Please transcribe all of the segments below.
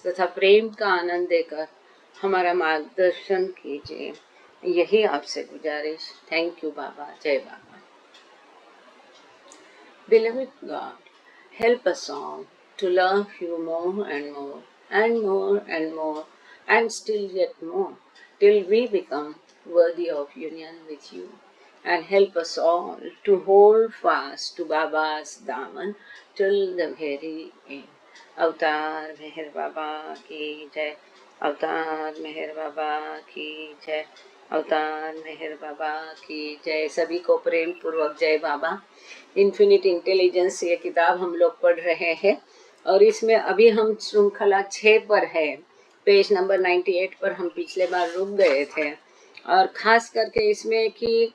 तथा प्रेम का आनंद देकर हमारा मार्गदर्शन कीजिए, यही आपसे गुजारिश। थैंक यू बाबा। जय बाबा। Beloved God, help us all to love you more and more and more and more and still yet more till we become worthy of union with you. And help us all to hold fast to Baba's daman till the very end. अवतार मेहर बाबा की जय। अवतार मेहर बाबा की जय। अवतार मेहर बाबा की जय। सभी को प्रेम पूर्वक जय बाबा। इन्फिनिट इंटेलिजेंस ये किताब हम लोग पढ़ रहे हैं और इसमें अभी हम श्रृंखला 6 पर है। पेज नंबर 98 पर हम पिछले बार रुक गए थे और खास करके इसमें कि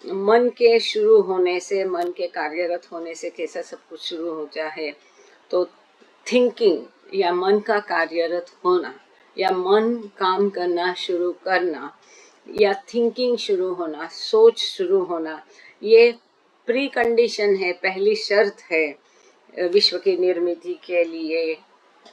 मन के शुरू होने से, मन के कार्यरत होने से कैसा सब कुछ शुरू होता है। तो थिंकिंग या मन का कार्यरत होना या मन काम करना शुरू करना या थिंकिंग शुरू होना, सोच शुरू होना, ये प्री कंडीशन है, पहली शर्त है विश्व की निर्मिति के लिए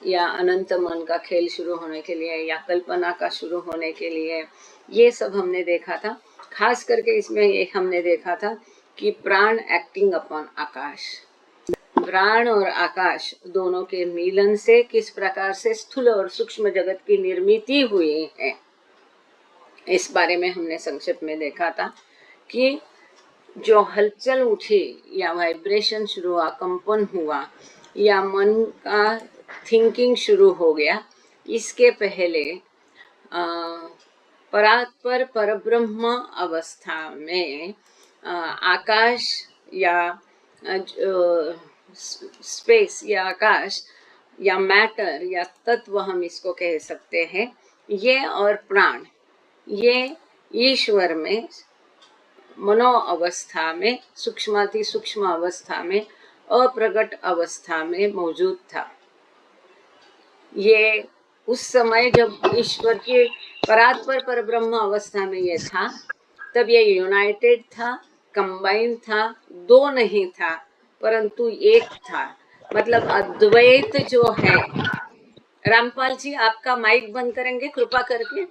या अनंत मन का खेल शुरू होने के लिए या कल्पना का शुरू होने के लिए। ये सब हमने देखा था। खास करके इसमें ये हमने देखा था कि प्राण एक्टिंग अपॉन आकाश, प्राण और आकाश दोनों के मिलन से किस प्रकार से स्थूल और सूक्ष्म जगत की निर्मिति हुई है, इस बारे में हमने संक्षेप में देखा था कि जो हलचल उठी या वाइब्रेशन शुरू हुआ, कंपन हुआ या मन का थिंकिंग शुरू हो गया, इसके पहले परात्पर परब्रह्म अवस्था में आकाश या स्पेस या आकाश या मैटर या तत्व हम इसको कह सकते हैं, ये और प्राण, ये ईश्वर में मनो अवस्था में, सूक्ष्माति सूक्ष्म अवस्था में, अप्रगट अवस्था में मौजूद था। ये उस समय जब ईश्वर की परात्पर परब्रह्म अवस्था में ये था, तब ये यूनाइटेड था, कंबाइन था, दो नहीं था परंतु एक था। मतलब अद्वैत जो है। रामपाल जी, आपका माइक बंद करेंगे कृपा करके।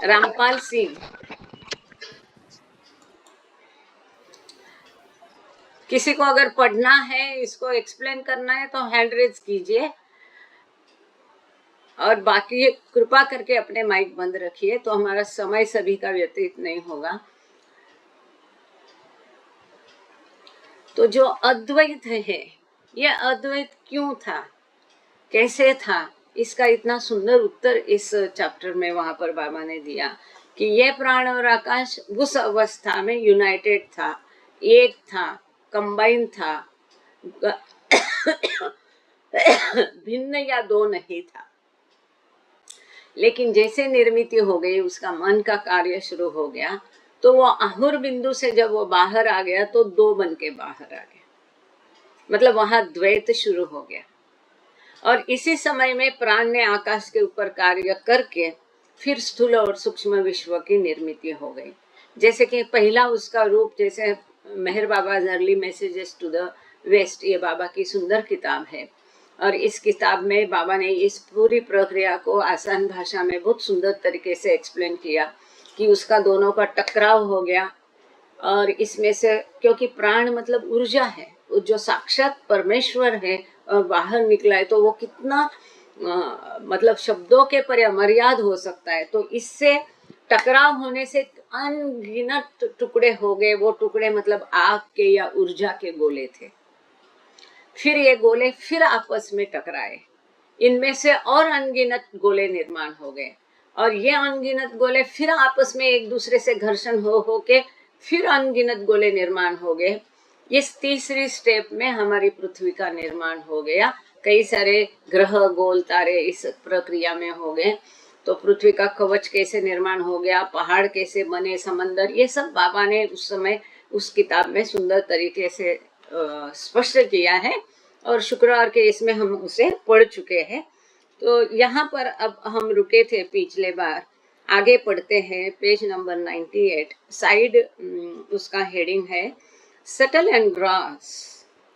रामपाल सिंह, किसी को अगर पढ़ना है, इसको एक्सप्लेन करना है तो हैंड रेज कीजिए और बाकी कृपा करके अपने माइक बंद रखिए, तो हमारा समय सभी का व्यतीत नहीं होगा। तो जो अद्वैत है, ये अद्वैत क्यों था, कैसे था, इसका इतना सुंदर उत्तर इस चैप्टर में वहां पर बाबा ने दिया कि ये प्राण और आकाश उस अवस्था में यूनाइटेड था, एक था, कंबाइन था, भिन्न या दो नहीं था। लेकिन जैसे निर्मिति हो गई, उसका मन का कार्य शुरू हो गया, तो वो आहुर बिंदु से जब वो बाहर आ गया तो दो बन के बाहर आ गया। मतलब वहां द्वैत शुरू हो गया। और इसी समय में प्राण ने आकाश के ऊपर कार्य करके फिर स्थूल और सूक्ष्म विश्व की निर्मिति हो गई। जैसे कि पहला उसका रूप, जैसे Meher Baba early messages to the West, ये बाबा की सुंदर किताब है और इस किताब में बाबा ने इस पूरी प्रक्रिया को आसान भाषा में बहुत सुंदर तरीके से एक्सप्लेन किया कि उसका दोनों का टकराव हो गया। और इसमें से, क्योंकि प्राण मतलब ऊर्जा है, जो साक्षात परमेश्वर है और बाहर निकला है, तो वो कितना मतलब शब्दों के परे अमर्याद हो सकता है। तो इससे टकराव होने से अनगिनत टुकड़े हो गए। वो टुकड़े मतलब आग के या ऊर्जा के गोले थे। फिर ये गोले फिर आपस में टकराए, इनमें से और अनगिनत गोले निर्माण हो गए और ये अनगिनत गोले फिर आपस में एक दूसरे से घर्षण हो के फिर अनगिनत गोले निर्माण हो गए। इस तीसरी स्टेप में हमारी पृथ्वी का निर्माण हो गया। कई सारे ग्रह, गोल, तारे इस प्रक्रिया में हो गए। तो पृथ्वी का कवच कैसे निर्माण हो गया, पहाड़ कैसे बने, समंदर, ये सब बाबा ने उस समय उस किताब में सुंदर तरीके से स्पष्ट किया है और शुक्रवार के इसमें हम उसे पढ़ चुके हैं। तो यहाँ पर अब हम रुके थे पिछले बार, आगे पढ़ते हैं। पेज नंबर 98, साइड उसका हेडिंग है subtle and gross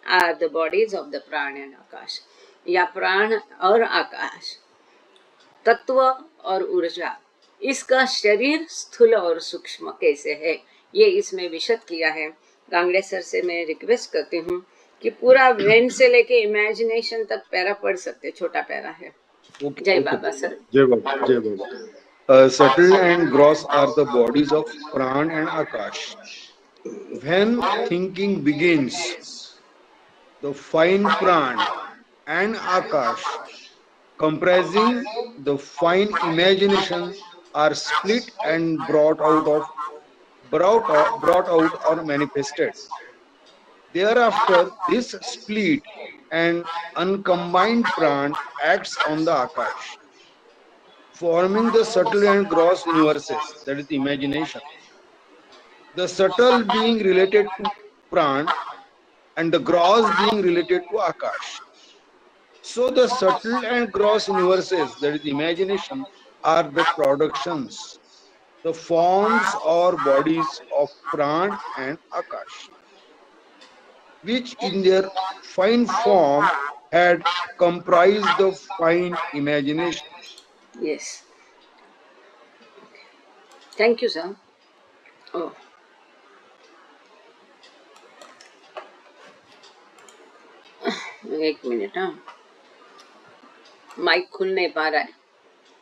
are the bodies of the prana and akash, या प्राण और आकाश, तत्व और ऊर्जा, इसका शरीर स्थूल और सूक्ष्म कैसे है, ये इसमें विशद किया है। गांगड़े सर से मैं रिक्वेस्ट करती हूँ कि पूरा वेन से लेके इमेजिनेशन तक पैरा पढ़ सकते, छोटा पैरा है। जय बाबा सर। जय बाबा, जय बाबा। Subtle and gross are the bodies of Pran and Akash. When thinking begins, the fine Pran and Akash, comprising the fine imagination, are split and brought out or manifested. Thereafter, this split and uncombined Pran acts on the Akash, forming the subtle and gross universes, that is imagination. The subtle being related to Pran and the gross being related to Akash. So the subtle and gross universes, that is imagination, are the productions, the forms or bodies of Pran and Akash, which in their fine form had comprised the fine imagination. Yes, thank you sir. Oh, एक minute, हाँ, mic खुल नहीं पा रहा है,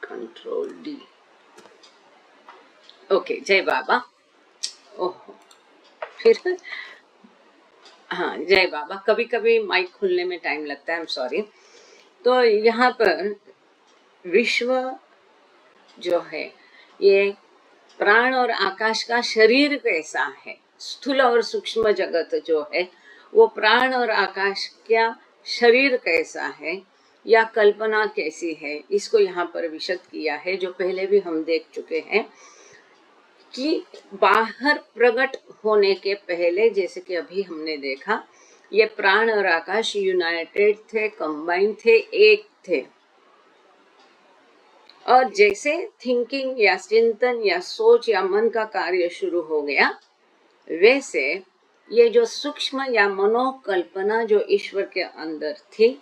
control D. Okay, जय बाबा। ओह, फिर हाँ, जय बाबा। कभी कभी माइक खुलने में टाइम लगता है, आई एम सॉरी। तो यहाँ पर विश्व जो है, ये प्राण और आकाश का शरीर कैसा है, स्थूल और सूक्ष्म जगत जो है वो प्राण और आकाश क्या शरीर कैसा है या कल्पना कैसी है, इसको यहाँ पर विशद किया है, जो पहले भी हम देख चुके हैं कि बाहर प्रकट होने के पहले, जैसे कि अभी हमने देखा, ये प्राण और आकाश यूनाइटेड थे, कंबाइन थे, एक थे। और जैसे थिंकिंग या चिंतन या सोच या मन का कार्य शुरू हो गया, वैसे ये जो सूक्ष्म या मनोकल्पना जो ईश्वर के अंदर थी,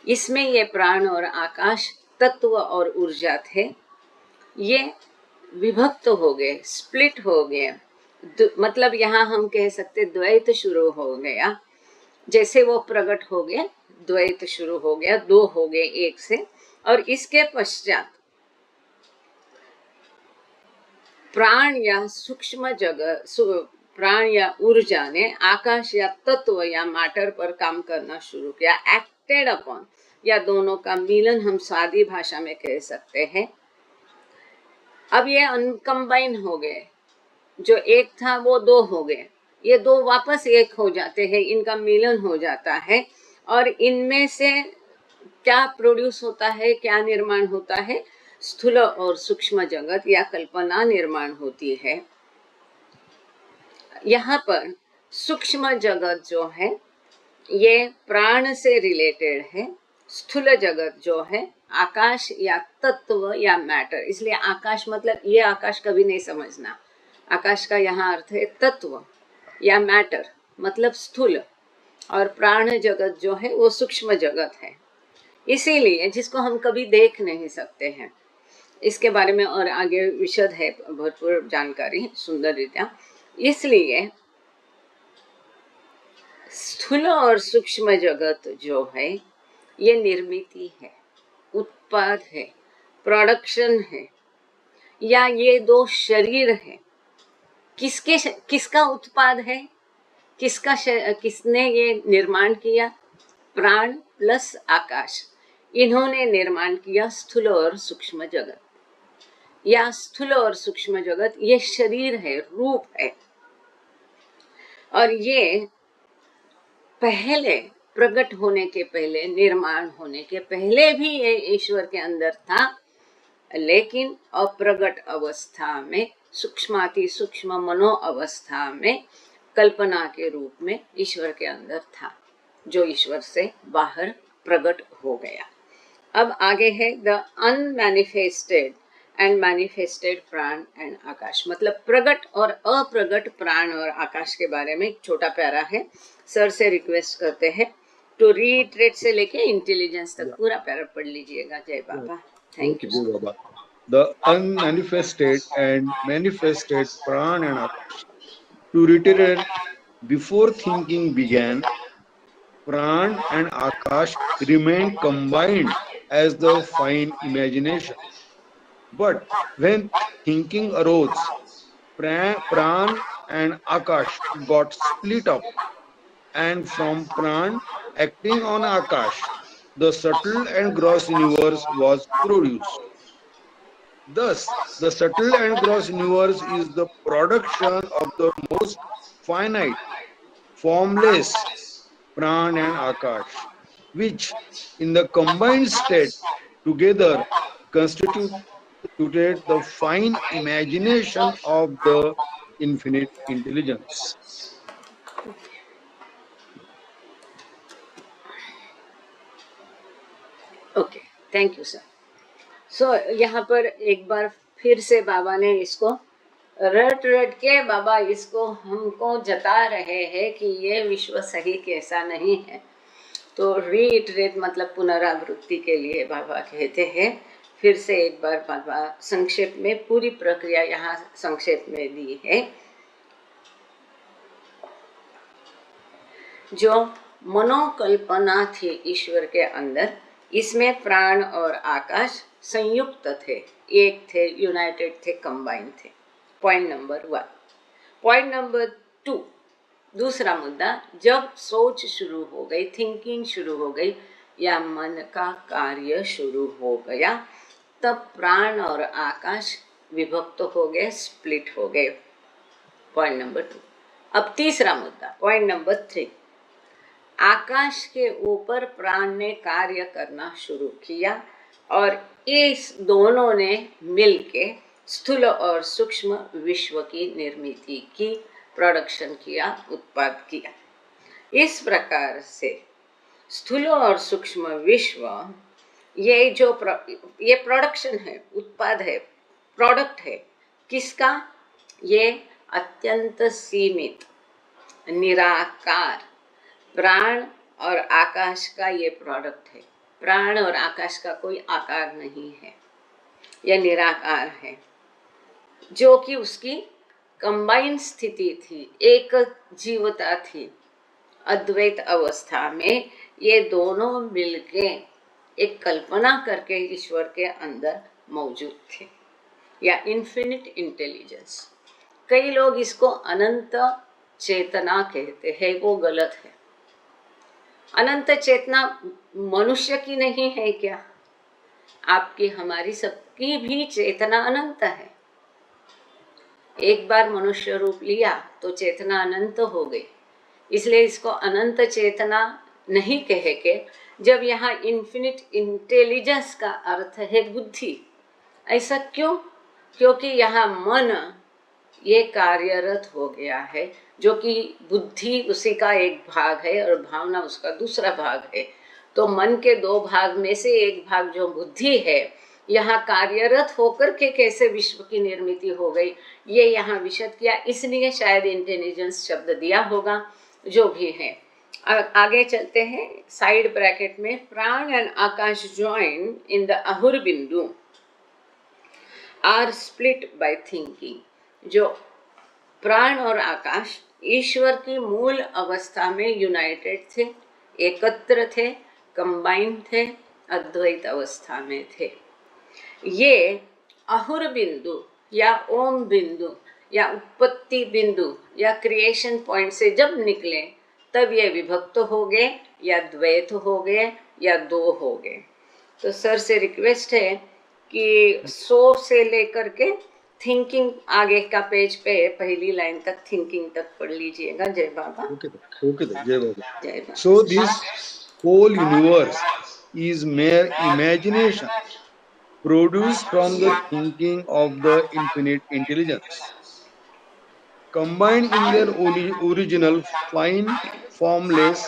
इसमें ये प्राण और आकाश, तत्व और ऊर्जा थे, ये विभक्त हो गए, स्प्लिट हो गए। मतलब यहाँ हम कह सकते द्वैत शुरू हो गया। जैसे वो प्रकट हो गए, द्वैत शुरू हो गया, दो हो गए एक से। और इसके पश्चात प्राण या सूक्ष्म जगत, प्राण या ऊर्जा ने आकाश या तत्व या मैटर पर काम करना शुरू किया, एक्टेड अपॉन, या दोनों का मिलन हम सादी भाषा में कह सकते हैं। अब ये अनकम्बाइन हो गए, जो एक था वो दो हो गए, ये दो वापस एक हो जाते हैं, इनका मिलन हो जाता है। और इनमें से क्या प्रोड्यूस होता है, क्या निर्माण होता है, स्थूल और सूक्ष्म जगत या कल्पना निर्माण होती है। यहाँ पर सूक्ष्म जगत जो है ये प्राण से रिलेटेड है, स्थूल जगत जो है आकाश या तत्व या मैटर। इसलिए आकाश मतलब ये आकाश कभी नहीं समझना, आकाश का यहाँ अर्थ है तत्व या मैटर, मतलब स्थूल, और प्राण जगत जो है वो सूक्ष्म जगत है। इसीलिए जिसको हम कभी देख नहीं सकते हैं, इसके बारे में और आगे विशद है, भरपूर जानकारी सुंदर रीत्या। इसलिए स्थूल और सूक्ष्म जगत जो है ये निर्मिति है, उत्पाद है, प्रोडक्शन है, या ये दो शरीर है। किसका उत्पाद है, किसने ये निर्माण किया? प्राण प्लस आकाश, इन्होंने निर्माण किया स्थूल और सूक्ष्म जगत। या स्थूल और सूक्ष्म जगत ये शरीर है, रूप है, और ये पहले प्रकट होने के पहले, निर्माण होने के पहले भी ये ईश्वर के अंदर था, लेकिन अप्रगट अवस्था में, सूक्ष्माति सूक्ष्म मनो अवस्था में कल्पना के रूप में ईश्वर के अंदर था, जो ईश्वर से बाहर प्रकट हो गया। अब आगे है द अनमैनिफेस्टेड एंड मैनिफेस्टेड प्राण एंड आकाश, मतलब प्रगट और अप्रगट प्राण और आकाश के बारे में एक छोटा प्यारा है। सर से रिक्वेस्ट करते हैं टू रीट्रेट से लेके इंटेलिजेंस तक Yeah. पूरा प्यारा पढ़ लीजिएगा। जय Baba. Thank Okay, you Jai sir. Baba. The unmanifested and manifested Pran and Akash. To reiterate, before thinking began, Pran and Akash remained combined as the fine imagination. But when thinking arose, Pran and Akash got split up, and from Pran acting on Akash, the subtle and gross universe was produced. Thus, the subtle and gross universe is the production of the most finite, formless Pran and Akash, which in the combined state together constituted the fine imagination of the infinite intelligence. Okay, thank you sir. So यहाँ पर एक बार फिर से बाबा ने इसको रट रट के बाबा इसको हमको जता रहे हैं कि ये विश्व सही कैसा नहीं है। तो रीइटरेट मतलब पुनरावृत्ति के लिए बाबा कहते हैं। फिर से एक बार बाबा संक्षेप में पूरी प्रक्रिया यहाँ संक्षेप में दी है। जो मनोकल्पना थी ईश्वर के अंदर, इसमें प्राण और आकाश संयुक्त थे, एक थे, यूनाइटेड थे, कंबाइन थे। Point number 1। पॉइंट नंबर 2, दूसरा मुद्दा, जब सोच शुरू हो गई, थिंकिंग शुरू हो गई या मन का कार्य शुरू हो गया, तब प्राण और आकाश विभक्त हो गए, स्प्लिट हो गए। Point number 2। अब तीसरा मुद्दा, पॉइंट नंबर 3। आकाश के ऊपर प्राण ने कार्य करना शुरू किया और इस दोनों ने मिलके स्थूल और सूक्ष्म विश्व की निर्मिति की, प्रोडक्शन किया, उत्पाद किया। इस प्रकार से स्थूल और सूक्ष्म विश्व ये जो ये प्रोडक्शन है, उत्पाद है, प्रोडक्ट है, किसका? ये अत्यंत सीमित निराकार प्राण और आकाश का ये प्रोडक्ट है। प्राण और आकाश का कोई आकार नहीं है, यह निराकार है, जो कि उसकी कंबाइन स्थिति थी, एक जीवता थी। अद्वैत अवस्था में ये दोनों मिलके एक कल्पना करके ईश्वर के अंदर मौजूद थे, या इन्फिनिट इंटेलिजेंस। कई लोग इसको अनंत चेतना कहते हैं, वो गलत है। अनंत चेतना मनुष्य की नहीं है क्या? आपकी, हमारी, सबकी भी चेतना अनंत है। एक बार मनुष्य रूप लिया तो चेतना अनंत हो गई, इसलिए इसको अनंत चेतना नहीं कहे के। जब यहाँ इन्फिनिट इंटेलिजेंस का अर्थ है बुद्धि। ऐसा क्यों? क्योंकि यहाँ मन ये कार्यरत हो गया है, जो कि बुद्धि उसी का एक भाग है और भावना उसका दूसरा भाग है। तो मन के दो भाग में से एक भाग जो बुद्धि है, यहाँ कार्यरत होकर के कैसे विश्व की निर्मिति हो गई, ये यहाँ विशद किया। इसलिए शायद इंटेलिजेंस शब्द दिया होगा, जो भी है। आगे चलते हैं। साइड ब्रैकेट में, prana and akash join in the अहुर बिंदु आर स्प्लिट बाय थिंकिंग। जो प्राण और आकाश ईश्वर की मूल अवस्था में यूनाइटेड थे, एकत्र थे, कंबाइन थे, अद्वैत अवस्था में थे। ये अहुर बिंदु या ओम बिंदु या उत्पत्ति बिंदु या क्रिएशन पॉइंट से जब निकले, तब ये विभक्त हो गए या द्वैत हो गए या दो हो गए। तो सर से रिक्वेस्ट है कि 100 से लेकर के थिंकिंग आगे का पेज पे पहली लाइन तक थिंकिंग तक पढ़ लीजिएगा। जय बाबा। Okay, Jai Baba. जय बाबा। So this whole universe is mere imagination produced from the thinking of the infinite intelligence, combined in their original fine, formless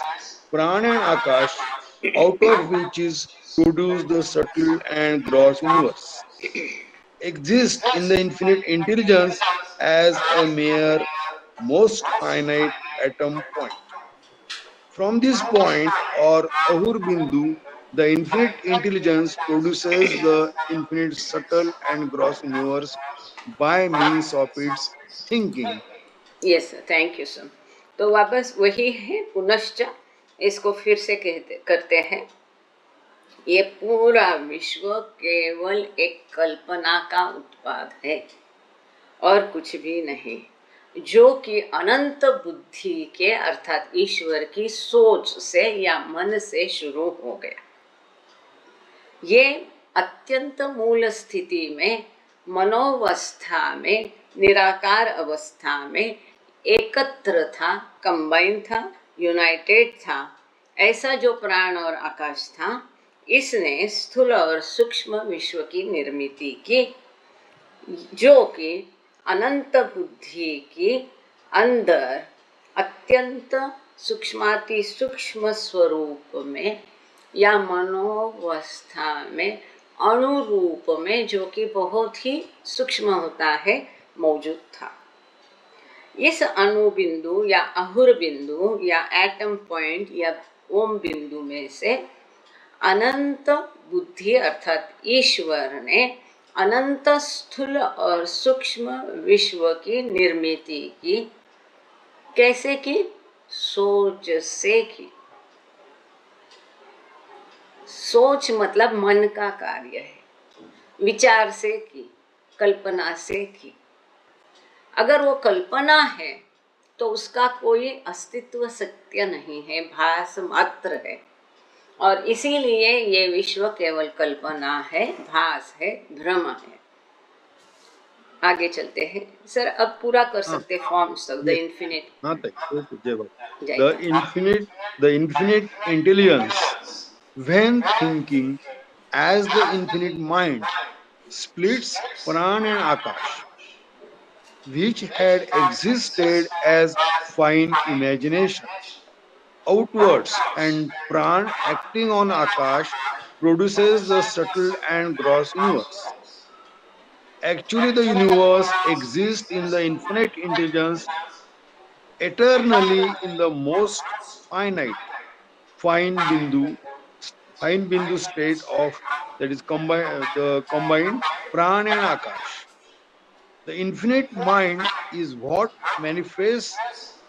Pran and Akash, out of which is produced the subtle and gross universe. exist in the infinite intelligence as a mere most finite atom point. From this point, or Ahur Bindu, the infinite intelligence produces the infinite subtle and gross universe by means of its thinking. Yes sir, thank you sir. तो वापस वही है पुनश्च, इसको फिर से कहते करते हैं। ये पूरा विश्व केवल एक कल्पना का उत्पाद है और कुछ भी नहीं, जो कि अनंत बुद्धि के अर्थात ईश्वर की सोच से या मन से शुरू हो गया। ये अत्यंत मूल स्थिति में, मनोवस्था में, निराकार अवस्था में एकत्र था, कंबाइन था, यूनाइटेड था। ऐसा जो प्राण और आकाश था, इसने स्थूल और सूक्ष्म विश्व की निर्मित की, जो कि अनंत बुद्धि की अंदर अत्यंत सूक्ष्माति सूक्ष्म स्वरूप में या मनोवस्था में, अणुरूप में, जो कि बहुत ही सूक्ष्म होता है, मौजूद था। इस अणु बिंदु या अहुर बिंदु या एटम पॉइंट या ओम बिंदु में से अनंत बुद्धि अर्थात ईश्वर ने अनंत स्थूल और सूक्ष्म विश्व की निर्मित की। कैसे की? सोच से की। सोच मतलब मन का कार्य है, विचार से की, कल्पना से की। अगर वो कल्पना है तो उसका कोई अस्तित्व सत्य नहीं है, भास मात्र है, और इसीलिए ये विश्व केवल कल्पना है, भास है, भ्रम है। आगे चलते हैं सर, अब पूरा कर सकते फॉर्म्स तक। The Yes. इन्फिनिट। हाँ, okay, जय बाबा। जय The Hind. infinite, the infinite intelligence, when thinking as the infinite mind, splits Pran and Akash, which had existed as fine imagination outwards, and Pran acting on Akash produces the subtle and gross universe. Actually, the universe exists in the infinite intelligence eternally in the most finite, fine bindu, fine bindu state of, that is the combined pran and akash. The infinite mind is what manifests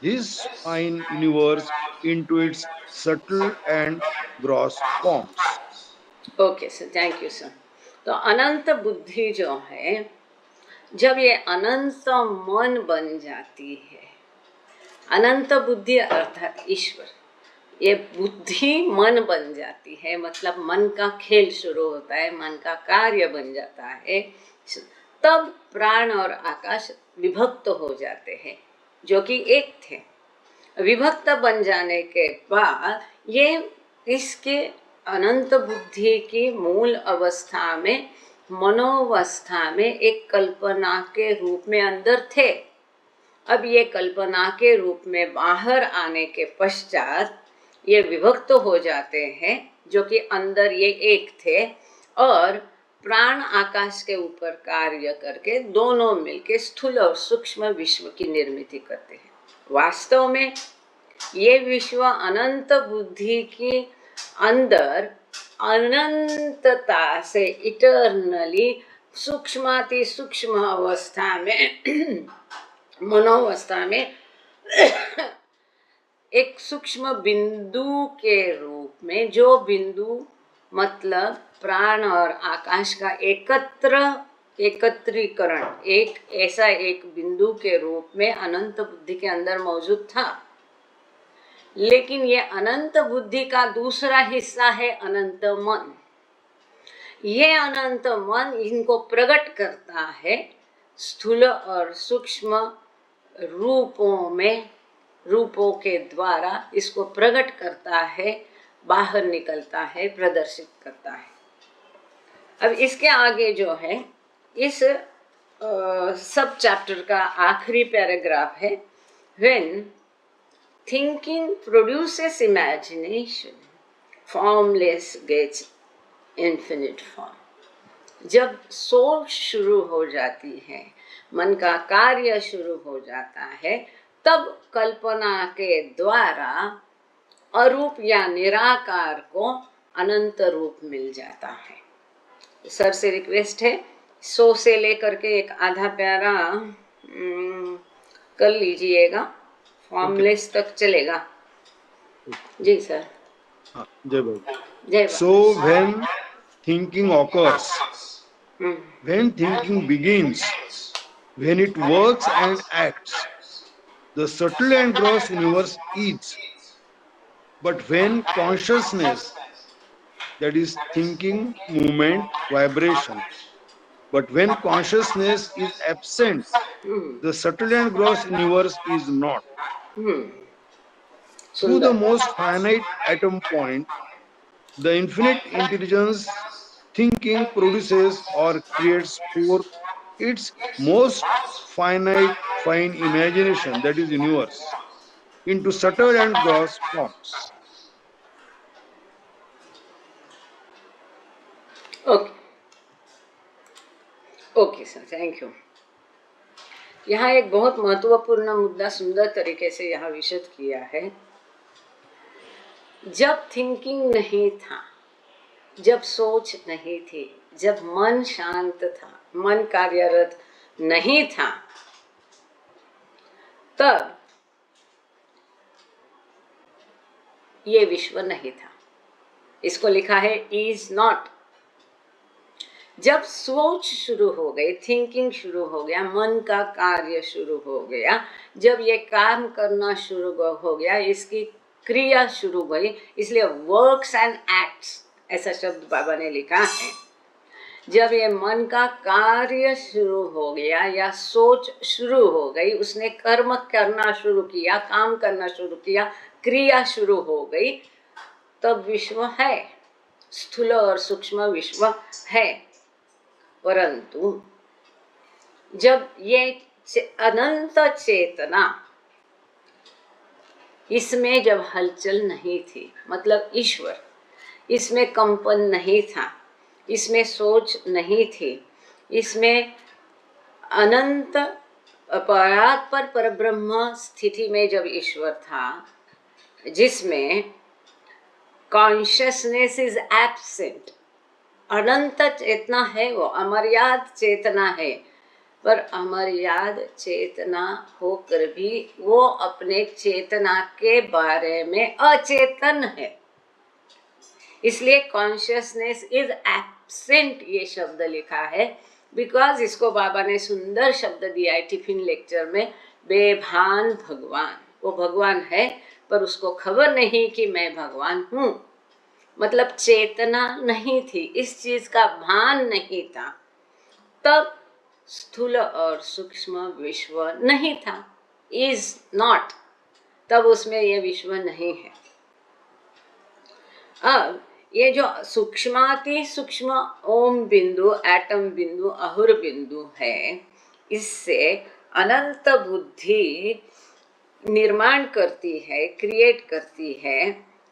his fine universe into its subtle and gross forms. Okay sir, thank you sir. तो अनंत बुद्धि जो है, जब ये अनंत मन बन जाती है, अनंत बुद्धि अर्थात ईश्वर, ये बुद्धि मन बन जाती है, मतलब मन का खेल शुरू होता है, मन का कार्य बन जाता है, तब प्राण और आकाश विभक्त हो जाते हैं, जो कि एक थे। विभक्त बन जाने के बाद ये इसके अनंत बुद्धि की मूल अवस्था में, मनोवस्था में एक कल्पना के रूप में अंदर थे। अब ये कल्पना के रूप में बाहर आने के पश्चात ये विभक्त हो जाते हैं, जो कि अंदर ये एक थे, और प्राण आकाश के ऊपर कार्य करके दोनों मिलके स्थूल और सूक्ष्म विश्व की निर्मित करते हैं। वास्तव में ये विश्व अनंत बुद्धि की अंदर अनंतता से इटर्नली सूक्ष्माति सूक्ष्म अवस्था में मनोवस्था में एक सूक्ष्म बिंदु के रूप में, जो बिंदु मतलब प्राण और आकाश का एकत्रीकरण, एक ऐसा एक बिंदु के रूप में अनंत बुद्धि के अंदर मौजूद था। लेकिन ये अनंत बुद्धि का दूसरा हिस्सा है अनंत मन। ये अनंत मन इनको प्रकट करता है स्थूल और सूक्ष्म रूपों में, रूपों के द्वारा इसको प्रकट करता है, बाहर निकलता है, प्रदर्शित करता है। अब इसके आगे जो है, इस सब चैप्टर का आखिरी पैराग्राफ है, when thinking produces imagination, formless gets infinite form. जब सोच शुरू हो जाती है, मन का कार्य शुरू हो जाता है, तब कल्पना के द्वारा अरूप या निराकार को अनंत रूप मिल जाता है। सर से रिक्वेस्ट है, 100 से लेकर के एक आधा प्यारा कर लीजिएगा, फॉर्मलेस तक चलेगा। जी सर। हाँ, जय बाबा। जय So Baba. when thinking occurs, hmm, when thinking begins, when it works and acts, the subtle and gross universe is. But when consciousness, that is thinking, movement, vibration, but when consciousness is absent, hmm, the subtle and gross universe is not. Hmm, Through the सुंदर। most finite atom point, the infinite intelligence thinking produces or creates for its most finite fine imagination, that is universe, into subtle and gross forms. Okay, okay sir, thank you. यहाँ एक बहुत महत्वपूर्ण मुद्दा सुंदर तरीके से यहाँ विशद किया है। जब थिंकिंग नहीं था, जब सोच नहीं थी, जब मन शांत था, मन कार्यरत नहीं था, तब ये विश्व नहीं था। इसको लिखा है इज नॉट। जब सोच शुरू हो गई, थिंकिंग शुरू हो गया, मन का कार्य शुरू हो गया, जब ये काम करना शुरू हो गया, इसकी क्रिया शुरू हुई, इसलिए वर्क्स एंड एक्ट्स ऐसा शब्द बाबा ने लिखा है। जब ये मन का कार्य शुरू हो गया या सोच शुरू हो गई, उसने कर्म करना शुरू किया, काम करना शुरू किया, क्रिया शुरू हो गई, तब विश्व है, स्थूल और सूक्ष्म विश्व है। परंतु जब ये अनंत चेतना, इसमें जब हलचल नहीं थी, मतलब ईश्वर, इसमें कंपन नहीं था, इसमें सोच नहीं थी, इसमें अनंत परात्पर परब्रह्म स्थिति में जब ईश्वर था, जिसमें कॉन्शियसनेस इज एब्सेंट, अनंत चेतना है, वो अमर्याद चेतना है, पर अमर्याद चेतना होकर भी वो अपने चेतना के बारे में अचेतन है। इसलिए कॉन्शियसनेस इज एब्सेंट ये शब्द लिखा है, बिकॉज इसको बाबा ने सुंदर शब्द दिया है टिफिन लेक्चर में, बेभान भगवान। वो भगवान है पर उसको खबर नहीं कि मैं भगवान हूँ, मतलब चेतना नहीं थी, इस चीज का भान नहीं था। तब स्थूल और सूक्ष्म विश्व नहीं था, इज नॉट, तब उसमें ये विश्व नहीं है। अब ये जो सूक्ष्माति सूक्ष्म ओम बिंदु, एटम बिंदु, अहुर बिंदु है, इससे अनंत बुद्धि निर्माण करती है, क्रिएट करती है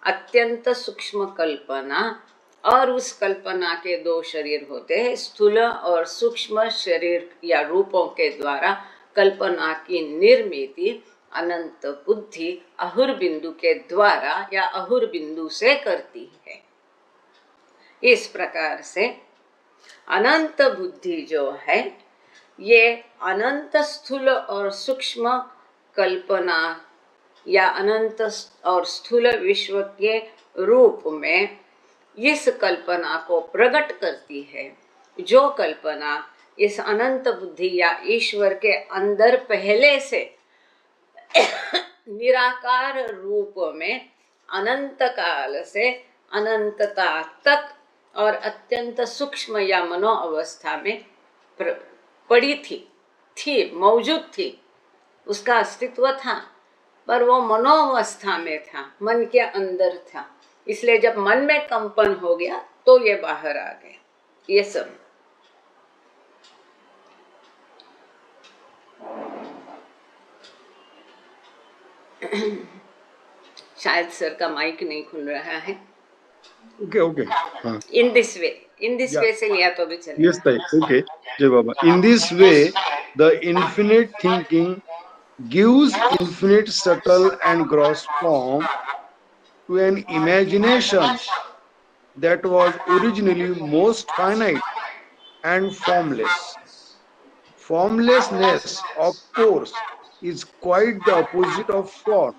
अत्यंत सूक्ष्म कल्पना, और उस कल्पना के दो शरीर होते हैं, स्थूल और सूक्ष्म शरीर या रूपों के द्वारा कल्पना की निर्मिति अनंत बुद्धि अहुर बिंदु के द्वारा या अहुर बिंदु से करती है। इस प्रकार से अनंत बुद्धि जो है, ये अनंत स्थूल और सूक्ष्म कल्पना या अनंत और स्थूल विश्व के रूप में इस कल्पना को प्रकट करती है, जो कल्पना इस अनंत बुद्धि या ईश्वर के अंदर पहले से निराकार रूप में अनंत काल से अनंतता तक और अत्यंत सूक्ष्म या मनो अवस्था में पड़ी थी, मौजूद थी, उसका अस्तित्व था, पर वो मनोअवस्था में था, मन के अंदर था। इसलिए जब मन में कंपन हो गया तो ये बाहर आ गए। ये सब शायद सर का माइक नहीं खुल रहा है। ओके ओके, हाँ। In this way, in this Yeah. वे से लिया तो भी Yes, चलेगा। Sai. Okay. Jai Baba. In this way, the infinite thinking gives infinite subtle and gross form to an imagination that was originally most finite and formless. Formlessness, of course, is quite the opposite of form,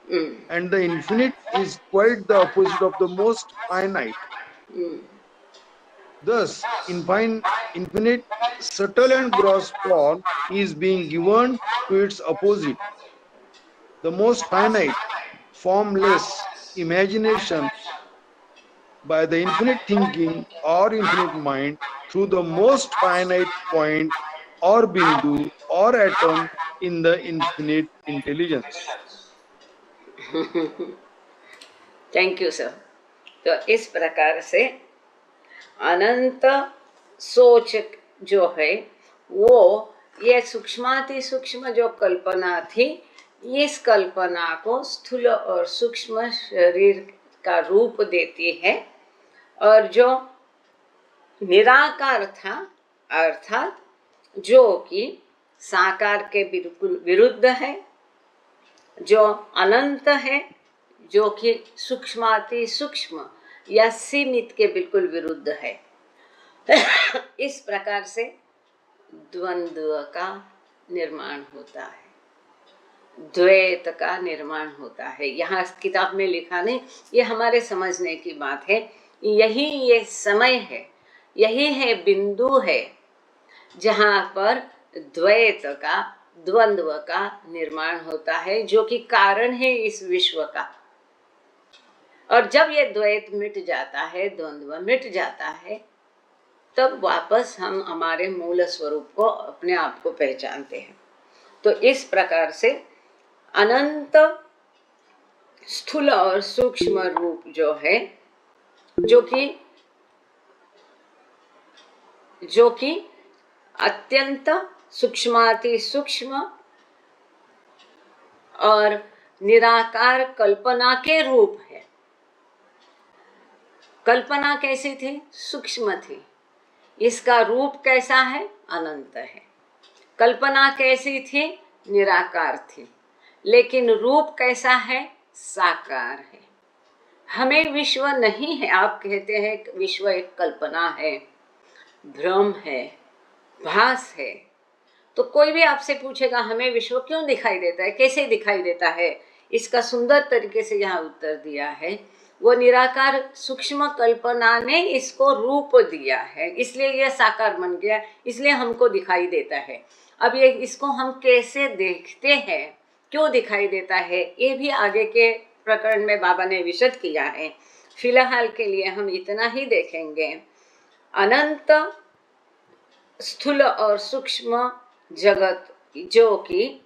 Mm, and the infinite is quite the opposite of the most finite. mm, Thus, infinite, subtle, and gross form is being given to its opposite, the most finite, formless imagination by the infinite thinking or infinite mind through the most finite point or bindu or atom in the infinite intelligence. Thank you sir. तो इस प्रकार से अनंत सोच जो है वो ये सूक्ष्माति सूक्ष्म जो कल्पना थी, इस कल्पना को स्थूल और सूक्ष्म शरीर का रूप देती है, और जो निराकार था अर्थात जो कि साकार के बिल्कुल विरुद्ध है, जो अनंत है, जो कि सूक्ष्माति सूक्ष्म या सीमित के बिल्कुल विरुद्ध है। इस प्रकार से द्वंद्व का निर्माण होता है, द्वैत का निर्माण होता है। यहाँ किताब में लिखा नहीं, ये हमारे समझने की बात है। यही ये समय है, यही है बिंदु है जहाँ पर द्वैत का, द्वंद्व का निर्माण होता है, जो कि कारण है इस विश्व का। और जब ये द्वैत मिट जाता है, द्वंद्व मिट जाता है, तब वापस हम हमारे मूल स्वरूप को, अपने आप को पहचानते हैं। तो इस प्रकार से अनंत स्थूल और सूक्ष्म रूप जो है, जो कि अत्यंत सूक्ष्माति सूक्ष्म और निराकार कल्पना के रूप है। कल्पना कैसी थी? सूक्ष्म थी। इसका रूप कैसा है? अनंत है। कल्पना कैसी थी? निराकार थी। लेकिन रूप कैसा है? साकार है। हमें विश्व नहीं है। आप कहते हैं विश्व एक कल्पना है, भ्रम है, भास है। तो कोई भी आपसे पूछेगा हमें विश्व क्यों दिखाई देता है, कैसे दिखाई देता है, इसका सुंदर तरीके से यहाँ उत्तर दिया है। वो निराकार सूक्ष्म कल्पना ने इसको रूप दिया है, इसलिए यह साकार बन गया, इसलिए हमको दिखाई देता है। अब ये इसको हम कैसे देखते हैं, क्यों दिखाई देता है, ये भी आगे के प्रकरण में बाबा ने विशद किया है। फिलहाल के लिए हम इतना ही देखेंगे। अनंत स्थूल और सूक्ष्म जगत जो कि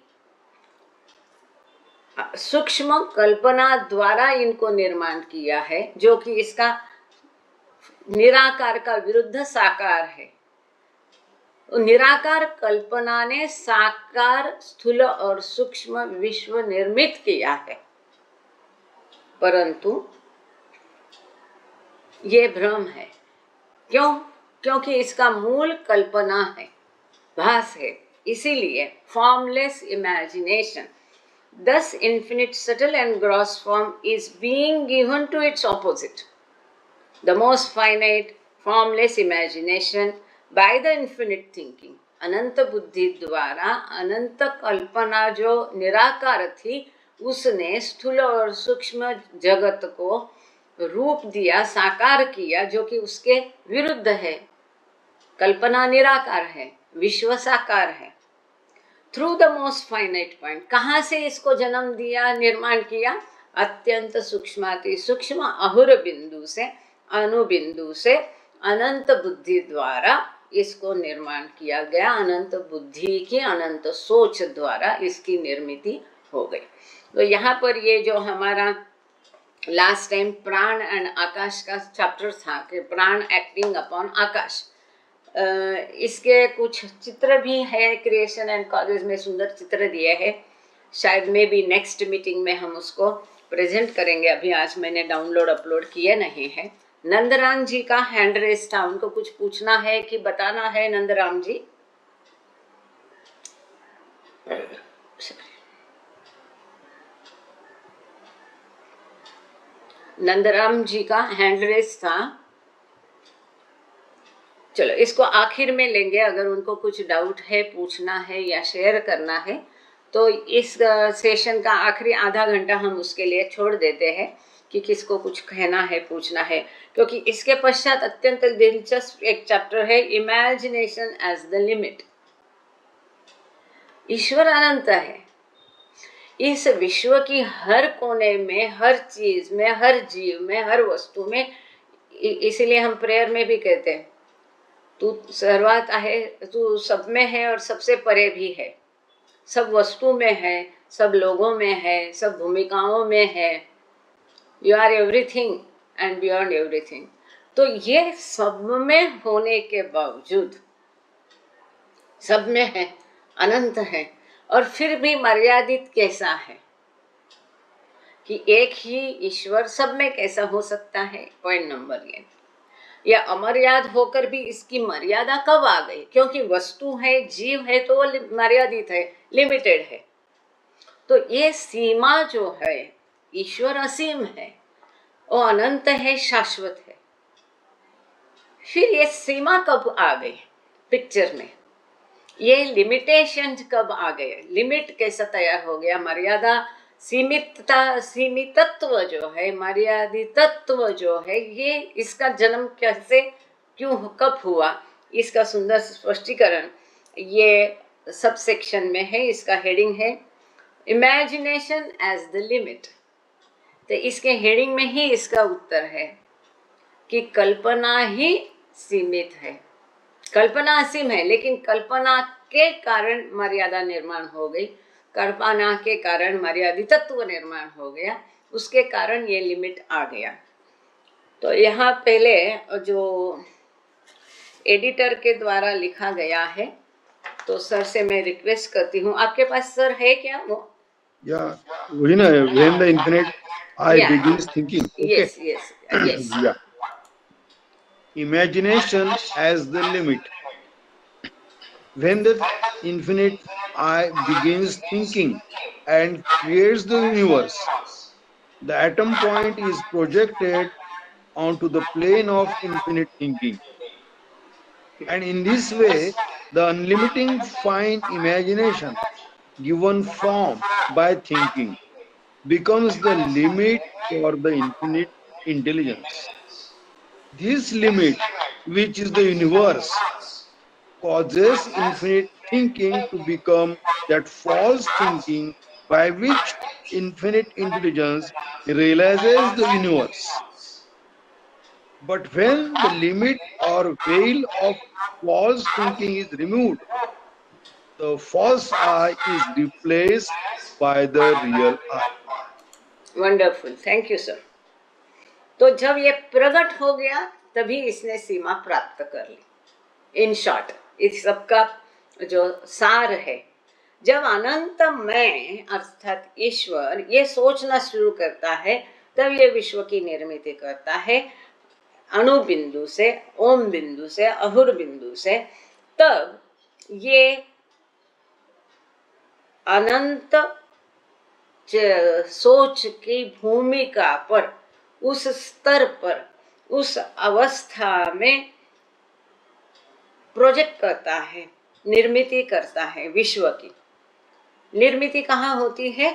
सूक्ष्म कल्पना द्वारा इनको निर्माण किया है, जो कि इसका निराकार का विरुद्ध साकार है। निराकार कल्पना ने साकार स्थूल और सूक्ष्म विश्व निर्मित किया है, परंतु ये भ्रम है। क्यों? क्योंकि इसका मूल कल्पना है, भास है। इसीलिए formless imagination, thus infinite subtle and gross form is being given to its opposite, the most finite formless imagination by the infinite thinking। अनंत बुद्धि द्वारा अनंत कल्पना जो निराकार थी, उसने स्थूल और सूक्ष्म जगत को रूप दिया, साकार किया, जो कि उसके विरुद्ध है। कल्पना निराकार है, विश्व साकार है। Through the most finite point, कहाँ से इसको जन्म दिया, निर्माण किया? अत्यंत सूक्ष्माति सूक्ष्म अहुर बिंदु से, अणुबिंदु से अनंत बुद्धि द्वारा इसको निर्माण किया गया। अनंत बुद्धि की अनंत सोच द्वारा इसकी निर्मिति हो गई। तो यहाँ पर ये जो हमारा लास्ट टाइम प्राण एंड आकाश का चैप्टर था कि प्राण एक्टिंग अपॉन आकाश, इसके कुछ चित्र भी है क्रिएशन एंड कॉजेज में, सुंदर चित्र दिए हैं। शायद में भी नेक्स्ट मीटिंग में हम उसको प्रेजेंट करेंगे। अभी आज मैंने डाउनलोड अपलोड किए नहीं है, नंदराम जी का हैंड रेस था, उनको कुछ पूछना है कि बताना है नंदराम जी? नंदराम जी का हैंड रेस था। चलो इसको आखिर में लेंगे, अगर उनको कुछ डाउट है, पूछना है या शेयर करना है तो इस सेशन का आखिरी आधा घंटा हम उसके लिए छोड़ देते हैं कि किसको कुछ कहना है, पूछना है। क्योंकि इसके पश्चात अत्यंत दिलचस्प एक चैप्टर है, इमेजिनेशन एज द लिमिट। ईश्वर अनंत है, इस विश्व की हर कोने में, हर चीज में, हर जीव में, हर वस्तु में। इसीलिए हम प्रेयर में भी कहते हैं तू सर्वात है, तू सब में है और सबसे परे भी है, सब वस्तु में है, सब लोगों में है, सब भूमिकाओं में है। You are everything and beyond everything. तो ये सब में होने के बावजूद, सब में है, अनंत है, और फिर भी मर्यादित कैसा है कि एक ही ईश्वर सब में कैसा हो सकता है? पॉइंट नंबर ये। या अमर्याद होकर भी इसकी मर्यादा कब आ गई? क्योंकि वस्तु है, जीव है, तो वो मर्यादित है, लिमिटेड है। तो ये सीमा जो है, ईश्वर असीम है, वो अनंत है, शाश्वत है। फिर ये सीमा कब आ गई पिक्चर में? ये लिमिटेशन कब आ गए? लिमिट कैसा तैयार हो गया? मर्यादा, सीमितता, सीमितत्व जो है, मर्यादित तत्व जो है, ये इसका जन्म कैसे, क्यों, कब हुआ? इसका सुंदर स्पष्टीकरण ये सब सेक्शन में है। इसका हेडिंग है इमेजिनेशन एज द लिमिट। तो इसके हेडिंग में ही इसका उत्तर है कि कल्पना ही सीमित है। कल्पना असीम है, लेकिन कल्पना के कारण मर्यादा निर्माण हो गई, कल्पना के कारण मर्यादित तत्व निर्माण हो गया, उसके कारण ये लिमिट आ गया। तो यहाँ पहले जो एडिटर के द्वारा लिखा गया है, तो सर से मैं रिक्वेस्ट करती हूँ, आपके पास सर है क्या वो? या वही ना, when the infinite I begins thinking. Okay. yes. Yeah. Imagination as the limit. When the infinite I begins thinking and creates the universe, the atom point is projected onto the plane of infinite thinking. And in this way, the unlimiting fine imagination given form by thinking becomes the limit for the infinite intelligence. This limit, which is the universe, causes infinite thinking to become that false thinking by which infinite intelligence realizes the universe. But when the limit or veil of false thinking is removed, the false I is replaced by the real I. Wonderful, thank you sir. तो जब ये प्रकट हो गया तभी इसने सीमा प्राप्त कर ली। इन शॉर्ट इस सबका जो सार है, जब अनंत मैं अर्थात ईश्वर ये सोचना शुरू करता है, तब ये विश्व की निर्मिति करता है, अणु बिंदु से, ओम बिंदु से, अहुर बिंदु से। तब ये अनंत सोच की भूमिका पर, उस स्तर पर, उस अवस्था में प्रोजेक्ट करता है, निर्मिति करता है। विश्व की निर्मिति कहाँ होती है?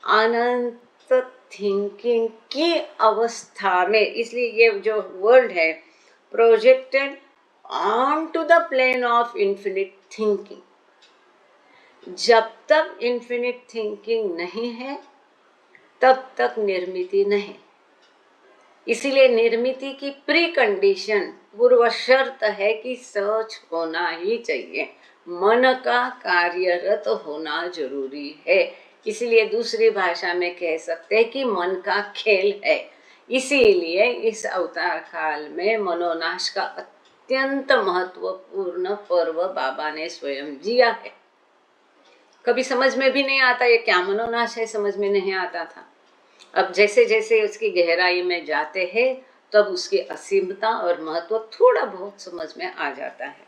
अनंत थिंकिंग की अवस्था में। इसलिए ये जो वर्ड है, projected on to the plane of infinite thinking. जब तक इन्फिनिट थिंकिंग नहीं है तब तक निर्मिति नहीं। इसीलिए निर्मिति की प्री कंडीशन, पूर्व शर्त है कि सच होना ही चाहिए, मन का कार्यरत होना जरूरी है। इसीलिए दूसरी भाषा में कह सकते हैं कि मन का खेल है। इसीलिए इस अवतार काल में मनोनाश का अत्यंत महत्वपूर्ण पर्व बाबा ने स्वयं जिया है। कभी समझ में भी नहीं आता ये क्या मनोनाश है, समझ में नहीं आता था। अब जैसे जैसे उसकी गहराई में जाते हैं तब उसकी असीमता और महत्व थोड़ा बहुत समझ में आ जाता है।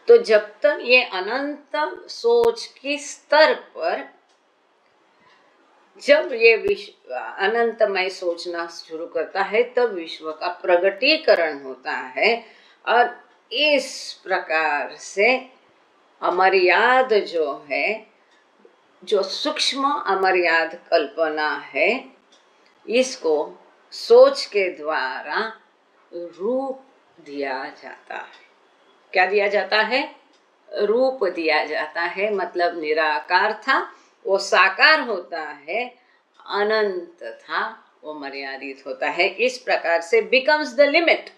तो जब तक ये अनंत सोच की स्तर पर जब ये विश्व अनंतमय सोचना शुरू करता है तब विश्व का प्रगटीकरण होता है। और इस प्रकार से अमर्याद जो है, जो सूक्ष्म अमर्याद कल्पना है, इसको सोच के द्वारा रूप दिया जाता है। क्या दिया जाता है? रूप दिया जाता है। मतलब निराकार था वो साकार होता है, अनंत था वो मर्यादित होता है। इस प्रकार से becomes the limit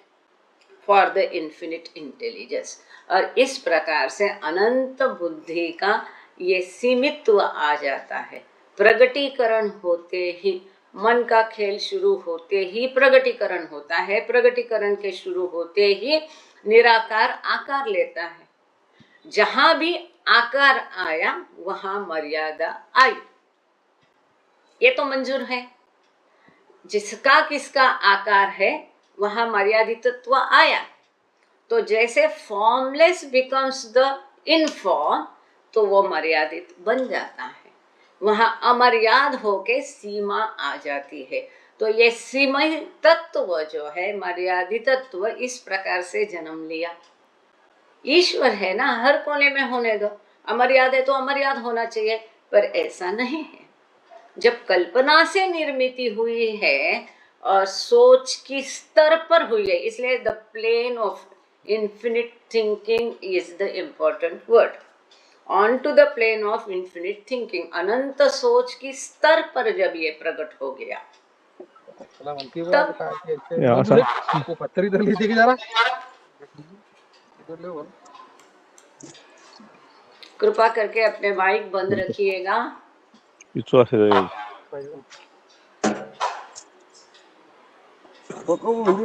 for the infinite intelligence. और इस प्रकार से अनंत बुद्धि का ये सीमित्व आ जाता है। प्रगटीकरण होते ही, मन का खेल शुरू होते ही प्रगटीकरण होता है। प्रगटीकरण के शुरू होते ही निराकार आकार लेता है। जहां भी आकार आया वहां मर्यादा आई, ये तो मंजूर है। जिसका किसका आकार है वहां मर्यादितत्व आया। तो जैसे फॉर्मलेस बिकम्स द इनफॉर्म, तो वो मर्यादित बन जाता है। वहां अमर्याद होके सीमा आ जाती है। तो ये सीमित तत्व जो है, मर्यादित तत्व, इस प्रकार से जन्म लिया। ईश्वर है ना, हर कोने में होने दो। अमर्याद है तो अमर्याद होना चाहिए, पर ऐसा नहीं है। जब कल्पना से निर्मित हुई है और सोच की स्तर पर हुई है, इसलिए the plane of infinite thinking is the important word. On to the plane of infinite thinking, अनंत सोच की स्तर पर जब ये प्रकट हो गया तब पत्थर इधर ले देके जा रहा। कृपा करके अपने माइक बंद रखिएगा। म्हणजे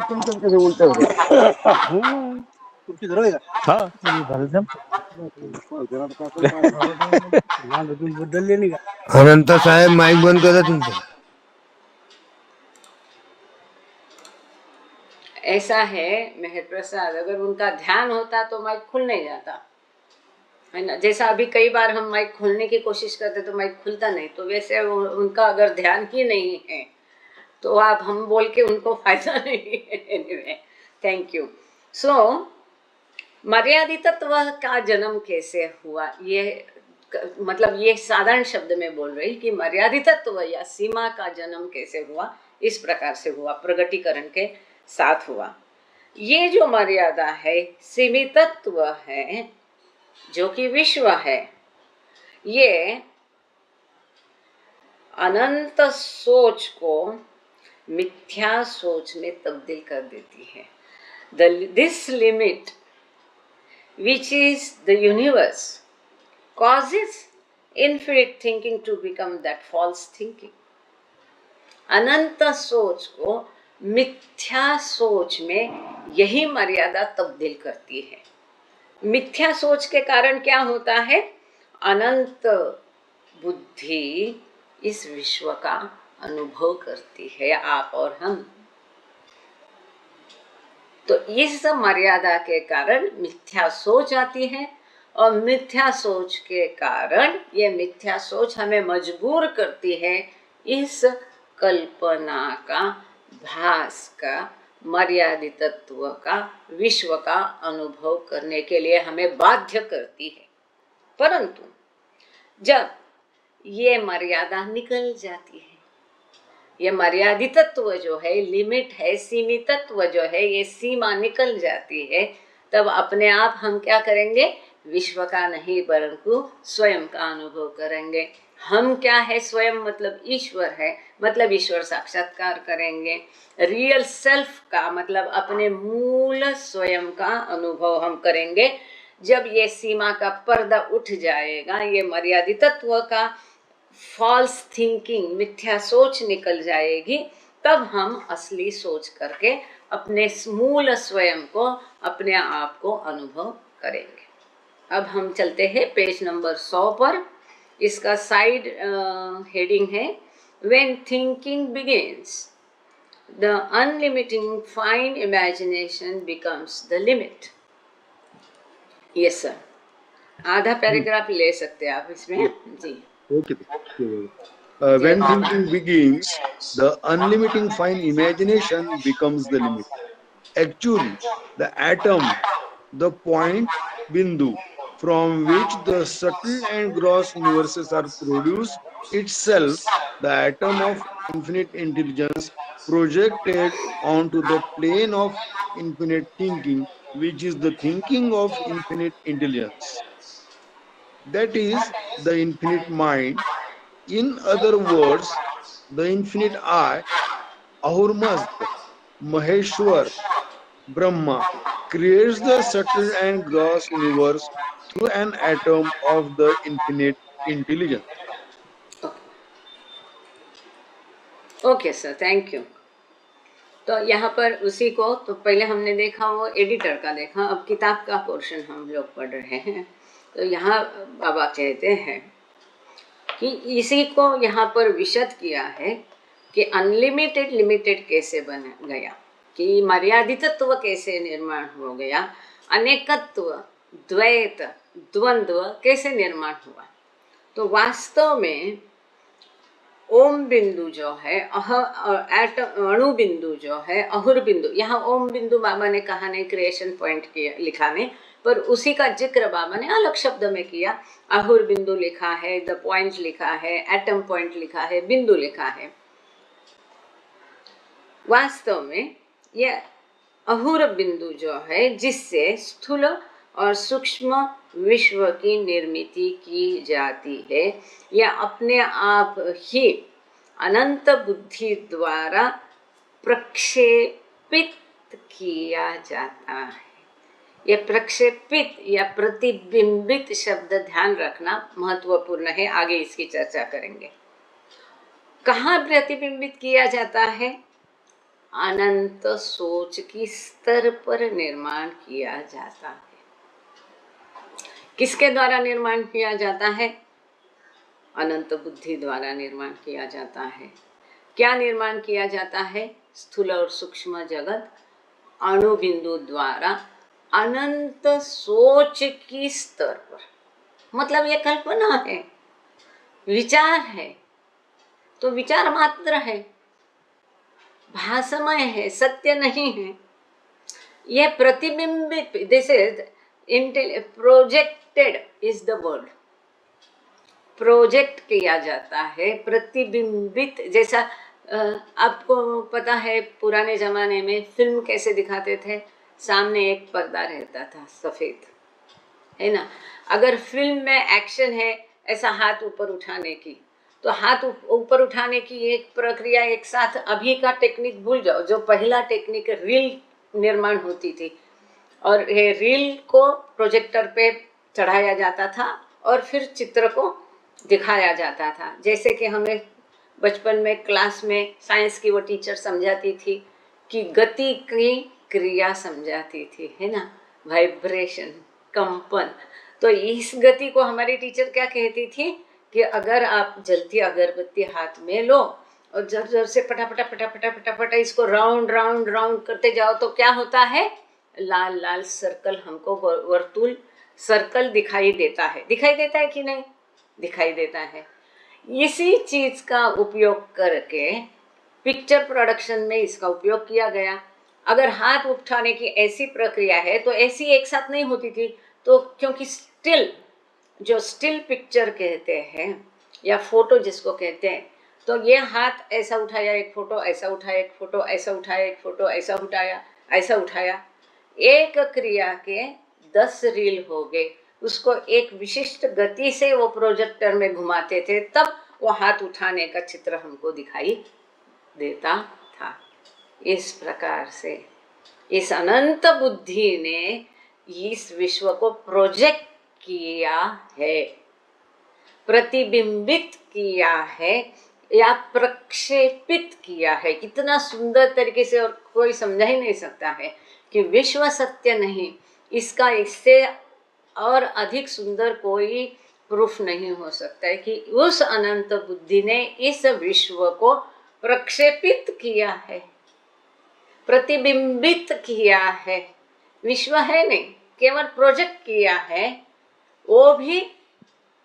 तुमचं कसं उलट होतं तुमची धरलं का? हा बदलले नाही का? अनंत साहेब माइक बंद करा तुमचा। ऐसा है मेहर प्रसाद, अगर उनका ध्यान होता तो माइक खुल नहीं जाता है ना। जैसा अभी कई बार हम माइक खोलने की कोशिश करते तो माइक खुलता नहीं, तो वैसे उनका अगर ध्यान ही नहीं है तो आप हम बोल के उनको फायदा नहीं है। Thank you. सो मर्यादितत्व का जन्म कैसे हुआ, ये मतलब ये साधारण शब्द में बोल रही कि मर्यादितत्व या सीमा का जन्म कैसे हुआ। इस प्रकार से हुआ, प्रगटीकरण के साथ हुआ। ये जो मर्यादा है, सीमितत्व है, जो कि विश्व है, ये अनंत सोच को मिथ्या सोच में तब्दील कर देती है। This limit which is the universe causes infinite thinking to become that false thinking. अनंत सोच को मिथ्या सोच में यही मर्यादा तब्दील करती है। मिथ्या सोच के कारण क्या होता है? अनंत बुद्धि इस विश्व का अनुभव करती है, आप और हम। तो इस मर्यादा के कारण मिथ्या सोच आती है, और मिथ्या सोच के कारण ये मिथ्या सोच हमें मजबूर करती है इस कल्पना का, भास का, मर्यादितत्व का, विश्व का अनुभव करने के लिए हमें बाध्य करती है। परंतु जब ये मर्यादा निकल जाती है, ये मर्यादितत्व जो है, लिमिट है, सीमितत्व जो है, ये सीमा निकल जाती है, तब अपने आप हम क्या करेंगे? विश्व का नहीं परंतु स्वयं का अनुभव करेंगे। हम क्या है? स्वयं मतलब ईश्वर है, मतलब ईश्वर साक्षात्कार करेंगे। रियल सेल्फ का मतलब अपने मूल स्वयं का अनुभव हम करेंगे। जब ये सीमा का पर्दा उठ जाएगा, ये मर्यादितत्व का फॉल्स थिंकिंग, मिथ्या सोच निकल जाएगी, तब हम असली सोच करके अपने मूल स्वयं को, अपने आप को अनुभव करेंगे। अब हम चलते हैं पेज नंबर 100 पर। इसका साइड हेडिंग है when thinking begins, the unlimiting fine imagination becomes the limit. Yes sir. आधा पैराग्राफ ले सकते हैं आप इसमें जी. Okay. जय When Baba. thinking begins, the unlimiting fine imagination becomes the limit. Actually, the atom, the point bindu, from which the subtle and gross universes are produced, itself the atom of infinite intelligence projected onto the plane of infinite thinking, which is the thinking of infinite intelligence. That is the infinite mind. In other words, the infinite I, Ahurmazd, Maheshwar, Brahma, creates the subtle and gross universe through an atom of the infinite intelligence. Okay sir, thank you. तो यहाँ पर उसी को तो पहले हमने देखा वो एडिटर का देखा, अब किताब का पोर्शन हम लोग पढ़ रहे हैं. तो यहाँ बाबा कहते हैं कि इसी को यहाँ पर विशद किया है कि अनलिमिटेड लिमिटेड कैसे बन गया, कि मर्यादितत्व कैसे निर्माण हो गया, अनेकत्व, द्वैत, द्वंद्व कैसे निर्माण हुआ. तो वास्तव में ओम बिंदु जो है, अणु बिंदु जो है, अहुर बिंदु, यहाँ ओम बिंदु बाबा ने कहा नहीं, क्रिएशन पॉइंट किया लिखा नहीं, पर उसी का जिक्र बाबा ने अलग शब्द में किया. अहुर बिंदु लिखा है, द पॉइंट लिखा है, एटम पॉइंट लिखा है, बिंदु लिखा है. वास्तव में यह अहुर बिंदु जो है जिससे स्थूल और सूक्ष्म विश्व की निर्मित की जाती है, यह अपने आप ही अनंत बुद्धि द्वारा प्रक्षेपित किया जाता है. यह प्रक्षेपित या प्रतिबिंबित शब्द ध्यान रखना महत्वपूर्ण है, आगे इसकी चर्चा करेंगे. कहाँ प्रतिबिंबित किया जाता है? अनंत सोच की स्तर पर निर्माण किया जाता है. किसके द्वारा निर्माण किया जाता है? अनंत बुद्धि द्वारा निर्माण किया जाता है. क्या निर्माण किया जाता है? स्थूल और सूक्ष्म जगत अणु बिंदु द्वारा अनंत सोच की स्तर पर. मतलब ये कल्पना है, विचार है, तो विचार मात्र है, भासमय है, सत्य नहीं है. यह प्रतिबिंबित, this is projected is the word. Project किया जाता है, प्रतिबिंबित. जैसा आपको पता है पुराने जमाने में फिल्म कैसे दिखाते थे, सामने एक पर्दा रहता था सफेद, है ना. अगर फिल्म में एक्शन है ऐसा हाथ ऊपर उठाने की, तो हाथ ऊपर उठाने की एक प्रक्रिया एक साथ, अभी का टेक्निक भूल जाओ, जो पहला टेक्निक रील निर्माण होती थी, और ये रील को प्रोजेक्टर पे चढ़ाया जाता था और फिर चित्र को दिखाया जाता था. जैसे कि हमें बचपन में क्लास में साइंस की वो टीचर समझाती थी कि गति की क्रिया समझाती थी, है ना, वाइब्रेशन, कंपन. तो इस गति को हमारी टीचर क्या कहती थी कि अगर आप जलती अगरबत्ती हाथ में लो और जोर जोर से पटापटा पटापटा पटापटा इसको राउंड राउंड राउंड करते जाओ, तो क्या होता है? लाल लाल सर्कल, हमको वर्तुल सर्कल दिखाई देता है. दिखाई देता है कि नहीं? दिखाई देता है. इसी चीज का उपयोग करके पिक्चर प्रोडक्शन में इसका उपयोग किया गया. अगर हाथ उठाने की ऐसी प्रक्रिया है तो ऐसी एक साथ नहीं होती थी, तो क्योंकि स्टिल, जो स्टिल पिक्चर कहते हैं या फोटो जिसको कहते हैं, तो ये हाथ ऐसा उठाया एक फोटो, ऐसा उठाया एक फोटो, ऐसा उठाया एक फोटो, ऐसा उठाया, ऐसा उठाया, एक क्रिया के 10 रील हो गए. उसको एक विशिष्ट गति से वो प्रोजेक्टर में घुमाते थे, तब वो हाथ उठाने का चित्र हमको दिखाई देता था. इस प्रकार से इस अनंत बुद्धि ने इस विश्व को प्रोजेक्ट किया है, प्रतिबिंबित किया है या प्रक्षेपित किया है. कितना सुंदर तरीके से, और कोई समझा ही नहीं सकता है कि विश्व सत्य नहीं, इसका इससे और अधिक सुंदर कोई प्रूफ नहीं हो सकता है कि उस अनंत बुद्धि ने इस विश्व को प्रक्षेपित किया है. प्रतिबिंबित किया है, विश्व है नहीं, केवल प्रोजेक्ट किया है, वो भी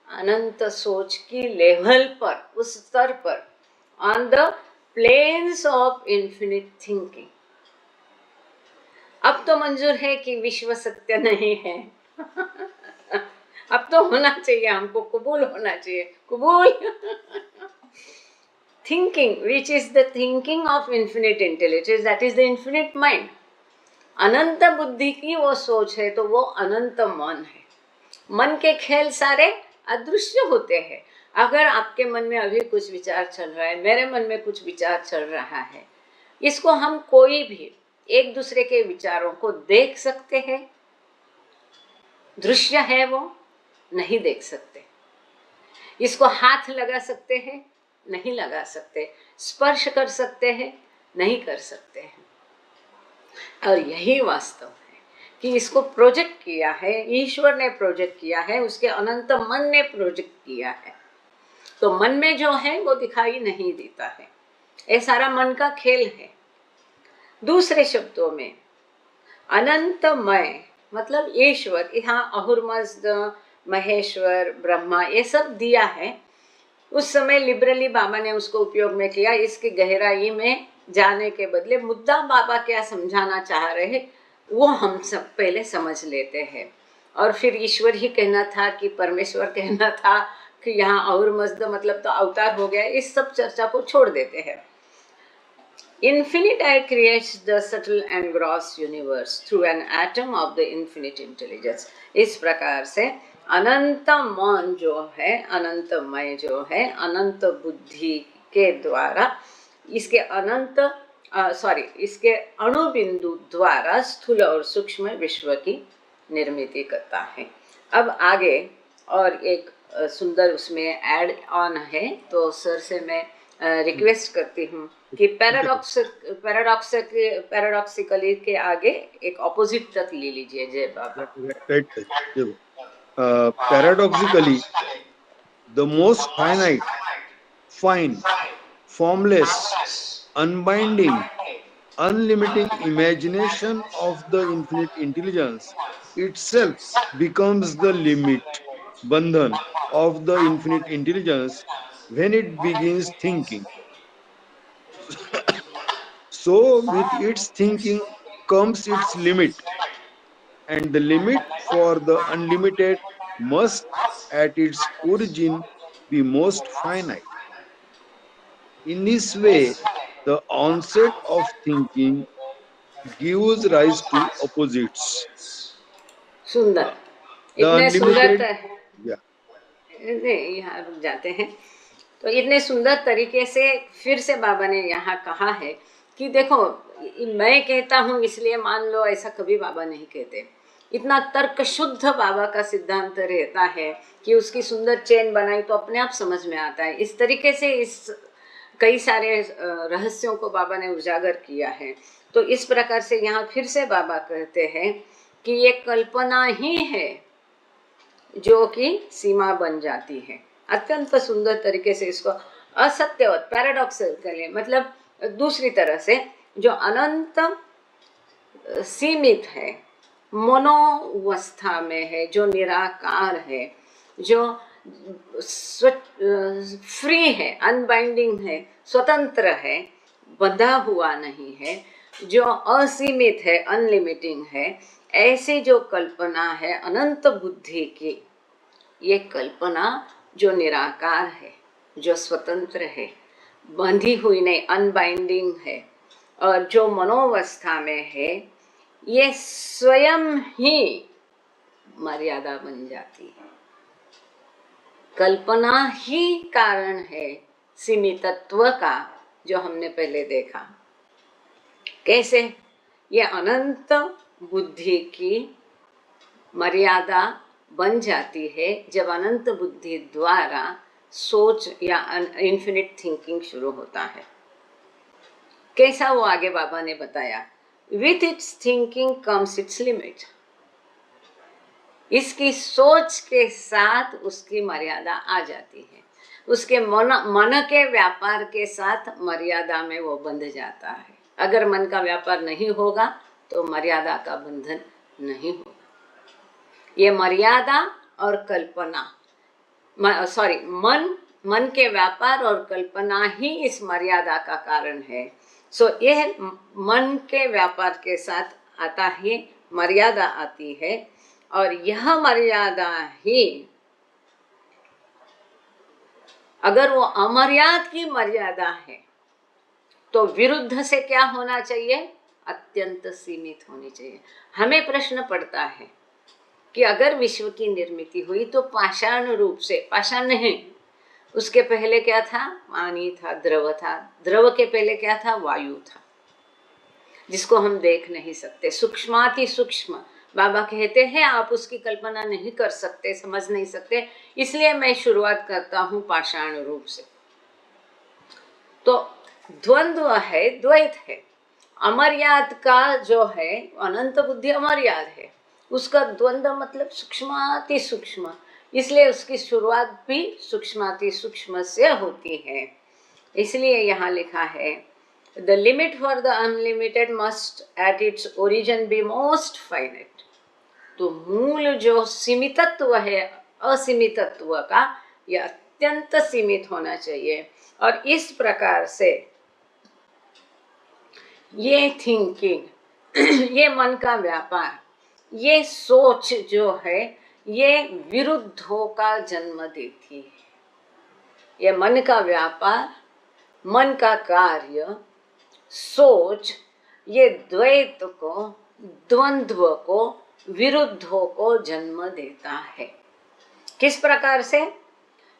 अनंत सोच की लेवल पर, उस स्तर पर, on the planes of infinite thinking. अब तो मंजूर है कि विश्व सत्य नहीं है। अब तो होना चाहिए, हमको कबूल होना चाहिए, कबूल। Thinking which is the thinking of infinite intelligence, that is the infinite mind. अनंत बुद्धि की वो सोच है, तो वो अनंत मन है। मन के खेल सारे अदृश्य होते हैं। अगर आपके मन में अभी कुछ विचार चल रहा है, मेरे मन में कुछ विचार चल रहा है, इसको हम कोई भी एक दूसरे के विचारों को देख सकते हैं? दृश्य है वो, नहीं देख सकते। इसको हाथ लगा सकते हैं? नहीं लगा सकते। स्पर्श कर सकते हैं? नहीं कर सकते हैं। और यही वास्तव है कि इसको प्रोजेक्ट किया है, ईश्वर ने प्रोजेक्ट किया है, उसके अनंत मन ने प्रोजेक्ट किया है। तो मन में जो है वो दिखाई नहीं देता है, ये सारा मन का खेल है। दूसरे शब्दों में अनंतमय मतलब ईश्वर, यहाँ अहुरमज़्द, महेश्वर, ब्रह्मा, ये सब दिया है। उस समय लिबरली बाबा ने उसको उपयोग में किया। इसकी गहराई में जाने के बदले मुद्दा बाबा क्या समझाना चाह रहे वो हम सब पहले समझ लेते हैं, और फिर ईश्वर ही कहना था कि परमेश्वर कहना था कि यहाँ अहुरमज़्द मतलब तो अवतार हो गया, इस सब चर्चा को छोड़ देते हैं। Infinite I creates the subtle and gross universe through an atom of the infinite intelligence। इस प्रकार से अनंत मन जो है, अनंतमय जो है, अनंत बुद्धि के द्वारा इसके इसके अणुबिंदु द्वारा स्थूल और सूक्ष्म विश्व की निर्मिति करता है। अब आगे और एक सुंदर उसमें ऐड ऑन है, तो सर से मैं रिक्वेस्ट करती हूँ कि पैराडॉक्सिकली के आगे एक ऑपोजिट तक ले लीजिए। जय बाबा। Paradoxically, the most finite, fine, formless, unbinding, unlimiting imagination of the infinite intelligence itself becomes the limit, bandhan, of the infinite intelligence when it begins thinking. So, with its thinking comes its limit, and the limit for the unlimited must at its origin be most finite. In this way, the onset of thinking gives rise to opposites. सुंदर, The इतने सुंदर unlimited, yeah, यहाँ रुक जाते हैं। तो इतने सुंदर तरीके से फिर से बाबा ने यहाँ कहा है कि देखो, मैं कहता हूँ इसलिए मान लो, ऐसा कभी बाबा नहीं कहते। इतना तर्क शुद्ध बाबा का सिद्धांत रहता है कि उसकी सुंदर चेन बनाई तो अपने आप समझ में आता है। इस तरीके से इस कई सारे रहस्यों को बाबा ने उजागर किया है। तो इस प्रकार से यहाँ फिर से बाबा कहते हैं कि ये कल्पना ही है जो कि सीमा बन जाती है। अत्यंत सुंदर तरीके से इसको असत्यवत, पैराडॉक्सल करें, मतलब दूसरी तरह से जो अनंत सीमित है, मनोवस्था में है, जो निराकार है, जो फ्री है, अनबाइंडिंग है, स्वतंत्र है, बंधा हुआ नहीं है, जो असीमित है, अनलिमिटिंग है, ऐसी जो कल्पना है अनंत बुद्धि की, ये कल्पना जो निराकार है, जो स्वतंत्र है, बंधी हुई नहीं, अनबाइंडिंग है, और जो मनोवस्था में है, ये स्वयं ही मर्यादा बन जाती है। कल्पना ही कारण है सीमितत्व का, जो हमने पहले देखा। कैसे? ये अनंत बुद्धि की मर्यादा बन जाती है जब अनंत बुद्धि द्वारा सोच या इन्फिनिट थिंकिंग शुरू होता है। कैसा? वो आगे बाबा ने बताया, with its thinking comes it's limit. इसकी सोच के साथ उसकी मर्यादा आ जाती है, उसके मन के व्यापार के साथ मर्यादा में वो बंध जाता है। अगर मन का व्यापार नहीं होगा तो मर्यादा का बंधन नहीं होगा। ये मर्यादा और कल्पना, मन के व्यापार और कल्पना ही इस मर्यादा का कारण है। सो यह मन के व्यापार के साथ आता ही मर्यादा आती है, और यह मर्यादा ही, अगर वो अमर्याद की मर्यादा है तो विरुद्ध से क्या होना चाहिए? अत्यंत सीमित होनी चाहिए। हमें प्रश्न पड़ता है कि अगर विश्व की निर्मिति हुई तो पाषाण रूप से, पाषाण नहीं, उसके पहले क्या था? पानी था, द्रव था, द्रव के पहले क्या था? वायु था, जिसको हम देख नहीं सकते, सूक्ष्माति सूक्ष्म। बाबा कहते हैं आप उसकी कल्पना नहीं कर सकते, समझ नहीं सकते, इसलिए मैं शुरुआत करता हूं पाषाण रूप से। तो द्वंद्व है, द्वैत है। अमर्याद का जो है, अनंत बुद्धि अमर्याद है, उसका द्वंद्व मतलब सूक्ष्माति सूक्ष्म, इसलिए उसकी शुरुआत भी सूक्ष्माति सूक्ष्म से होती है। इसलिए यहाँ लिखा है, the limit for the unlimited must at its origin be most finite. तो मूल जो सीमितत्व है असीमितत्व का, यह अत्यंत सीमित होना चाहिए। और इस प्रकार से ये थिंकिंग, ये मन का व्यापार, ये सोच जो है, ये विरुद्धों का जन्म देती है। ये मन का व्यापार, मन का कार्य, सोच, ये द्वैत को, द्वंद्व को, विरुद्धों को जन्म देता है। किस प्रकार से?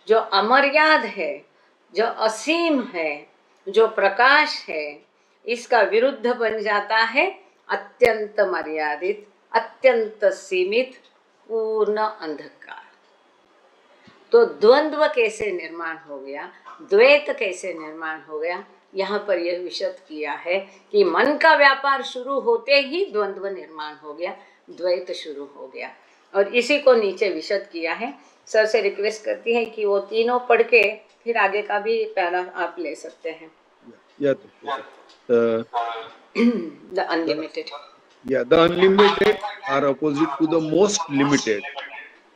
जो अमर्याद है, जो असीम है, जो प्रकाश है, इसका विरुद्ध बन जाता है अत्यंत मर्यादित, अत्यंत सीमित, पूर्ण अंधकार। तो द्वंद्व कैसे निर्माण हो गया, द्वैत कैसे निर्माण हो गया, यहाँ पर यह विशद किया है कि मन का व्यापार शुरू होते ही द्वंद्व निर्माण हो गया, द्वैत शुरू हो गया। और इसी को नीचे विशद किया है। सर से रिक्वेस्ट करती है कि वो तीनों पढ़ के फिर आगे का भी पैरा आप ले सकते हैं। The unlimited. Yeah, the unlimited are opposite to the most limited.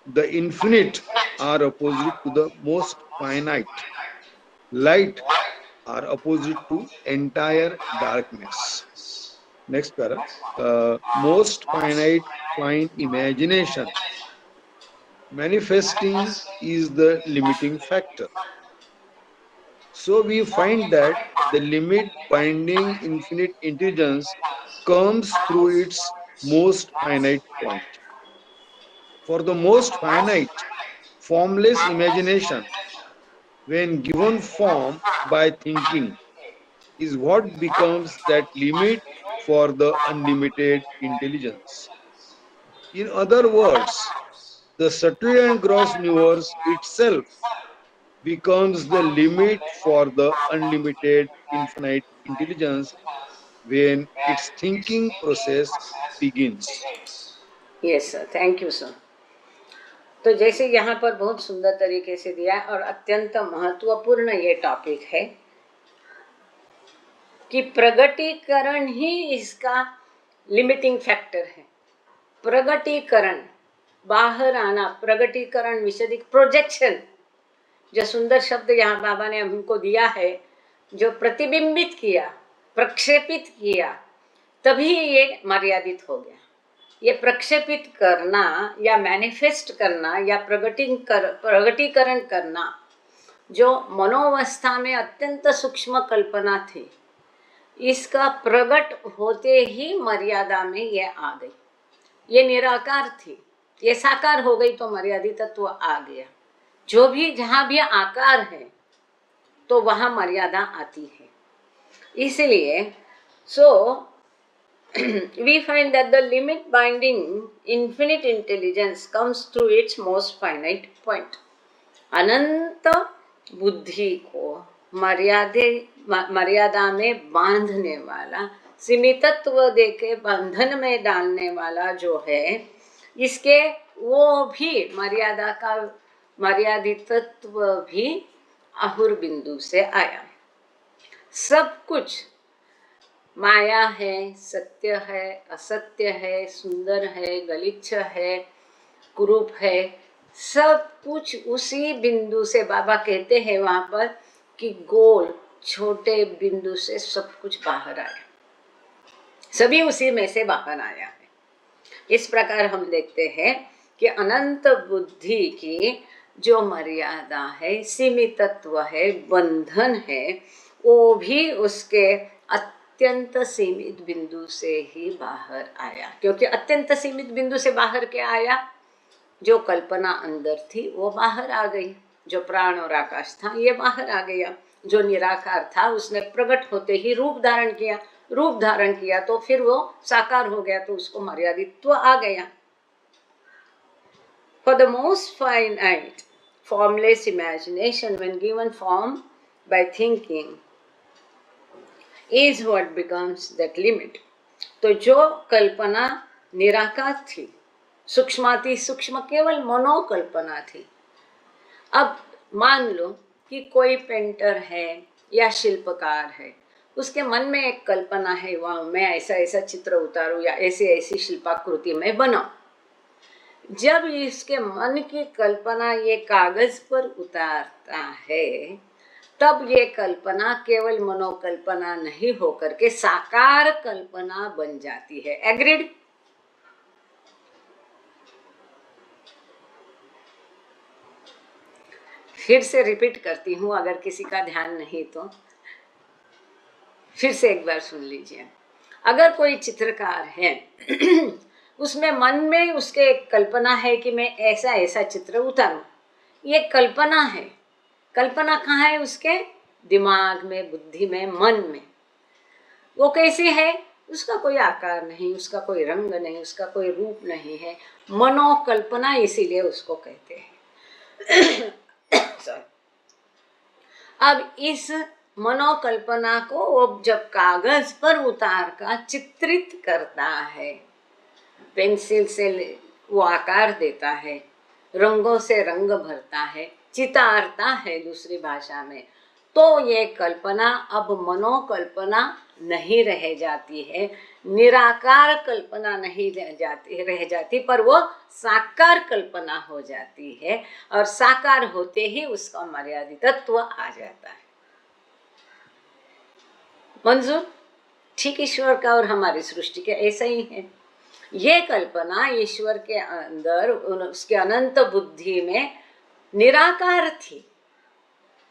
The infinite are opposite to the most finite. Light are opposite to entire darkness. Next para. Most finite find imagination. Manifesting is the limiting factor. So we find that the limit binding infinite intelligence comes through its most finite point. For the most finite, formless imagination, when given form by thinking, is what becomes that limit for the unlimited intelligence. In other words, the subtle and gross universe itself becomes the limit for the unlimited infinite intelligence when its thinking process begins. Yes sir, thank you sir. तो जैसे यहाँ पर बहुत सुंदर तरीके से दिया है, और अत्यंत महत्वपूर्ण ये टॉपिक है कि प्रगटीकरण ही इसका लिमिटिंग फैक्टर है। प्रगटीकरण, बाहर आना, प्रगटीकरण, विशदिक, प्रोजेक्शन, जो सुंदर शब्द यहाँ बाबा ने हमको दिया है, जो प्रतिबिंबित किया, प्रक्षेपित किया, तभी ये मर्यादित हो गया। ये प्रक्षेपित करना या मैनिफेस्ट करना या प्रगटीकरण करना, जो मनोवस्था में अत्यंत सूक्ष्म कल्पना थी, इसका प्रगट होते ही मर्यादा में ये आ गई। ये निराकार थी, ये साकार हो गई तो मर्यादित तत्व आ गया। जो भी जहाँ भी आकार है तो वहाँ मर्यादा आती है। इसलिए we find that the limit binding infinite intelligence comes through its most finite point. अनंत बुद्धि को मर्यादा में बांधने वाला, सीमितत्व देके बंधन में डालने वाला जो है, इसके वो भी मर्यादा का मर्यादितत्व भी आहुर बिंदु से आया है। सब कुछ माया है, सत्य है, असत्य है, सुंदर है, गलिच्छ है, कुरूप है, सब कुछ उसी बिंदु से बाबा कहते हैं वहां पर कि गोल छोटे बिंदु से सब कुछ बाहर आया, सभी उसी में से बाहर आया है। इस प्रकार हम देखते हैं कि अनंत बुद्धि की जो मर्यादा है, सीमितत्व है, बंधन है, वो भी उसके अत्यंत सीमित बिंदु से ही बाहर आया। क्योंकि अत्यंत सीमित बिंदु से बाहर क्या आया? जो कल्पना अंदर थी वो बाहर आ गई, जो प्राण और आकाश था ये बाहर आ गया, जो निराकार था उसने प्रकट होते ही रूप धारण किया, रूप धारण किया तो फिर वो साकार हो गया, तो उसको मर्यादित्व आ गया। For the most finite, formless imagination, when given form by thinking, is what becomes that limit. तो जो कल्पना निराकार थी, सूक्ष्माति सूक्ष्म केवल मनोकल्पना थी। अब मान लो कि कोई पेंटर है या शिल्पकार है, उसके मन में एक कल्पना है, वहाँ मैं ऐसा ऐसा चित्र उतारूं या ऐसी ऐसी शिल्पाकृति में बनाऊं। जब इसके मन की कल्पना ये कागज पर उतारता है, तब ये कल्पना केवल मनोकल्पना नहीं होकर के साकार कल्पना बन जाती है। एग्रीड? फिर से रिपीट करती हूँ, अगर किसी का ध्यान नहीं तो फिर से एक बार सुन लीजिए। अगर कोई चित्रकार है उसमें मन में उसके एक कल्पना है कि मैं ऐसा ऐसा चित्र उतारूं, ये कल्पना है। कल्पना कहाँ है? उसके दिमाग में, बुद्धि में, मन में। वो कैसी है? उसका कोई आकार नहीं, उसका कोई रंग नहीं, उसका कोई रूप नहीं है, मनोकल्पना, इसीलिए उसको कहते हैं। अब इस मनोकल्पना को वो जब कागज पर उतार कर चित्रित करता है, पेंसिल से वो आकार देता है, रंगों से रंग भरता है, चितारता है दूसरी भाषा में, तो ये कल्पना अब मनोकल्पना नहीं रह जाती है, निराकार कल्पना नहीं रह जाती, पर वो साकार कल्पना हो जाती है। और साकार होते ही उसका मर्यादित तत्व आ जाता है। मंजूर? ठीक ईश्वर का और हमारी सृष्टि के ऐसा ही है। ये कल्पना ईश्वर के अंदर, उसके अनंत बुद्धि में निराकार थी,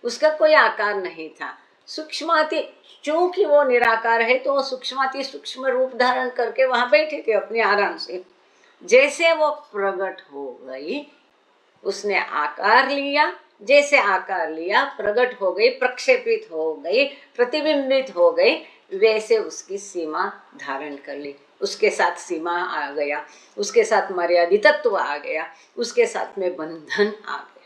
उसका कोई आकार नहीं था। सूक्ष्माति, चूंकि वो निराकार है तो वो सूक्ष्माति सूक्ष्म रूप धारण करके वहां बैठे थे अपने आराम से। जैसे वो प्रकट हो गई, उसने आकार लिया, जैसे आकार लिया, प्रकट हो गई, प्रक्षेपित हो गई, प्रतिबिंबित हो गई, वैसे उसकी सीमा धारण कर ली। उसके साथ सीमा आ गया, उसके साथ मर्यादित तत्व आ गया, उसके साथ में बंधन आ गया।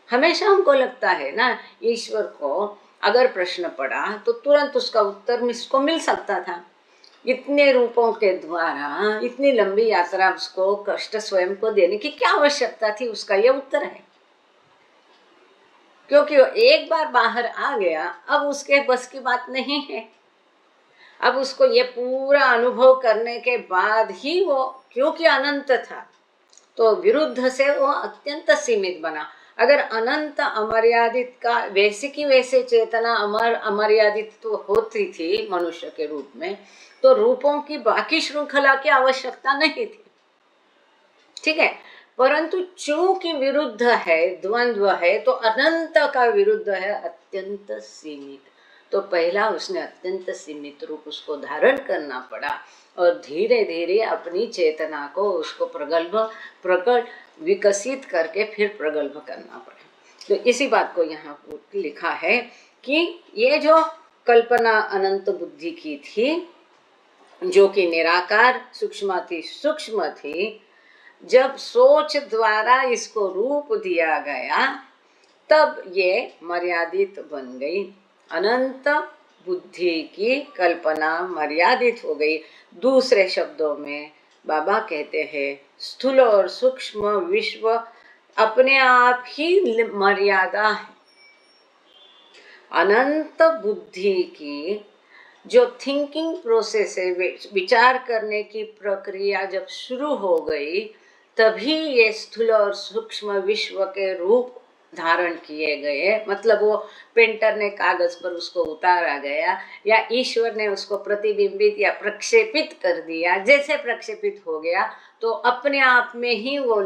हमेशा हमको लगता है ना, ईश्वर को अगर प्रश्न पड़ा तो तुरंत उसका उत्तर उसको मिल सकता था। इतने रूपों के द्वारा इतनी लंबी यात्रा उसको कष्ट स्वयं को देने की क्या आवश्यकता थी? उसका ये उत्तर है, क्योंकि वो एक बार बाहर आ गया, अब उसके बस की बात नहीं है। अब उसको ये पूरा अनुभव करने के बाद ही वो, क्योंकि अनंत था तो विरुद्ध से वो अत्यंत सीमित बना। अगर अनंत अमर्यादित का वैसे की वैसे चेतना अमर्यादित तो होती थी मनुष्य के रूप में, तो रूपों की बाकी श्रृंखला की आवश्यकता नहीं थी। ठीक है, परंतु चूंकि विरुद्ध है, द्वंद्व है, तो अनंत का विरुद्ध है अत्यंत सीमित। तो पहला उसने अत्यंत सीमित रूप उसको धारण करना पड़ा और धीरे धीरे अपनी चेतना को उसको प्रकट विकसित करके फिर प्रगल्भ करना पड़ा। तो इसी बात को यहाँ लिखा है कि ये जो कल्पना अनंत बुद्धि की थी, जो कि निराकार सूक्ष्माति सूक्ष्म थी, जब सोच द्वारा इसको रूप दिया गया तब ये मर्यादित बन गई। अनंत बुद्धि की कल्पना मर्यादित हो गई। दूसरे शब्दों में बाबा कहते हैं, स्थूल और सूक्ष्म विश्व अपने आप ही मर्यादा है। अनंत बुद्धि की जो थिंकिंग प्रोसेस है, विचार करने की प्रक्रिया जब शुरू हो गई, तभी ये स्थूल और सूक्ष्म विश्व के रूप धारण किए गए। मतलब वो पेंटर ने कागज पर उसको उतारा गया, या ईश्वर ने उसको प्रतिबिंबित या प्रक्षेपित कर दिया। जैसे प्रक्षेपित हो गया तो अपने आप में ही वो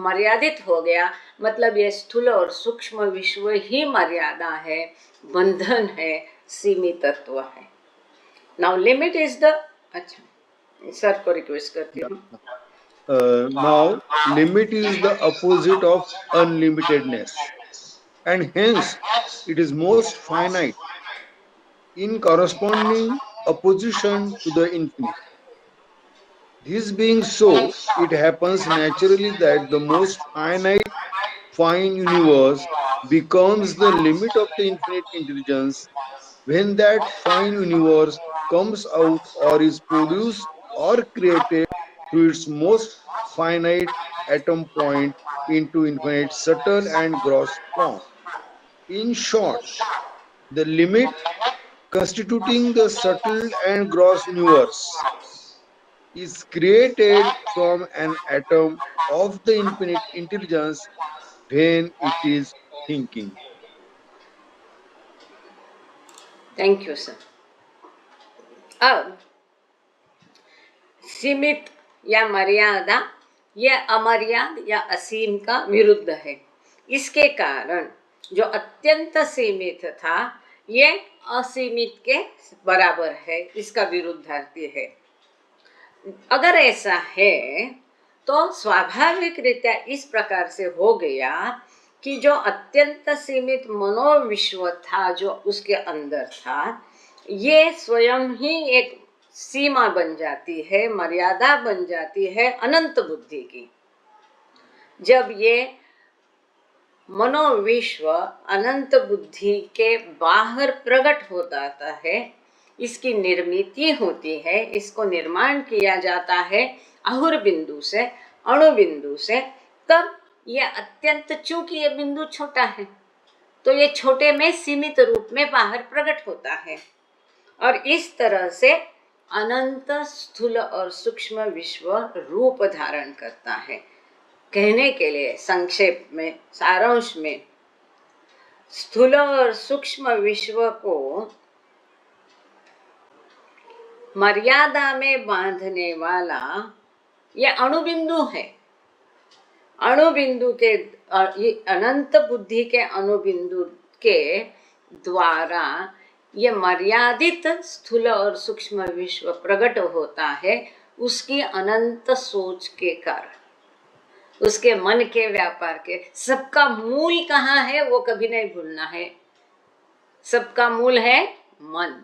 मर्यादित हो गया। मतलब ये स्थूल और सूक्ष्म विश्व ही मर्यादा है, बंधन है, सीमितत्व है। नाउ लिमिट इज द, अच्छा सर को रिक्वेस्ट करती हूँ। Now, limit is the opposite of unlimitedness, and hence it is most finite in corresponding opposition to the infinite. This being so, it happens naturally that the most finite fine universe becomes the limit of the infinite intelligence when that fine universe comes out or is produced or created through its most finite atom point into infinite subtle and gross form. In short, the limit constituting the subtle and gross universe is created from an atom of the infinite intelligence when it is thinking. Thank you sir. अब सीमित या मर्यादा, यह अमर्याद या असीम का विरुद्ध है। इसके कारण जो अत्यंत सीमित था, ये असीमित के बराबर है, इसका विरुद्धार्थी है। अगर ऐसा है तो स्वाभाविक रीत्या इस प्रकार से हो गया कि जो अत्यंत सीमित मनोविश्व था, जो उसके अंदर था, ये स्वयं ही एक सीमा बन जाती है, मर्यादा बन जाती है अनंत बुद्धि की। जब ये मनोविश्व अनंत बुद्धि के बाहर प्रकट हो जाता है, इसकी निर्मिति होती है, इसको निर्माण किया जाता है अहुर बिंदु से, अणु बिंदु से, तब ये अत्यंत, चूंकि ये बिंदु छोटा है तो ये छोटे में सीमित रूप में बाहर प्रकट होता है, और इस तरह से अनंत स्थूल और सूक्ष्म विश्व रूप धारण करता है। कहने के लिए संक्षेप में, सारांश में, स्थूल और सूक्ष्म विश्व को मर्यादा में बांधने वाला यह अणुबिंदु है। अणुबिंदु के, अनंत बुद्धि के अणुबिंदु के द्वारा ये मर्यादित स्थूल और सूक्ष्म विश्व प्रकट होता है, उसकी अनंत सोच के कारण, उसके मन के व्यापार के। सबका मूल कहाँ है वो कभी नहीं भूलना है। सबका मूल है मन,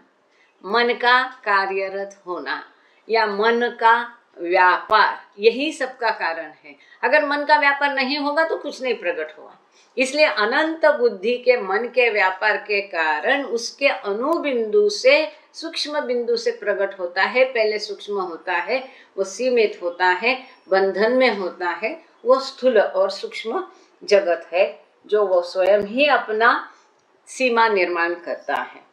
मन का कार्यरत होना या मन का व्यापार, यही सबका कारण है। अगर मन का व्यापार नहीं होगा तो कुछ नहीं प्रकट होगा। इसलिए अनंत बुद्धि के मन के व्यापार के कारण उसके अणुबिंदु से, सूक्ष्म बिंदु से प्रकट होता है। पहले सूक्ष्म होता है, वो सीमित होता है, बंधन में होता है, वो स्थूल और सूक्ष्म जगत है, जो वो स्वयं ही अपना सीमा निर्माण करता है।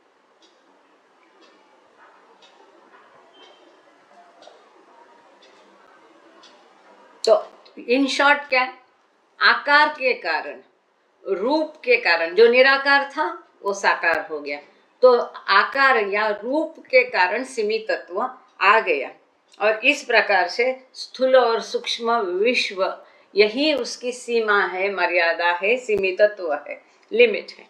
तो इन शॉर्ट क्या, आकार के कारण, रूप के कारण, जो निराकार था वो साकार हो गया, तो आकार या रूप के कारण सीमित तत्व आ गया, और इस प्रकार से स्थूल और सूक्ष्म विश्व यही उसकी सीमा है, मर्यादा है, सीमित तत्व है, लिमिट है।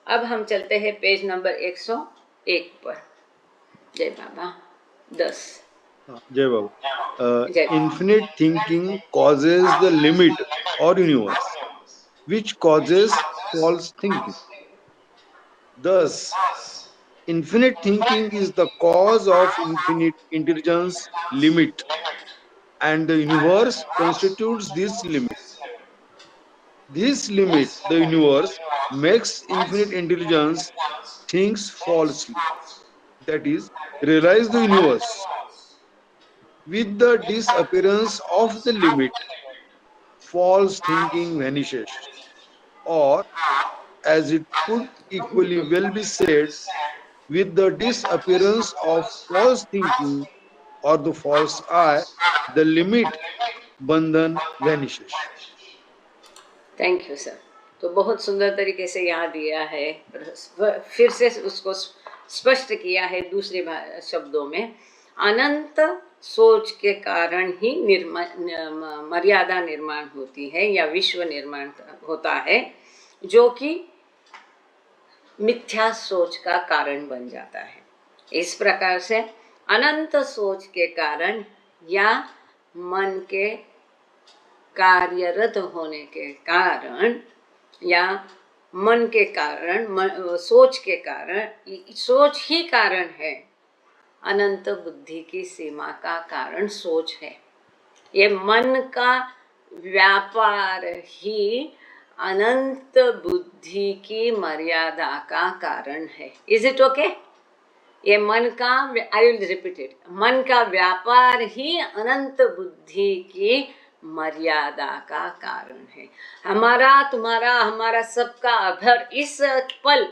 अब हम चलते हैं पेज नंबर 101 पर। जय बाबा 10। Jai Babu. Infinite thinking causes the limit or universe, which causes false thinking. Thus, infinite thinking is the cause of infinite intelligence limit, and the universe constitutes this limit. This limit, the universe, makes infinite intelligence thinks falsely. That is, realize the universe. With the disappearance of the limit, false thinking vanishes, or as it could equally well be said, With the disappearance of false thinking or the false I, the limit bandhan vanishes. Thank you sir. तो बहुत सुंदर तरीके से यहाँ दिया है, फिर से उसको स्पष्ट किया है दूसरे शब्दों में। अनंत सोच के कारण ही मर्यादा निर्माण होती है या विश्व निर्माण होता है, जो कि मिथ्या सोच का कारण बन जाता है। इस प्रकार से अनंत सोच के कारण या मन के कार्यरत होने के कारण या मन के कारण, सोच के कारण, सोच ही कारण है। अनंत बुद्धि की सीमा का कारण सोच है। ये मन का व्यापार ही अनंत बुद्धि की मर्यादा का कारण है। Is it okay? ये मन का, आई विल रिपीट इट, मन का व्यापार ही अनंत बुद्धि की मर्यादा का कारण है। हमारा, तुम्हारा, हमारा सबका अगर इस पल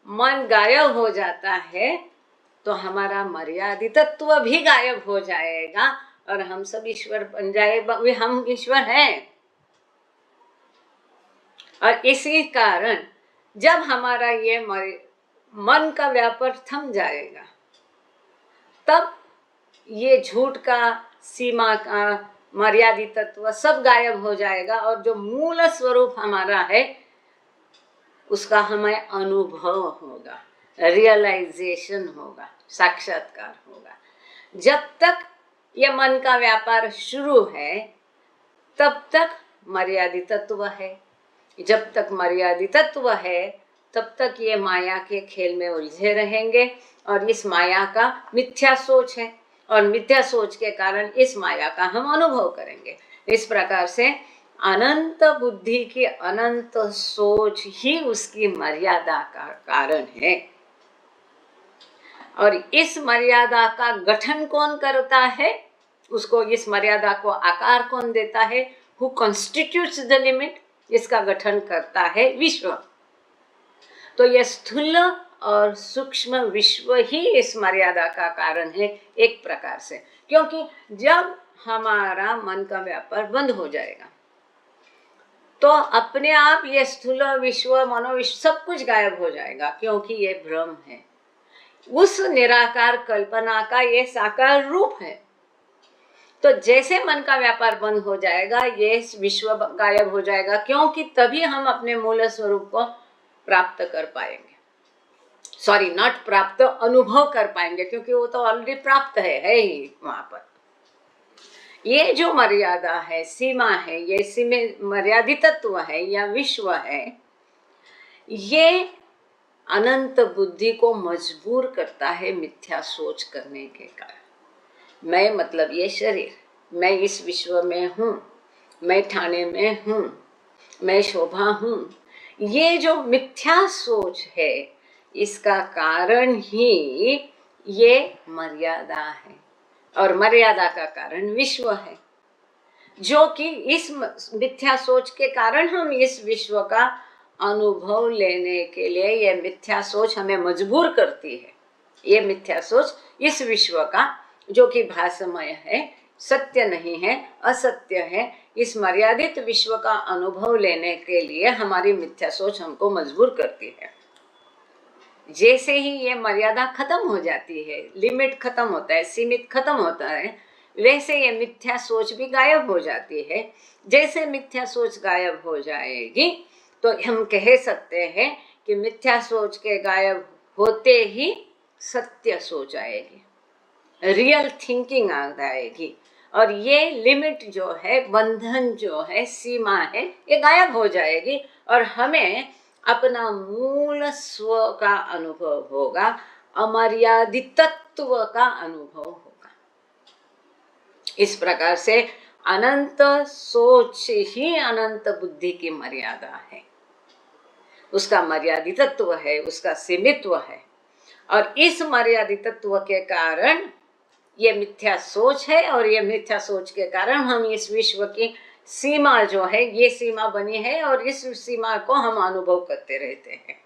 मन गायब हो जाता है तो हमारा मर्यादित तत्व भी गायब हो जाएगा और हम सब ईश्वर बन जाए। हम ईश्वर हैं। और इसी कारण जब हमारा ये मन का व्यापार थम जाएगा, तब ये झूठ का, सीमा का, मर्यादित तत्व सब गायब हो जाएगा और जो मूल स्वरूप हमारा है उसका हमें अनुभव होगा, रियलाइजेशन होगा, साक्षात्कार होगा। जब तक ये मन का व्यापार शुरू है तब तक मर्यादित तत्व है। जब तक मर्यादित तत्व है तब तक ये माया के खेल में उलझे रहेंगे और इस माया का मिथ्या सोच है और मिथ्या सोच के कारण इस माया का हम अनुभव करेंगे। इस प्रकार से अनंत बुद्धि की अनंत सोच ही उसकी मर्यादा का कारण है। और इस मर्यादा का गठन कौन करता है? उसको, इस मर्यादा को आकार कौन देता है? Who constitutes the limit? इसका गठन करता है विश्व। तो यह स्थूल और सूक्ष्म विश्व ही इस मर्यादा का कारण है एक प्रकार से, क्योंकि जब हमारा मन का व्यापार बंद हो जाएगा तो अपने आप ये स्थूल विश्व, मनोविश्व सब कुछ गायब हो जाएगा, क्योंकि ये भ्रम है। उस निराकार कल्पना का ये साकार रूप है। तो जैसे मन का व्यापार बंद हो जाएगा ये विश्व गायब हो जाएगा, क्योंकि तभी हम अपने मूल स्वरूप को प्राप्त कर पाएंगे। सॉरी, नॉट प्राप्त, अनुभव कर पाएंगे, क्योंकि वो तो ऑलरेडी प्राप्त है ही वहां पर। ये जो मर्यादा है, सीमा है, ये सीमे मर्यादित तत्व है या विश्व है, ये अनंत बुद्धि को मजबूर करता है मिथ्या सोच करने के कारण। मैं मतलब ये शरीर, मैं इस विश्व में हूँ, मैं ठाणे में हूँ, मैं शोभा हूँ, ये जो मिथ्या सोच है इसका कारण ही ये मर्यादा है और मर्यादा का कारण विश्व है, जो कि इस मिथ्या सोच के कारण हम इस विश्व का अनुभव लेने के लिए ये मिथ्या सोच हमें मजबूर करती है। ये मिथ्या सोच इस विश्व का, जो कि भासमय है, सत्य नहीं है, असत्य है, इस मर्यादित विश्व का अनुभव लेने के लिए हमारी मिथ्या सोच हमको मजबूर करती है। जैसे ही ये मर्यादा खत्म हो जाती है, लिमिट खत्म होता है, सीमित खत्म होता है, वैसे ये मिथ्या सोच भी गायब हो जाती है। जैसे मिथ्या सोच गायब हो जाएगी तो हम कह सकते हैं कि मिथ्या सोच के गायब होते ही सत्य सोच आएगी, रियल थिंकिंग आ जाएगी, और ये लिमिट जो है, बंधन जो है, सीमा है, ये गायब हो जाएगी और हमें अपना मूल स्व का अनुभव होगा, अमर्यादित तत्व का अनुभव होगा। इस प्रकार से अनंत सोच ही अनंत बुद्धि की मर्यादा है, उसका मर्यादित तत्व है, उसका सीमित्व है। और इस मर्यादित तत्व के कारण ये मिथ्या सोच है और ये मिथ्या सोच के कारण हम इस विश्व की सीमा जो है, ये सीमा बनी है और इस सीमा को हम अनुभव करते रहते हैं।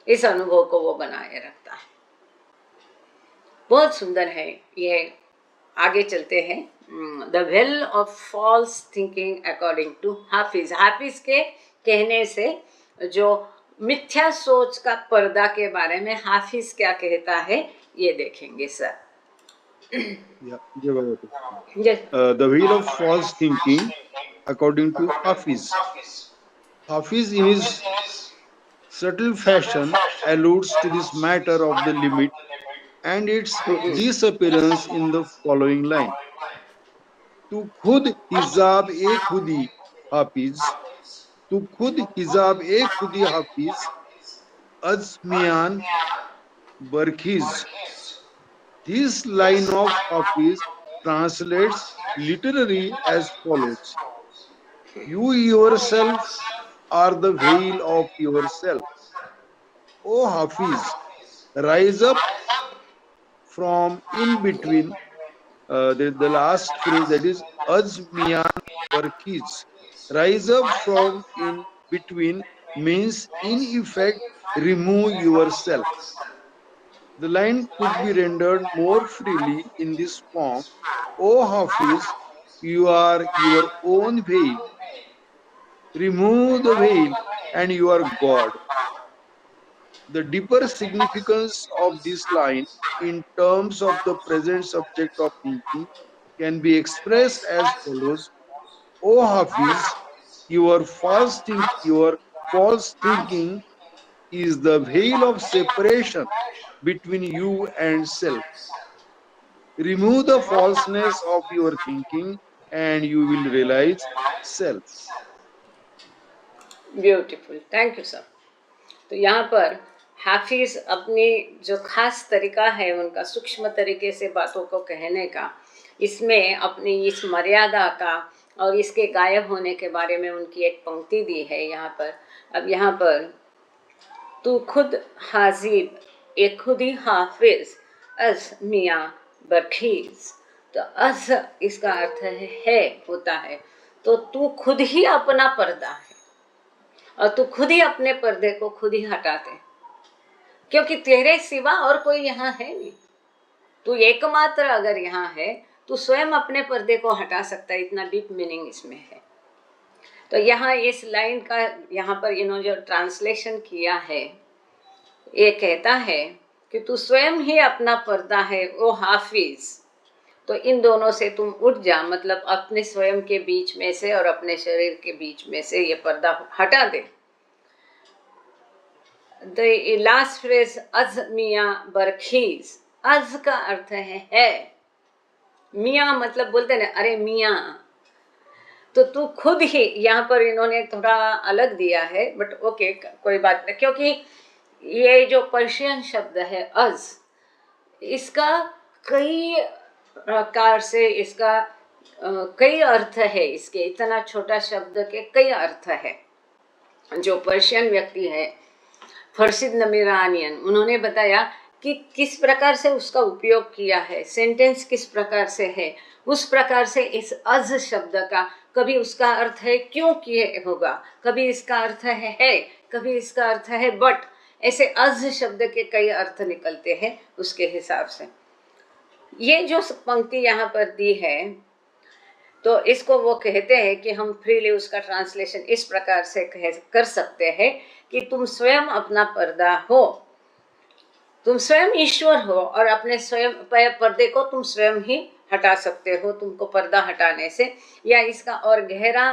इस अनुभव को वो बनाए रखता है। बहुत सुंदर है ये। आगे चलते हैं। The well of false thinking according to Hafiz. Hafiz के कहने से जो मिथ्या सोच का पर्दा के बारे में हाफिज क्या कहता है ये देखेंगे सर। Yeah, जय बाबा को। Yes. The wheel of false thinking, according to Hafiz. Hafiz, in his subtle fashion, alludes to this matter of the limit and its disappearance in the following line. तू खुद हिजाब ए खुदी हाफिज, तू खुद हिजाब ए खुदी हाफिज, अजमियान बरखीज. This line of Hafiz translates literally as follows: You yourself are the veil of yourself. O Hafiz, rise up from in between. The last phrase, that is Azmiyan Barkiz. Rise up from in between means in effect remove yourself. The line could be rendered more freely in this form: O Hafiz, you are your own veil. Remove the veil and you are God. The deeper significance of this line in terms of the present subject of thinking can be expressed as follows: O Hafiz, your false thinking is the veil of separation between you and self. Remove the falseness of your thinking and you will realize self. Beautiful, thank you sir. तो यहाँ पर हाफिज अपनी जो खास तरीका है उनका सूक्ष्म तरीके से बातों को कहने का, इसमें अपनी इस मर्यादा का और इसके गायब होने के बारे में उनकी एक पंक्ति दी है यहाँ पर। अब यहाँ पर तू खुद हाजिब ए खुद ही हाफिज अज मियाँ बरखीज। तो अज इसका अर्थ है होता है, तो तू खुद ही अपना पर्दा है और तू खुद ही अपने पर्दे को खुद ही हटाते, क्योंकि तेरे सिवा और कोई यहाँ है नहीं। तू एकमात्र अगर यहाँ है तू स्वयं अपने पर्दे को हटा सकता है। इतना डीप मीनिंग इसमें है। तो यहाँ इस लाइन का यहाँ पर इन्होंने जो ट्रांसलेशन किया है, ये कहता है कि तू स्वयं ही अपना पर्दा है ओ हाफिज। तो इन दोनों से तुम उठ जा, मतलब अपने स्वयं के बीच में से और अपने शरीर के बीच में से ये पर्दा हटा दे। द लास्ट फ्रेज अज मियाँ बरखीज। अज का अर्थ है। मियाँ मतलब बोलते ना, अरे मियाँ। तो तू खुद ही, यहाँ पर इन्होंने थोड़ा अलग दिया है, बट ओके कोई बात नहीं, क्योंकि ये जो पर्शियन शब्द है अज, इसका कई प्रकार से इसका कई अर्थ है। इसके इतना छोटा शब्द के कई अर्थ है। जो पर्शियन व्यक्ति है फरसिद नमीरानियन, उन्होंने बताया कि किस प्रकार से उसका उपयोग किया है, सेंटेंस किस प्रकार से है, उस प्रकार से इस अज शब्द का कभी उसका अर्थ है क्यों किए होगा, कभी इसका अर्थ है, कभी इसका अर्थ है बट, ऐसे अज शब्द के कई अर्थ निकलते हैं उसके हिसाब से। ये जो पंक्ति यहाँ पर दी है, तो इसको वो कहते हैं कि हम फ्रीली उसका ट्रांसलेशन इस प्रकार से कर सकते हैं कि तुम स्वयं अपना पर्दा हो, तुम स्वयं ईश्वर हो और अपने स्वयं पर्दे को तुम स्वयं ही हटा सकते हो, तुमको पर्दा हटाने से। या इसका और गहरा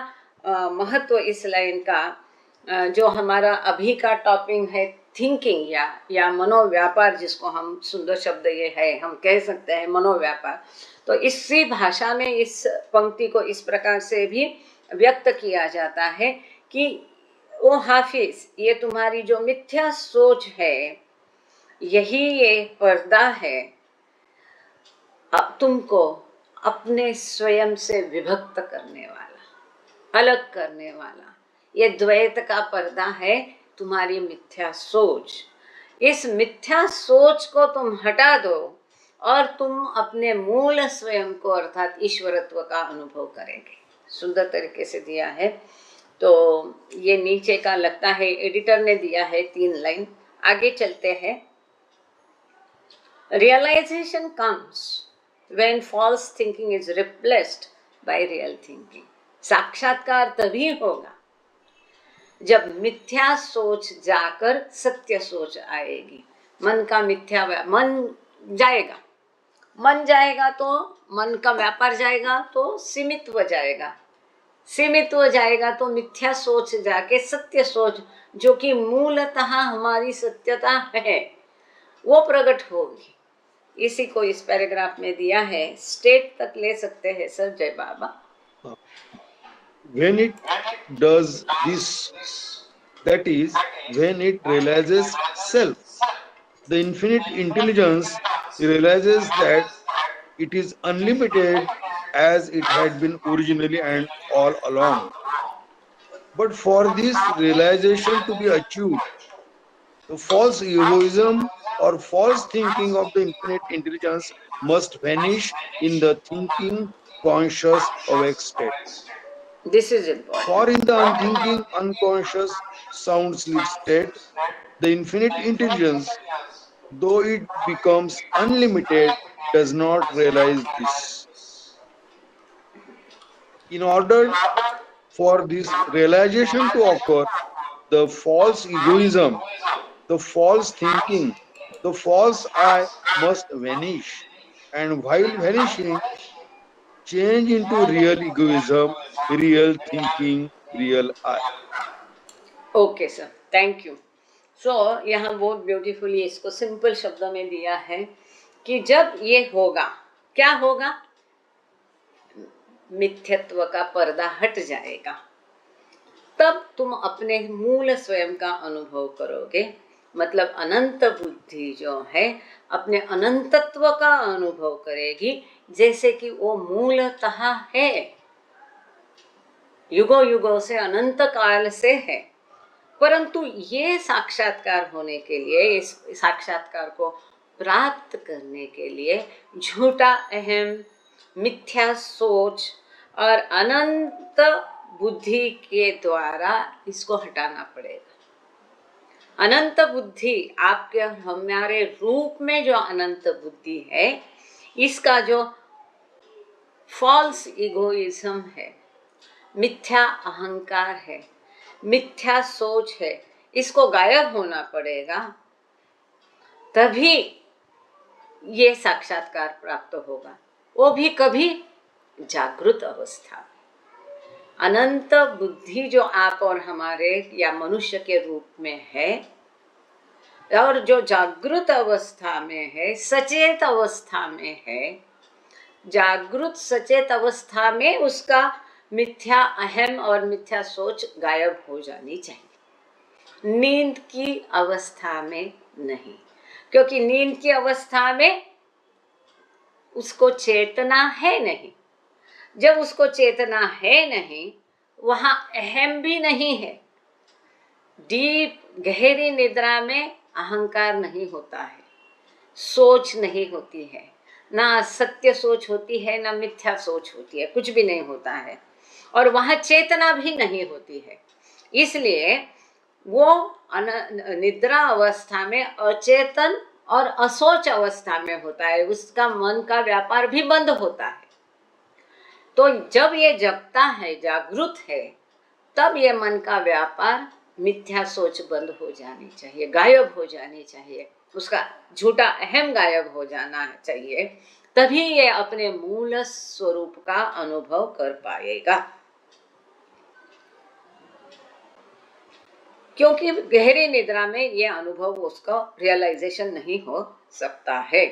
महत्व इस लाइन का जो हमारा अभी का टॉपिक है थिंकिंग या मनोव्यापार, जिसको हम सुंदर शब्द ये है हम कह सकते हैं मनोव्यापार। तो इसी भाषा में इस पंक्ति को इस प्रकार से भी व्यक्त किया जाता है कि ओ हाफिज, ये तुम्हारी जो मिथ्या सोच है यही ये पर्दा है, अब तुमको अपने स्वयं से विभक्त करने वाला, अलग करने वाला। ये द्वैत का पर्दा है तुम्हारी मिथ्या सोच। इस मिथ्या सोच को तुम हटा दो और तुम अपने मूल स्वयं को अर्थात ईश्वरत्व का अनुभव करेंगे। सुंदर तरीके से दिया है। तो ये नीचे का लगता है एडिटर ने दिया है 3 लाइन। आगे चलते हैं। Realization comes when false thinking is replaced by real thinking. साक्षात्कार तभी होगा जब मिथ्या सोच जाकर सत्य सोच आएगी। मन का मिथ्या मन जाएगा तो मन का व्यापार जाएगा तो सीमित हो जाएगा, सीमित हो जाएगा तो मिथ्या सोच जाके सत्य सोच, जो कि मूलतः हमारी सत्यता है, वो प्रकट होगी। इसी को इस पैराग्राफ में दिया है, स्टेट तक ले सकते हैं सर जय बाबा। When it does this, that is, when it realizes self, the infinite intelligence realizes that it is unlimited as it had been originally and all along. But for this realization to be achieved, the false egoism or false thinking of the infinite intelligence must vanish in the thinking conscious awake state. This is For important. in the unthinking unconscious sound sleep state, the infinite intelligence, though it becomes unlimited, does not realize this. In order for this realization to occur, the false egoism, the false thinking, the false I must vanish, and while vanishing, change into real egoism, real thinking, real I. Okay sir, thank you. So यहाँ बहुत beautifully इसको simple शब्दों में दिया है कि जब ये होगा, क्या होगा? मिथ्यत्व का पर्दा हट जाएगा, तब तुम अपने मूल स्वयं का अनुभव करोगे। मतलब अनंत बुद्धि जो है अपने अनंतत्व का अनुभव करेगी, जैसे कि वो मूलतः है, युगों युगों से अनंत काल से है। परंतु ये साक्षात्कार होने के लिए, इस साक्षात्कार को प्राप्त करने के लिए झूठा अहम, मिथ्या सोच और अनंत बुद्धि के द्वारा इसको हटाना पड़ेगा। अनंत बुद्धि आपके हमारे रूप में जो अनंत बुद्धि है, इसका जो फॉल्स इगोइज्म है, मिथ्या अहंकार है, मिथ्या सोच है, इसको गायब होना पड़ेगा, तभी ये साक्षात्कार प्राप्त होगा। वो भी कभी जागृत अवस्था। अनंत बुद्धि जो आप और हमारे या मनुष्य के रूप में है, और जो जागृत अवस्था में है, सचेत अवस्था में है, जागृत सचेत अवस्था में उसका मिथ्या अहम और मिथ्या सोच गायब हो जानी चाहिए। नींद की अवस्था में नहीं, क्योंकि नींद की अवस्था में उसको चेतना है नहीं। जब उसको चेतना है नहीं, वहां अहम भी नहीं है। डीप गहरी निद्रा में अहंकार नहीं होता है, सोच नहीं होती है, ना सत्य सोच होती है, ना मिथ्या सोच होती है, कुछ भी नहीं होता है, और वहां चेतना भी नहीं होती है। इसलिए वो निद्रा अवस्था में अचेतन और असोच अवस्था में होता है, उसका मन का व्यापार भी बंद होता है। तो जब ये जगता है, जागृत है, तब ये मन का व्यापार, मिथ्या सोच बंद हो जानी चाहिए, गायब हो जानी चाहिए, उसका झूठा अहम गायब हो जाना चाहिए, तभी ये अपने मूल स्वरूप का अनुभव कर पाएगा। क्योंकि गहरी निद्रा में ये अनुभव, उसका रियलाइजेशन नहीं हो सकता है।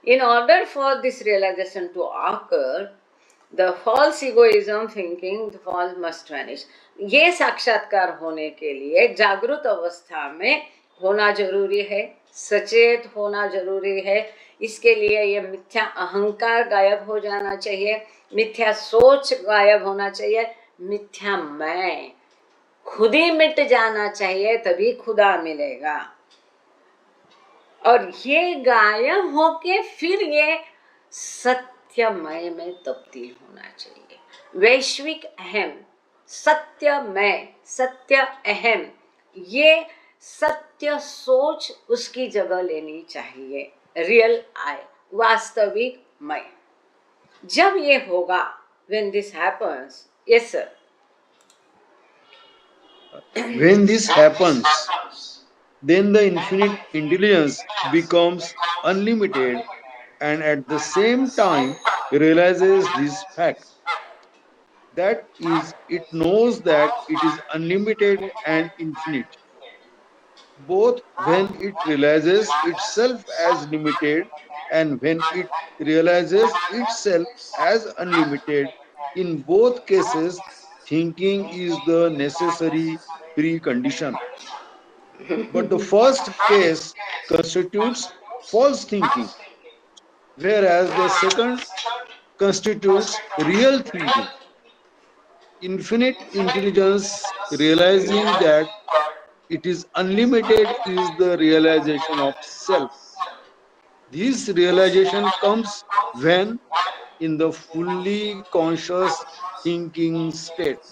In order for this realization to occur, the false egoism thinking, the false must vanish. ये साक्षात्कार होने के लिए जागृत अवस्था में होना जरूरी है, सचेत होना जरूरी है। इसके लिए ये मिथ्या अहंकार गायब हो जाना चाहिए, मिथ्या सोच गायब होना चाहिए, मिथ्या मैं खुद ही मिट जाना चाहिए, तभी खुदा मिलेगा। और ये गायब होके फिर ये सत्यमय में तब्दील होना चाहिए। वैश्विक अहम, सत्यमय, सत्य अहम, ये सत्य सोच उसकी जगह लेनी चाहिए। रियल आई, वास्तविक मैं। जब ये होगा, when this happens, yes sir, When this happens, then the infinite intelligence becomes unlimited and at the same time realizes this fact. That is, it knows that it is unlimited and infinite, both when it realizes itself as limited and when it realizes itself as unlimited. In both cases, thinking is the necessary precondition. But the first case constitutes false thinking, whereas the second constitutes real thinking. Infinite intelligence realizing that it is unlimited is the realization of self. This realization comes when, in the fully conscious thinking state,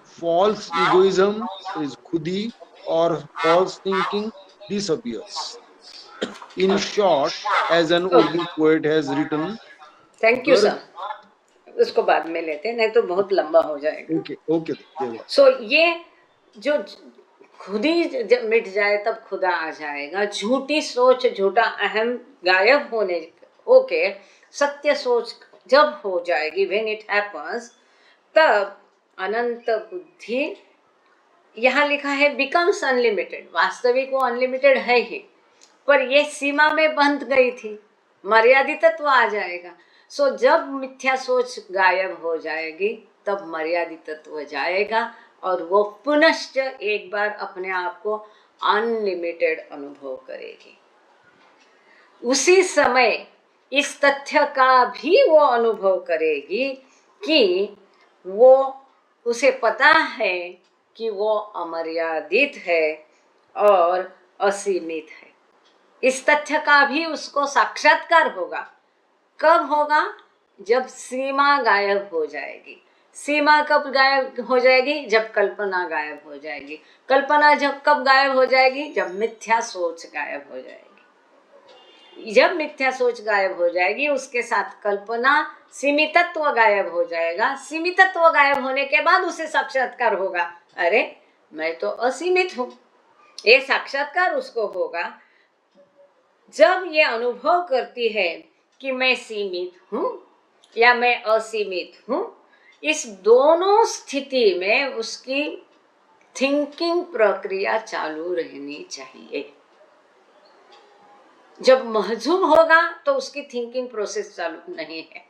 false egoism, that is khudi, or false thinking disappears. In short, as an okay, Urdu poet has written, thank you Garg, sir. उसको बाद में लेते हैं, नहीं तो बहुत लंबा हो जाएगा। okay, okay, देवा। सो ये जो खुद ही जब मिट जाए तब खुदा आ जाएगा। झूठी सोच, झूठा अहम गायब होके सत्य सोच जब हो जाएगी, व्हेन इट हैपन्स, तब अनंत बुद्धि, यहाँ लिखा है बिकम्स अनलिमिटेड। वास्तविक वो अनलिमिटेड है ही, पर ये सीमा में बंध गई थी, मर्यादित तत्व आ जाएगा। सो जब मिथ्या सोच गायब हो जाएगी तब मर्यादित तत्व जाएगा और वो पुनश्च एक बार अपने आप को अनलिमिटेड अनुभव करेगी। उसी समय इस तथ्य का भी वो अनुभव करेगी कि वो, उसे पता है कि वो अमर्यादित है और असीमित है। इस तथ्य का भी उसको साक्षात्कार होगा। कब होगा? जब सीमा गायब हो जाएगी। सीमा कब गायब हो जाएगी? जब कल्पना गायब हो जाएगी। कल्पना कब गायब हो जाएगी? जब मिथ्या सोच गायब हो जाएगी। जब मिथ्या सोच गायब हो जाएगी, उसके साथ कल्पना, सीमितत्व गायब हो जाएगा। सीमितत्व गायब होने के बाद उसे साक्षात्कार होगा, अरे मैं तो असीमित हूँ। ये साक्षात्कार उसको होगा जब ये अनुभव करती है कि मैं सीमित हूँ या मैं असीमित हूँ। इस दोनों स्थिति में उसकी थिंकिंग प्रक्रिया चालू रहनी चाहिए। जब महजूब होगा तो उसकी थिंकिंग प्रोसेस चालू नहीं है।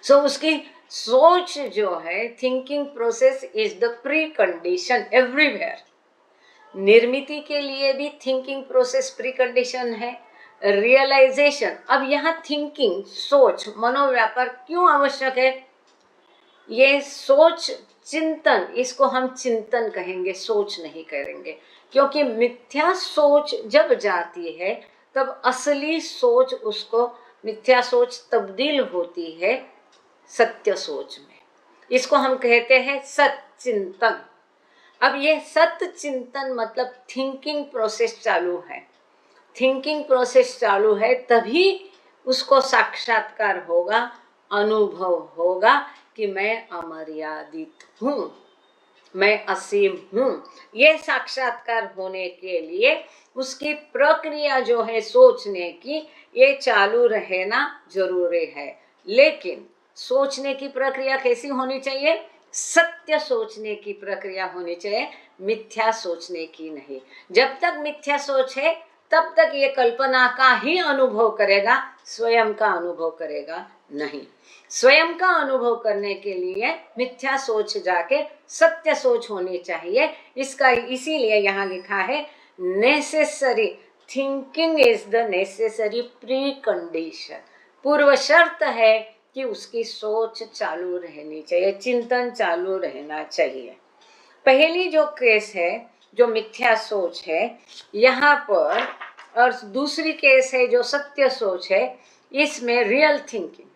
सो उसकी सोच जो है, thinking process is the precondition everywhere. निर्मिति के लिए भी थिंकिंग प्रोसेस प्री कंडीशन है। रियलाइजेशन, अब यहाँ थिंकिंग, सोच, मनोव्यापार क्यों आवश्यक है? ये सोच, चिंतन, इसको हम चिंतन कहेंगे, सोच नहीं करेंगे, क्योंकि मिथ्या सोच जब जाती है तब असली सोच, उसको मिथ्या सोच तब्दील होती है सत्य सोच में। इसको हम कहते हैं सच्चिंतन। अब ये सत्य चिंतन मतलब थिंकिंग प्रोसेस चालू है। थिंकिंग प्रोसेस चालू है तभी उसको साक्षात्कार होगा, अनुभव होगा कि मैं अमर्यादित हूँ, मैं असीम हूँ। ये साक्षात्कार होने के लिए उसकी प्रक्रिया जो है सोचने की, ये चालू रहना जरूरी है। लेकिन सोचने की प्रक्रिया कैसी होनी चाहिए? सत्य सोचने की प्रक्रिया होनी चाहिए, मिथ्या सोचने की नहीं। जब तक मिथ्या सोच है तब तक ये कल्पना का ही अनुभव करेगा, स्वयं का अनुभव करेगा नहीं। स्वयं का अनुभव करने के लिए मिथ्या सोच जाके सत्य सोच होनी चाहिए। इसका इसीलिए यहाँ लिखा है necessary thinking is the necessary pre condition. पूर्व शर्त है कि उसकी सोच चालू रहनी चाहिए, चिंतन चालू रहना चाहिए। पहली जो केस है, जो मिथ्या सोच है यहाँ पर, और दूसरी केस है जो सत्य सोच है, इसमें रियल थिंकिंग,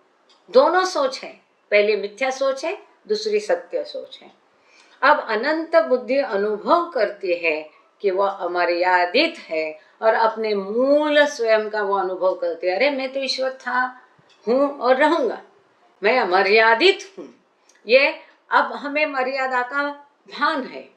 दोनों सोच है। पहले मिथ्या सोच है, दूसरी सत्य सोच है। अब अनंत बुद्धि अनुभव करती है कि वह अमर्यादित है और अपने मूल स्वयं का वो अनुभव करते, अरे मैं तो ईश्वर था, हूँ और रहूंगा, मैं अमर्यादित हूँ। ये अब हमें मर्यादा का भान है,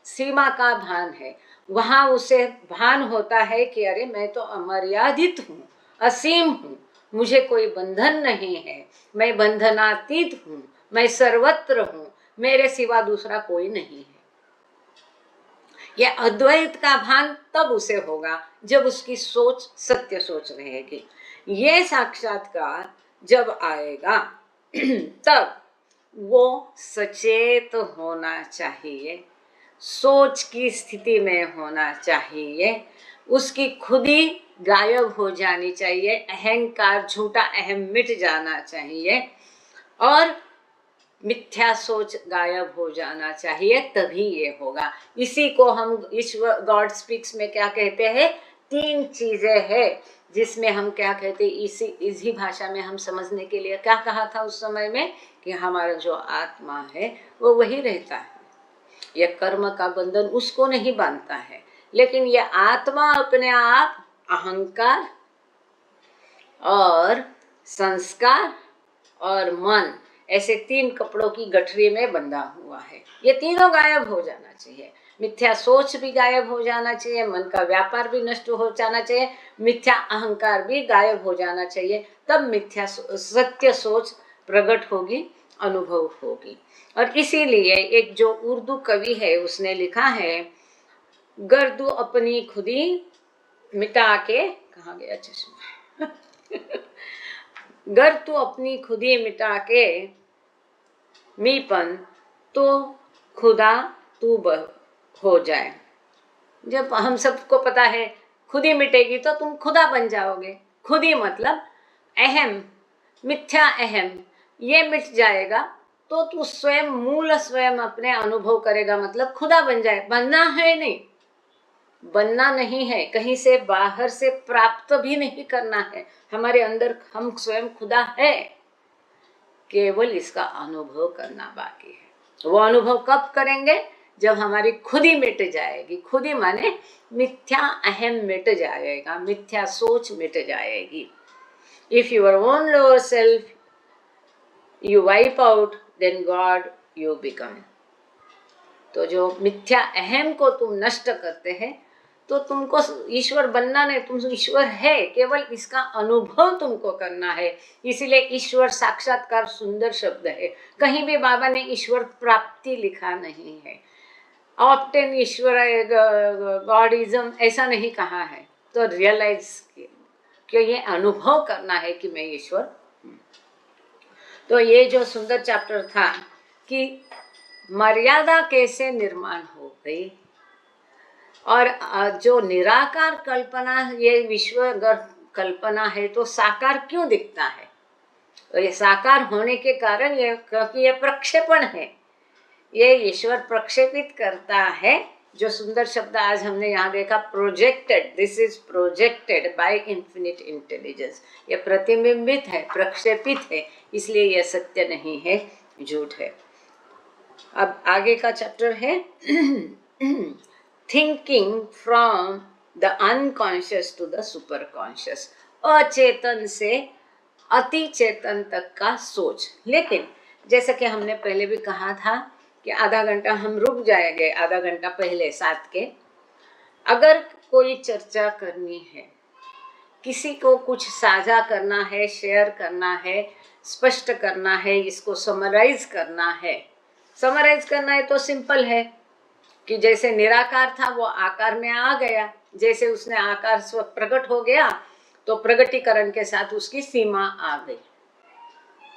सीमा का भान है, वहाँ उसे भान होता है कि अरे मैं तो अमर्यादित हूँ, असीम हूँ, मुझे कोई बंधन नहीं है, मैं बंधनातीत हूँ, मैं सर्वत्र हूँ, मेरे सिवा दूसरा कोई नहीं है। ये अद्वैत का भान तब उसे होगा जब उसकी सोच सत्य सोच रहेगी। ये साक्षात्कार जब आएगा तब वो सचेत होना चाहिए, सोच की स्थिति में होना चाहिए, उसकी खुदी गायब हो जानी चाहिए, अहंकार झूठा अहम मिट जाना चाहिए और मिथ्या सोच गायब हो जाना चाहिए, तभी ये होगा। इसी को हम ईश्वर गॉड स्पीक्स में क्या कहते हैं, 3 चीजें हैं जिसमें हम क्या कहते हैं, इसी भाषा में हम समझने के लिए क्या कहा था उस समय में कि हमारा जो आत्मा है वो वही रहता है, ये कर्म का बंधन उसको नहीं बांधता है, लेकिन ये आत्मा अपने आप अहंकार और संस्कार और मन ऐसे 3 कपड़ों की गठरी में बंधा हुआ है। ये तीनों गायब हो जाना चाहिए, मिथ्या सोच भी गायब हो जाना चाहिए, मन का व्यापार भी नष्ट हो जाना चाहिए, मिथ्या अहंकार भी गायब हो जाना चाहिए, तब मिथ्या सत्य सोच प्रकट होगी, अनुभव होगी। और इसीलिए एक जो उर्दू कवि है उसने लिखा है, गर्दू अपनी खुदी मिटा के, कहाँ गया चश्मा गर तू अपनी खुदी मिटा के मीपन तो खुदा तू हो जाए। जब हम सबको पता है खुदी मिटेगी तो तुम खुदा बन जाओगे, खुदी मतलब अहम, मिथ्या अहम, ये मिट जाएगा तो तू स्वयं मूल स्वयं अपने अनुभव करेगा, मतलब खुदा बन जाए। बनना है नहीं, बनना नहीं है, कहीं से बाहर से प्राप्त भी नहीं करना है, हमारे अंदर हम स्वयं खुदा है, केवल इसका अनुभव करना बाकी है। वो अनुभव कब करेंगे, जब हमारी खुदी मिट जाएगी, खुदी माने मिथ्या अहम मिट जाएगा, मिथ्या सोच मिट जाएगी। If your own lower self you wipe out, then God you become. तो जो मिथ्या अहम को तुम नष्ट करते हैं तो तुमको ईश्वर बनना नहीं, तुम ईश्वर है, केवल इसका अनुभव तुमको करना है। इसीलिए ईश्वर साक्षात्कार सुंदर शब्द है, कहीं भी बाबा ने ईश्वर प्राप्ति लिखा नहीं है, ऑप्टेन ईश्वर गॉडिज्म ऐसा नहीं कहा है। तो रियलाइज कि ये अनुभव करना है कि मैं ईश्वर हूँ। तो ये जो सुंदर चैप्टर था कि मर्यादा कैसे निर्माण हो गई, और जो निराकार कल्पना ये विश्व कल्पना है तो साकार क्यों दिखता है, तो ये साकार होने के कारण ये, क्योंकि ये प्रक्षेपण है, ये ईश्वर प्रक्षेपित करता है। जो सुंदर शब्द आज हमने यहाँ देखा, projected, this is projected by infinite intelligence, ये प्रतिबिंबित है, प्रक्षेपित है, इसलिए यह सत्य नहीं है, झूठ है। अब आगे का चैप्टर है thinking from the unconscious to the super conscious, अचेतन से अति चेतन तक का सोच। लेकिन जैसा कि हमने पहले भी कहा था कि आधा घंटा हम रुक जाएंगे, आधा घंटा पहले 7 के, अगर कोई चर्चा करनी है, किसी को कुछ साझा करना है, शेयर करना है, स्पष्ट करना है, इसको समराइज करना है। समराइज करना है तो सिंपल है कि जैसे निराकार था वो आकार में आ गया, जैसे उसने आकार स्व प्रकट हो गया तो प्रगटीकरण के साथ उसकी सीमा आ गई,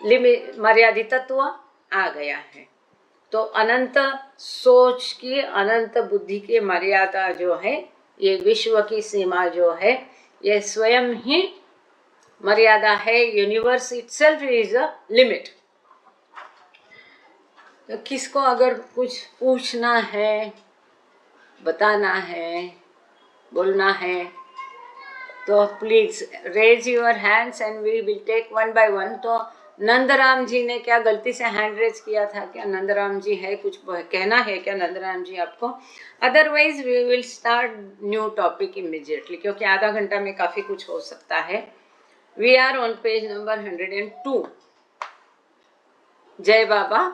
लिमिट, मर्यादित तत्व आ गया है। तो अनंत सोच की, अनंत बुद्धि की मर्यादा जो है, ये विश्व की सीमा जो है, ये स्वयं ही मर्यादा है। Universe itself is a limit. तो किसको अगर कुछ पूछना है, बताना है, बोलना है, तो please raise your hands and we will take 1 by 1। तो नंदराम जी ने क्या गलती से हैंड रेज किया था क्या? नंदराम जी है, कुछ कहना है क्या नंदराम जी आपको? Otherwise we will start new topic immediately, क्योंकि आधा घंटा में काफ़ी कुछ हो सकता है। We are on page number 102। जय बाबा।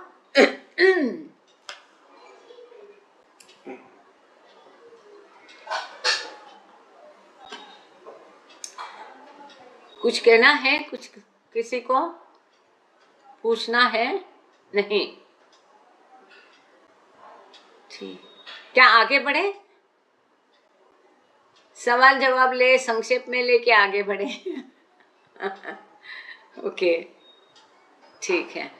कुछ कहना है? कुछ किसी को पूछना है? नहीं? ठीक, क्या आगे बढ़े? सवाल जवाब ले, संक्षेप में लेके आगे बढ़े। ओके, ठीक है।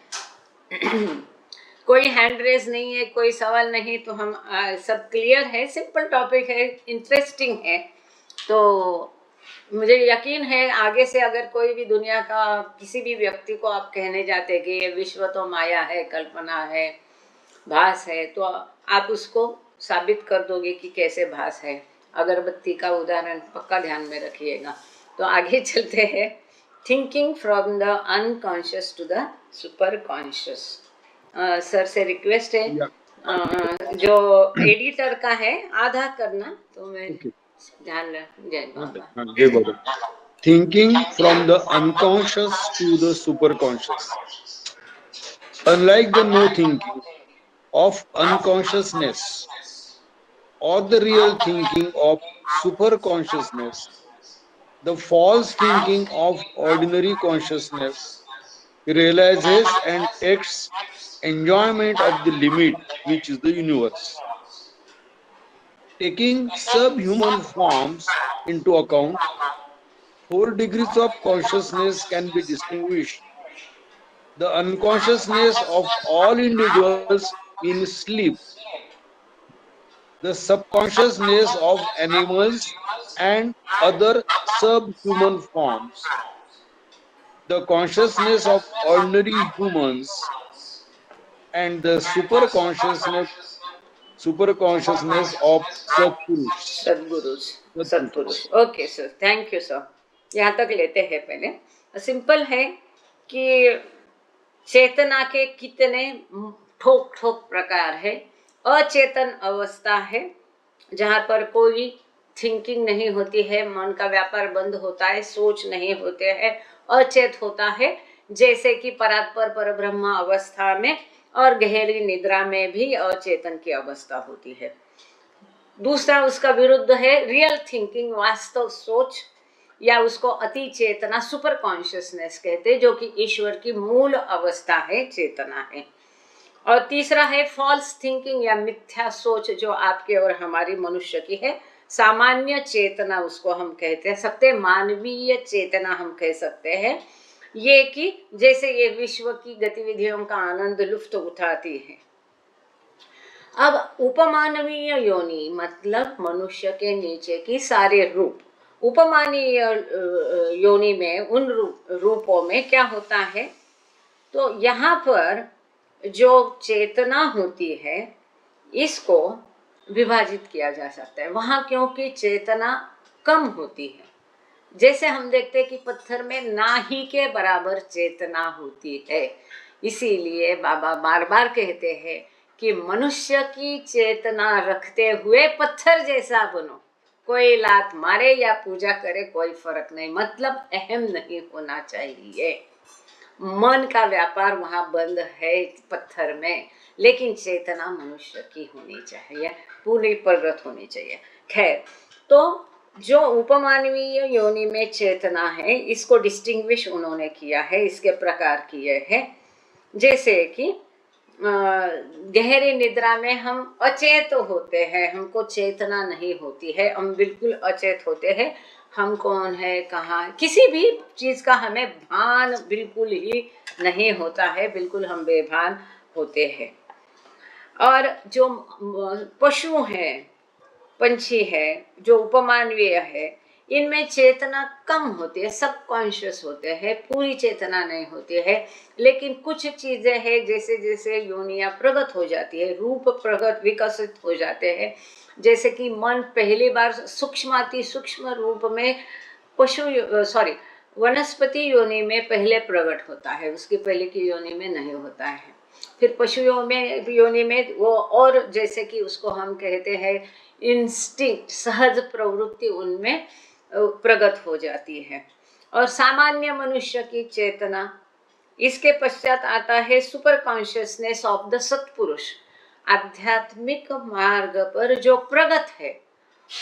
कोई हैंड रेज नहीं है, कोई सवाल नहीं, तो हम सब क्लियर है। सिंपल टॉपिक है, इंटरेस्टिंग है। तो मुझे यकीन है आगे से अगर कोई भी दुनिया का किसी भी व्यक्ति को आप कहने जाते कि ये विश्व तो माया है, कल्पना है, भास है, तो आप उसको साबित कर दोगे कि कैसे भास है। अगरबत्ती का उदाहरण पक्का ध्यान में रखिएगा। तो आगे चलते हैं। Thinking from the unconscious to the super conscious. Sir से रिक्वेस्ट है, जो एडिटर का है आधा करना, तो मैं ध्यान रख। जय बाबा। जय बाबा। Thinking from the unconscious to the superconscious. Unlike the no thinking of unconsciousness or the real thinking of superconsciousness, the false thinking of ordinary consciousness realizes and takes enjoyment of the limit, which is the universe. Taking subhuman forms into account, 4 degrees of consciousness can be distinguished. The unconsciousness of all individuals in sleep, the subconsciousness of animals and other subhuman forms, the consciousness of ordinary humans, and the superconsciousness of Satpurush. Satpurush. Okay sir, thank you sir. यहाँ तक लेते हैं पहले। Simple है कि चेतना के कितने ठोक ठोक प्रकार है। अचेतन अवस्था है जहाँ पर कोई थिंकिंग नहीं होती है, मन का व्यापार बंद होता है, सोच नहीं होते हैं, अचेत होता है, जैसे कि परात्पर परब्रह्म अवस्था में और गहरी निद्रा में भी अचेतन की अवस्था होती है। दूसरा उसका विरुद्ध है रियल थिंकिंग, वास्तव सोच, या उसको अति चेतना सुपर कॉन्शियसनेस कहते हैं, जो कि ईश्वर की मूल अवस्था है, चेतना है। और तीसरा है फॉल्स थिंकिंग या मिथ्या सोच, जो आपके और हमारी मनुष्य की है। सामान्य चेतना उसको हम कहते हैं सकते, मानवीय चेतना हम कह सकते हैं। ये कि जैसे ये विश्व की गतिविधियों का आनंद लुफ्त उठाती है। अब उपमानवीय योनि मतलब मनुष्य के नीचे की सारे रूप। उपमानीय योनि में उन रूपों में क्या होता है, तो यहाँ पर जो चेतना होती है इसको विभाजित किया जा सकता है वहाँ, क्योंकि चेतना कम होती है। जैसे हम देखते हैं कि पत्थर में ना ही के बराबर चेतना होती है, इसीलिए बाबा बार बार कहते हैं कि मनुष्य की चेतना रखते हुए पत्थर जैसा बनो। कोई लात मारे या पूजा करे कोई फर्क नहीं, मतलब अहम नहीं होना चाहिए। मन का व्यापार वहाँ बंद है पत्थर में, लेकिन चेतना मनुष्य की होनी चाहिए, पूरी प्रगत होनी चाहिए। खैर, तो जो उपमानवीय योनि में चेतना है इसको डिस्टिंग्विश उन्होंने किया है, इसके प्रकार किए हैं। जैसे कि गहरी निद्रा में हम अचेत होते हैं, हमको चेतना नहीं होती है, हम बिल्कुल अचेत होते हैं। हम कौन है, कहाँ, किसी भी चीज़ का हमें भान बिल्कुल ही नहीं होता है, बिल्कुल हम बेभान होते हैं। और जो पशु हैं, पंछी है, जो उपमानवीय है, इनमें चेतना कम होती है, सबकॉन्शियस होते हैं, पूरी चेतना नहीं होती है। लेकिन कुछ चीज़ें हैं, जैसे जैसे योनियाँ प्रगत हो जाती है, रूप प्रगत विकसित हो जाते हैं, जैसे कि मन पहली बार सूक्ष्माति सूक्ष्म रूप में वनस्पति योनि में पहले प्रकट होता है, उसकी पहले की योनि में नहीं होता है। फिर पशुओं में योनि में वो, और जैसे कि उसको हम कहते हैं इंस्टिंक्ट, सहज प्रवृत्ति उनमें प्रकट हो जाती है। और सामान्य मनुष्य की चेतना, इसके पश्चात आता है सुपर कॉन्शियसनेस ऑफ द सत्पुरुष, आध्यात्मिक मार्ग पर जो प्रगत है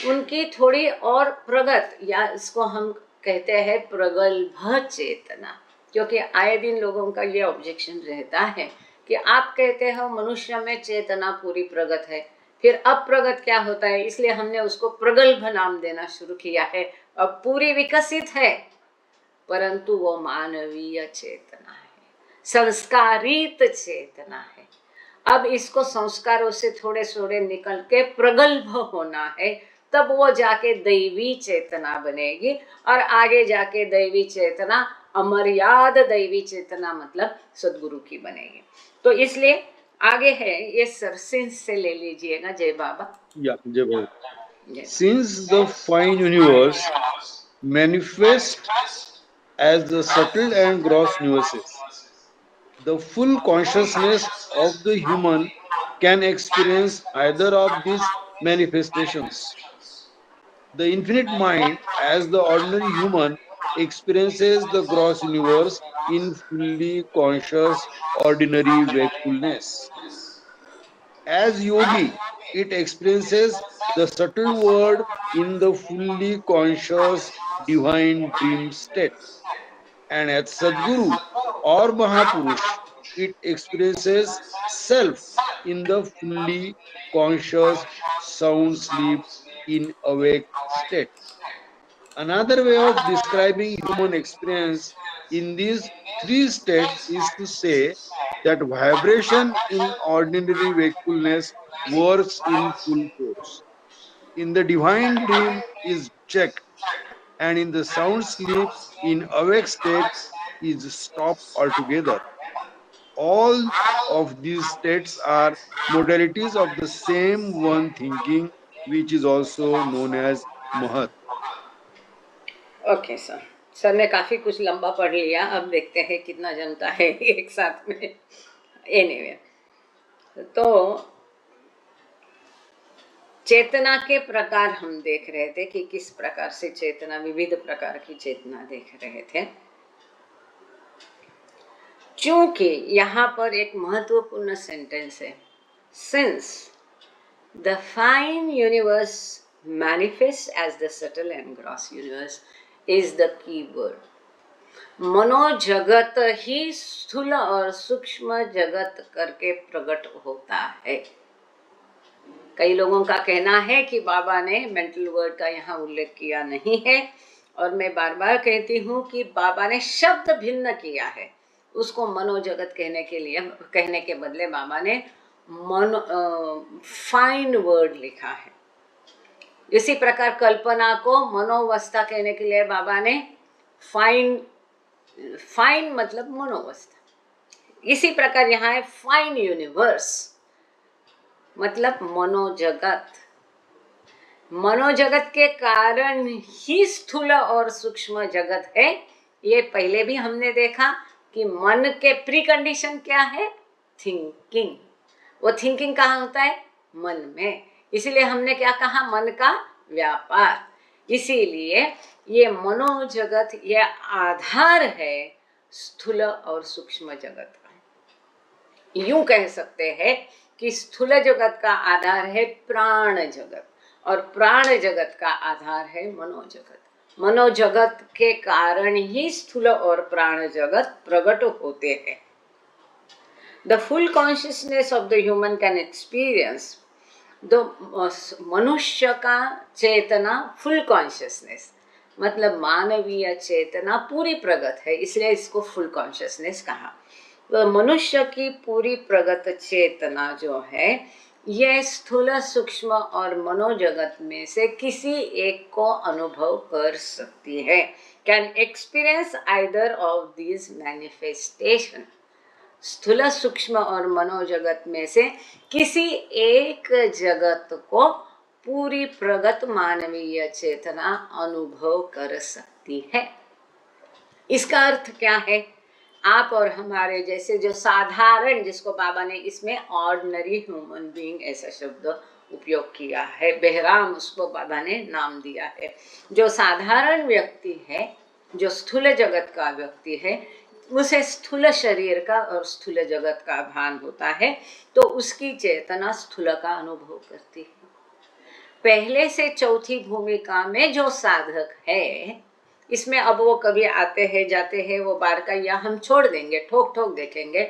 उनकी थोड़ी और प्रगत, या इसको हम कहते हैं प्रगल्भ चेतना। क्योंकि आए दिन लोगों का ये ऑब्जेक्शन रहता है कि आप कहते हो मनुष्य में चेतना पूरी प्रगत है, फिर अब प्रगत क्या होता है, इसलिए हमने उसको प्रगल्भ नाम देना शुरू किया है। अब पूरी विकसित है, परंतु वो मानवीय चेतना है, संस्कारित चेतना है। अब इसको संस्कारों से थोड़े थोड़े निकल के प्रगल्भ होना है, तब वो जाके दैवी चेतना बनेगी, और आगे जाके दैवी चेतना, अमर्याद दैवी चेतना मतलब सद्गुरु की बनेगी। तो इसलिए आगे है ये सरसिंस से ले लीजिएगा। जय बाबा। Yeah, Jai Baba. जय Since the fine universe manifest as the subtle and gross universes, the full consciousness of the human can experience either of these manifestations. The infinite mind, as the ordinary human, experiences the gross universe in fully conscious ordinary wakefulness. As yogi, it experiences the subtle world in the fully conscious divine dream state. And as Sadguru or Mahapurush, it experiences self in the fully conscious sound sleep in awake state. Another way of describing human experience in these three states is to say that vibration in ordinary wakefulness works in full force. In the divine dream is checked, and in the sound sleep in awake state is stopped altogether. All of these states are modalities of the same one thinking, which is also known as Mahat. Okay sir, sir ने काफ़ी कुछ लंबा पढ़ लिया, अब देखते हैं कितना जमता है एक साथ में। एनीवे, तो चेतना के प्रकार हम देख रहे थे कि किस प्रकार से चेतना, विविध प्रकार की चेतना देख रहे थे। चूंकि यहाँ पर एक महत्वपूर्ण सेंटेंस है, since the fine universe manifest as the subtle and gross universe is the key word. मनोजगत ही स्थूल और सूक्ष्म जगत करके प्रकट होता है। कई लोगों का कहना है कि बाबा ने मेंटल वर्ड का यहाँ उल्लेख किया नहीं है, और मैं बार बार कहती हूँ कि बाबा ने शब्द भिन्न किया है। उसको मनोजगत कहने के बदले बाबा ने फाइन वर्ड लिखा है। इसी प्रकार कल्पना को मनोवस्था कहने के लिए बाबा ने फाइन मतलब मनोवस्था। इसी प्रकार यहाँ है फाइन यूनिवर्स मतलब मनोजगत। मनोजगत के कारण ही स्थूल और सूक्ष्म जगत है। ये पहले भी हमने देखा कि मन के प्री कंडीशन क्या है, थिंकिंग। वो थिंकिंग कहाँ होता है, मन में। इसीलिए हमने क्या कहा, मन का व्यापार। इसीलिए ये मनोजगत ये आधार है स्थूल और सूक्ष्म जगत का। यूं कह सकते हैं कि स्थूल जगत का आधार है प्राण जगत, और प्राण जगत का आधार है मनोजगत। मनोजगत के कारण ही स्थूल और प्राण जगत प्रकट होते हैं। The full consciousness of the human can experience the मनुष्य का चेतना, फुल कॉन्शियसनेस मतलब मानवीय चेतना पूरी प्रगत है, इसलिए इसको फुल कॉन्शियसनेस कहा। तो मनुष्य की पूरी प्रगत चेतना जो है यह स्थूल, सूक्ष्म और मनोजगत में से किसी एक को अनुभव कर सकती है। Can experience either of these manifestation. स्थूल, सूक्ष्म और मनोजगत में से किसी एक जगत को पूरी प्रगत मानवीय चेतना अनुभव कर सकती है। इसका अर्थ क्या है? आप और हमारे जैसे जो साधारण, जिसको बाबा ने इसमें ऑर्डिनरी ह्यूमन बीइंग ऐसा शब्द उपयोग किया है, बेहराम उसको बाबा ने नाम दिया है। जो साधारण व्यक्ति है, जो स्थूल जगत का व्यक्ति है, उसे स्थूल शरीर का और स्थूल जगत का भान होता है, तो उसकी चेतना स्थूल का अनुभव करती है। पहले से चौथी भूमिका में जो साधक है, इसमें अब वो कभी आते हैं जाते हैं, वो बार का या हम छोड़ देंगे, ठोक ठोक देखेंगे।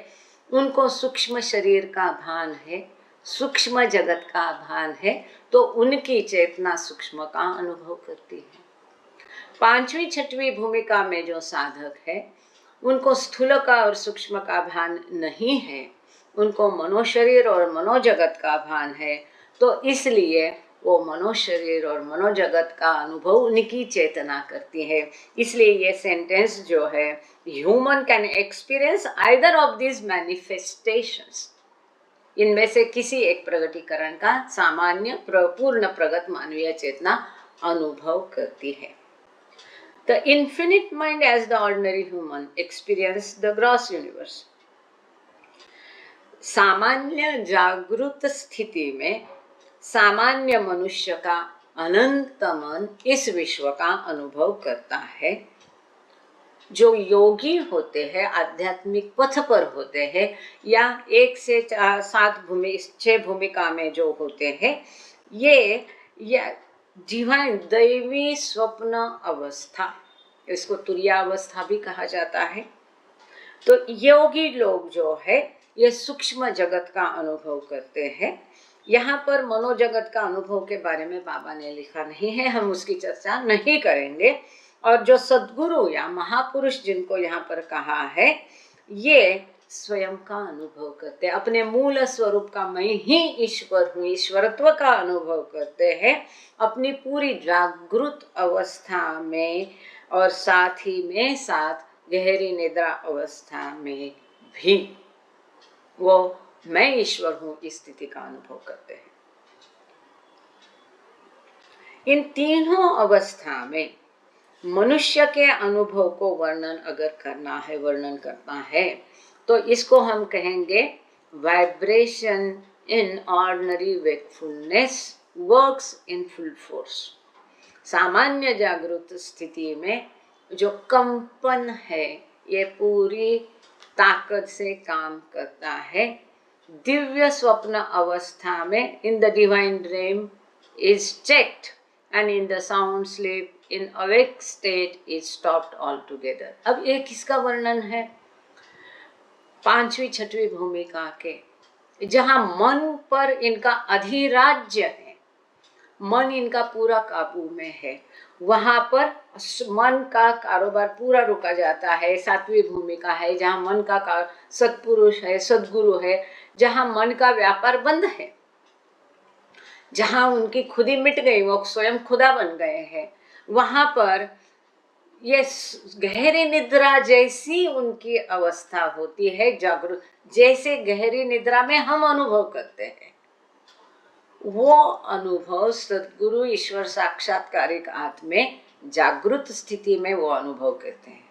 उनको सूक्ष्म शरीर का भान है, सूक्ष्म जगत का भान है, तो उनकी चेतना सूक्ष्म का अनुभव करती है। पांचवी छठवीं भूमिका में जो साधक है, उनको स्थूल का और सूक्ष्म का भान नहीं है, उनको मनोशरीर और मनोजगत का भान है, तो इसलिए वो मनोशरीर और मनोजगत का अनुभव उनकी चेतना करती है। इसलिए ये सेंटेंस जो है, human can experience either of this manifestations, इनमें से किसी एक प्रगटीकरण का सामान्य पूर्ण प्रगत मानवीय चेतना अनुभव करती है। The infinite mind as the ordinary human experience the gross universe. सामान्य जागृत स्थिति में सामान्य मनुष्य का अनंत मन इस विश्व का अनुभव करता है। जो योगी होते हैं, आध्यात्मिक पथ पर होते हैं, या 1 से 6 भूमिका में जो होते हैं, ये जीवन दैवी स्वप्न अवस्था, इसको तुरिया अवस्था भी कहा जाता है। तो योगी लोग जो है, ये सूक्ष्म जगत का अनुभव करते हैं। यहाँ पर मनोजगत का अनुभव के बारे में बाबा ने लिखा नहीं है, हम उसकी चर्चा नहीं करेंगे। और जो सद्गुरु या महापुरुष जिनको यहाँ पर कहा है, ये स्वयं का अनुभव करते हैं, अपने मूल स्वरूप का मैं ही ईश्वर हूँ, ईश्वरत्व का अनुभव करते हैं अपनी पूरी जागृत अवस्था में, और साथ ही में साथ गहरी निद्रा अवस्था में भी वो मैं ईश्वर हूँ इस स्थिति का अनुभव करते हैं। इन तीनों अवस्था में मनुष्य के अनुभव को वर्णन अगर करना है, वर्णन करना है, तो इसको हम कहेंगे vibration in ordinary wakefulness works in full force. सामान्य जागृत स्थिति में जो कंपन है, ये पूरी ताकत से काम करता है। दिव्य स्वप्न अवस्था में in the divine dream is checked and in the sound sleep in awake state is stopped all together. अब ये किसका वर्णन है? पांचवी छठवीं भूमिका के, जहां मन पर इनका अधिराज्य है, मन इनका पूरा काबू में है, वहां पर मन का कारोबार पूरा रुका जाता है। सातवीं भूमिका है, जहां मन का सत्पुरुष है, सद्गुरु है, जहां मन का व्यापार बंद है, जहां उनकी खुदी मिट गई, वो स्वयं खुदा बन गए हैं, वहां पर ये गहरी निद्रा जैसी उनकी अवस्था होती है, जागरूक, जैसे गहरी निद्रा में हम अनुभव करते हैं। वो अनुभव सद्गुरु ईश्वर साक्षात्कारिक आत्मा में जागृत स्थिति में वो अनुभव करते हैं।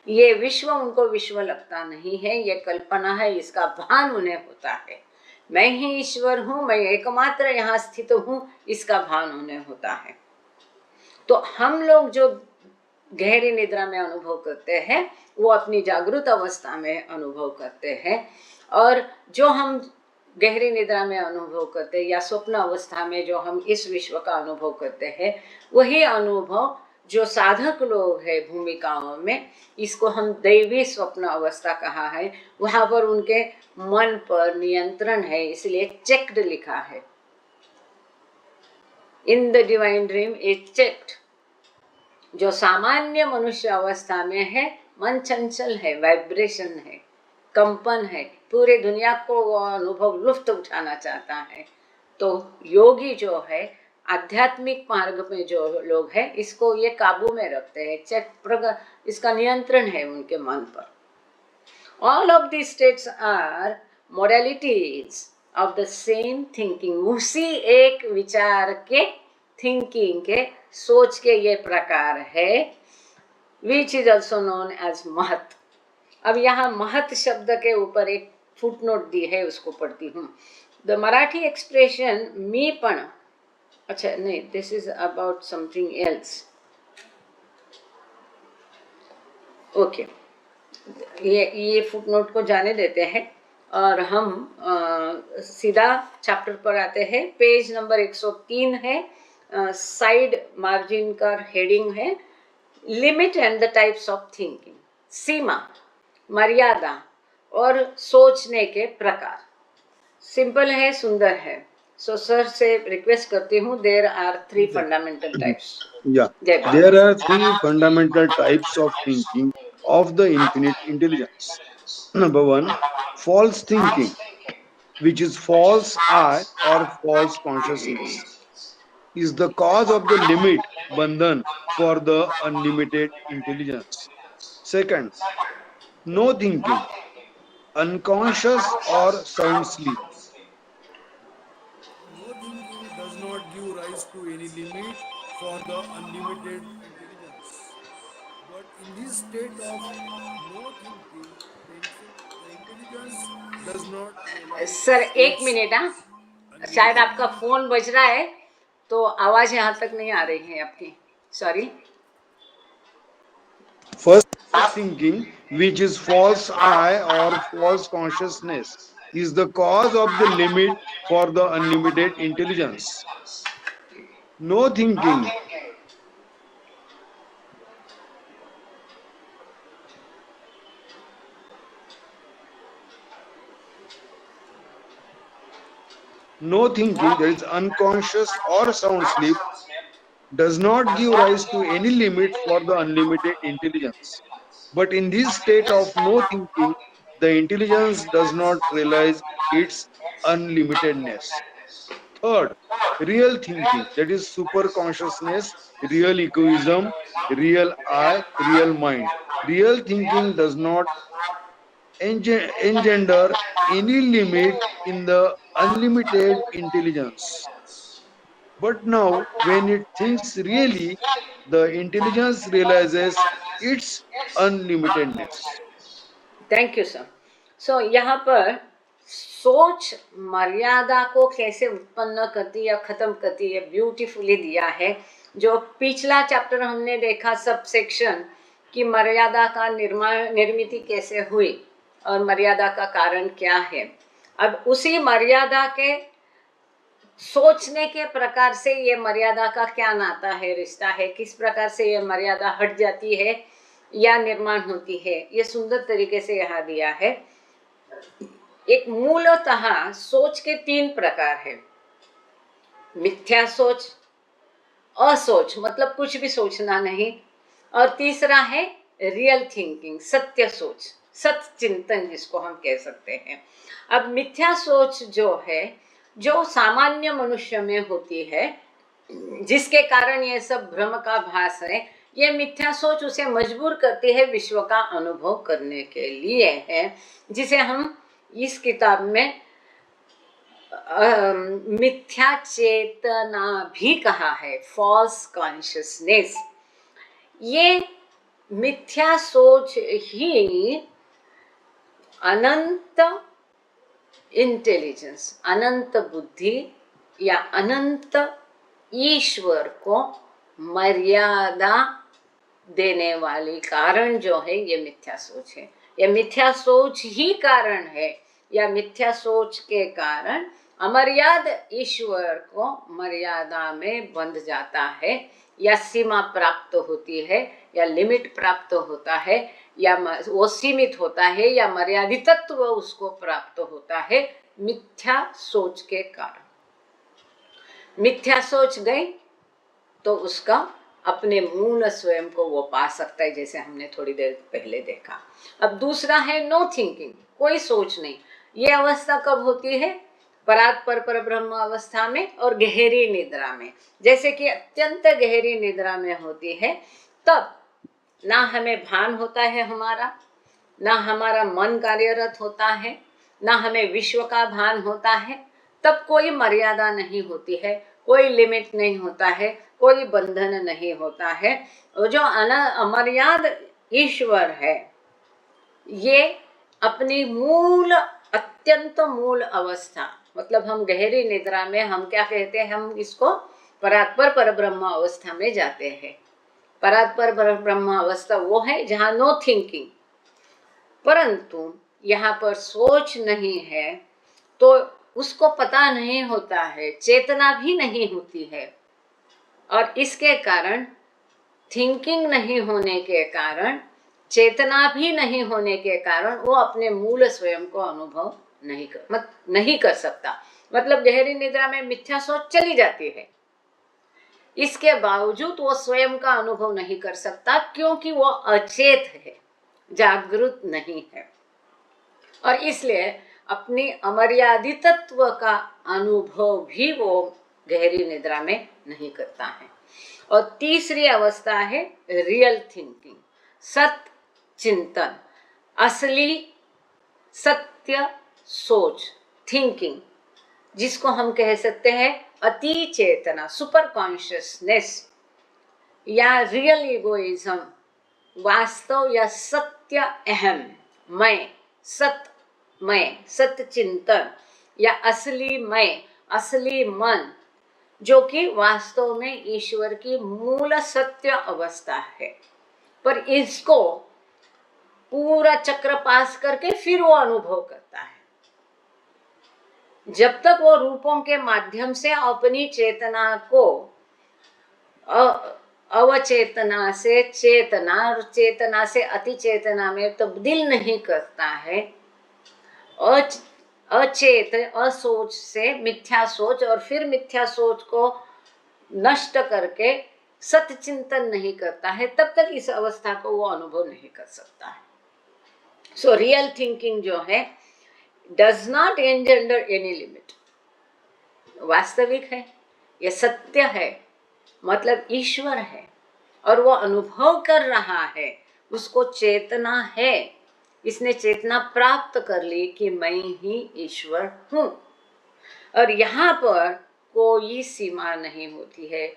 ये विश्व उनको विश्व लगता नहीं है, ये कल्पना है, इसका भान उन्हें होता है। मैं ही ईश्वर हूँ, मैं एकमात्र यहाँ स्थित हूँ, इसका भान उन्हें होता है। तो हम लोग जो गहरी निद्रा में अनुभव करते हैं, वो अपनी जागृत अवस्था में अनुभव करते हैं। और जो हम गहरी निद्रा में अनुभव करते हैं या स्वप्न अवस्था में जो हम इस विश्व का अनुभव करते हैं, वही अनुभव जो साधक लोग हैं भूमिकाओं में, इसको हम दैवी स्वप्न अवस्था कहा है। वहां पर उनके मन पर नियंत्रण है, इसलिए चेक्ड लिखा है। In the divine dream is checked. जो सामान्य मनुष्य अवस्था में है, मन चंचल है, वाइब्रेशन है, कंपन है, पूरी दुनिया को वो अनुभव लुफ्त उठाना चाहता है। तो योगी जो है, आध्यात्मिक मार्ग में जो लोग हैं, इसको ये काबू में रखते हैं, इसका नियंत्रण है उनके मन पर। All of the states are modalities of the same thinking. उसी एक विचार के, थिंकिंग के, सोच के ये प्रकार है। Which is also known as Mahat. अब यहाँ महत शब्द के ऊपर एक फुटनोट दी है, उसको पढ़ती हूँ। द मराठी एक्सप्रेशन मी पण, अच्छा नहीं, this is about something else. Okay, ये फुटनोट को जाने देते हैं और हम सीधा चैप्टर पर आते हैं। पेज नंबर 103 है, साइड मार्जिन का हेडिंग है limit and the types of thinking. सीमा, मर्यादा और सोचने के प्रकार। सिंपल है, सुंदर है। सो सर से रिक्वेस्ट करती हूँ, there are 3 fundamental types. Yeah, there are three fundamental types of thinking of the infinite intelligence. Number one, false thinking, which is false I or false consciousness, is the cause of the limit bandhan for the unlimited intelligence. Second, no thinking, unconscious or sound sleep. No thinking does not give rise to any limit for the unlimited intelligence. But in this state of no thinking, the intelligence does not realize sir एक its minute, हाँ, शायद unlimited. आपका phone बज रहा है तो आवाज यहाँ तक नहीं आ रही है आपकी, sorry. First, thinking, which is false I or false consciousness, is the cause of the limit for the unlimited intelligence. No thinking. No thinking, that is unconscious or sound sleep, does not give rise to any limit for the unlimited intelligence. But in this state of no thinking, the intelligence does not realize its unlimitedness. Third, real thinking, that is super consciousness, real egoism, real I, real mind. Real thinking does not engender any limit in the unlimited intelligence. But now, when it thinks really, the intelligence realizes its unlimitedness. Thank you sir. So यहाँ पर सोच मर्यादा को कैसे उत्पन्न करती है, खत्म करती है, ब्यूटीफुली दिया है। जो पिछला चैप्टर हमने देखा सब सेक्शन कि मर्यादा का निर्मित कैसे हुई और मर्यादा का कारण क्या है। अब उसी मर्यादा के सोचने के प्रकार से ये मर्यादा का क्या नाता है, रिश्ता है, किस प्रकार से ये मर्यादा हट जाती है या निर्माण होती है, ये सुंदर तरीके से यहाँ दिया है। एक मूलतः सोच के 3 प्रकार है। मिथ्या सोच, असोच मतलब कुछ भी सोचना नहीं, और तीसरा है रियल थिंकिंग, सत्य सोच, सत्य चिंतन जिसको हम कह सकते हैं। अब मिथ्या सोच जो है, जो सामान्य मनुष्य में होती है, जिसके कारण ये सब भ्रम का भास है, ये मिथ्या सोच उसे मजबूर करती है विश्व का अनुभव करने के लिए है, जिसे हम इस किताब में मिथ्या चेतना भी कहा है, फॉल्स कॉन्शियसनेस। ये मिथ्या सोच ही अनंत इंटेलिजेंस, अनंत बुद्धि या अनंत ईश्वर को मर्यादा देने वाली कारण जो है, ये मिथ्या सोच है। यह मिथ्या सोच ही कारण है, या मिथ्या सोच के कारण अमर्याद ईश्वर को मर्यादा में बंध जाता है, या सीमा प्राप्त होती है, या लिमिट प्राप्त होता है, या वो सीमित होता है, या मर्यादितत्व उसको प्राप्त होता है मिथ्या सोच के कारण। मिथ्या सोच गई तो उसका अपने मूल स्वयं को वो पा सकता है, जैसे हमने थोड़ी देर पहले देखा। अब दूसरा है नो थिंकिंग, कोई सोच नहीं। ये अवस्था कब होती है? परात्पर पर ब्रह्म अवस्था में और गहरी निद्रा में। जैसे कि अत्यंत गहरी निद्रा में होती है, तब ना हमें भान होता है हमारा, ना हमारा मन कार्यरत होता है, ना हमें विश्व का भान होता है। तब कोई मर्यादा नहीं होती है, कोई लिमिट नहीं होता है, कोई बंधन नहीं होता है। और जो अमर्याद ईश्वर है, ये अपनी मूल, अत्यंत मूल अवस्था, मतलब हम गहरी निद्रा में हम क्या कहते हैं, हम इसको परात्पर परब्रह्म अवस्था में जाते हैं। परात्पर परब्रह्म अवस्था वो है जहाँ नो थिंकिंग, परंतु यहाँ पर सोच नहीं है, तो उसको पता नहीं होता है, चेतना भी नहीं होती है। और इसके कारण, थिंकिंग नहीं होने के कारण, चेतना भी नहीं होने के कारण वो अपने मूल स्वयं को अनुभव नहीं कर सकता। मतलब गहरी निद्रा में मिथ्या सोच चली जाती है, इसके बावजूद वो स्वयं का अनुभव नहीं कर सकता, क्योंकि वो अचेत है, जागृत नहीं है। और इसलिए अपनी अमर्यादितत्व का अनुभव भी वो गहरी निद्रा में नहीं करता है। और तीसरी अवस्था है रियल थिंकिंग, सत चिंतन, असली सत्य सोच, थिंकिंग, जिसको हम कह सकते हैं अति चेतना, सुपर कॉन्शियसनेस, या रियल इगोइज्म, वास्तव या सत्य अहम, मैं, सत्य चिंतन, या असली मैं, असली मन, जो कि वास्तव में ईश्वर की मूल सत्य अवस्था है। पर इसको पूरा चक्र पास करके फिर वो अनुभव करता है। जब तक वो रूपों के माध्यम से अपनी चेतना को अवचेतना से चेतना और चेतना से अति चेतना में तब्दील नहीं करता है, अचेत असोच से मिथ्या सोच, और फिर मिथ्या सोच को नष्ट करके सत्य चिंतन नहीं करता है, तब तक इस अवस्था को वो अनुभव नहीं कर सकता है। सो रियल थिंकिंग जो है डज नॉट एंजेंडर एनी लिमिट, वास्तविक है, ये सत्य है, मतलब ईश्वर है, और वो अनुभव कर रहा है, उसको चेतना है, इसने चेतना प्राप्त कर ली कि मैं ही ईश्वर हूँ। और यहाँ पर कोई सीमा नहीं होती है,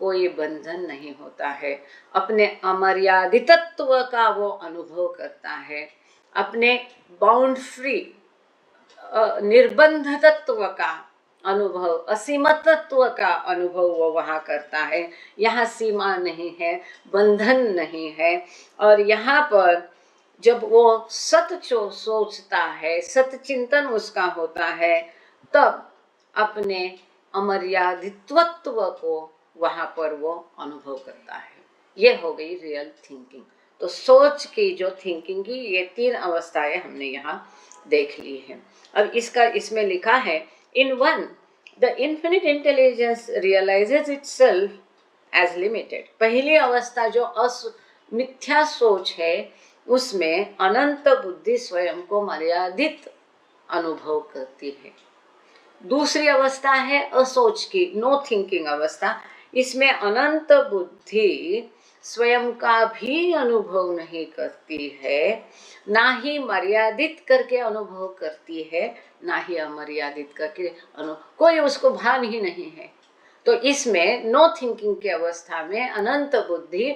कोई बंधन नहीं होता है, अपने अमर्यादितत्व का वो अनुभव करता है, अपने बाउंड फ्री निर्बंध तत्व का अनुभव, असीमत तत्व का अनुभव वो वहाँ करता है। यहाँ सीमा नहीं है, बंधन नहीं है। और यहाँ पर जब वो सत सोचता है, सत चिंतन उसका होता है, तब अपने अमर्यादित्व को वहाँ पर वो अनुभव करता है। ये हो गई रियल थिंकिंग। तो सोच की जो थिंकिंग की ये तीन अवस्थाएं हमने यहाँ देख ली है। अब इसमें लिखा है, in one the infinite intelligence realises itself as limited. पहली अवस्था जो मिथ्या सोच है, उसमें अनंत बुद्धि स्वयं को मर्यादित अनुभव करती है। दूसरी अवस्था है असोच की, नो थिंकिंग अवस्था। इसमें अनंत बुद्धि स्वयं का भी अनुभव नहीं करती है, ना ही मर्यादित करके अनुभव करती है, ना ही अमर्यादित करके कोई उसको भान ही नहीं है। तो इसमें नो थिंकिंग की अवस्था में अनंत बुद्धि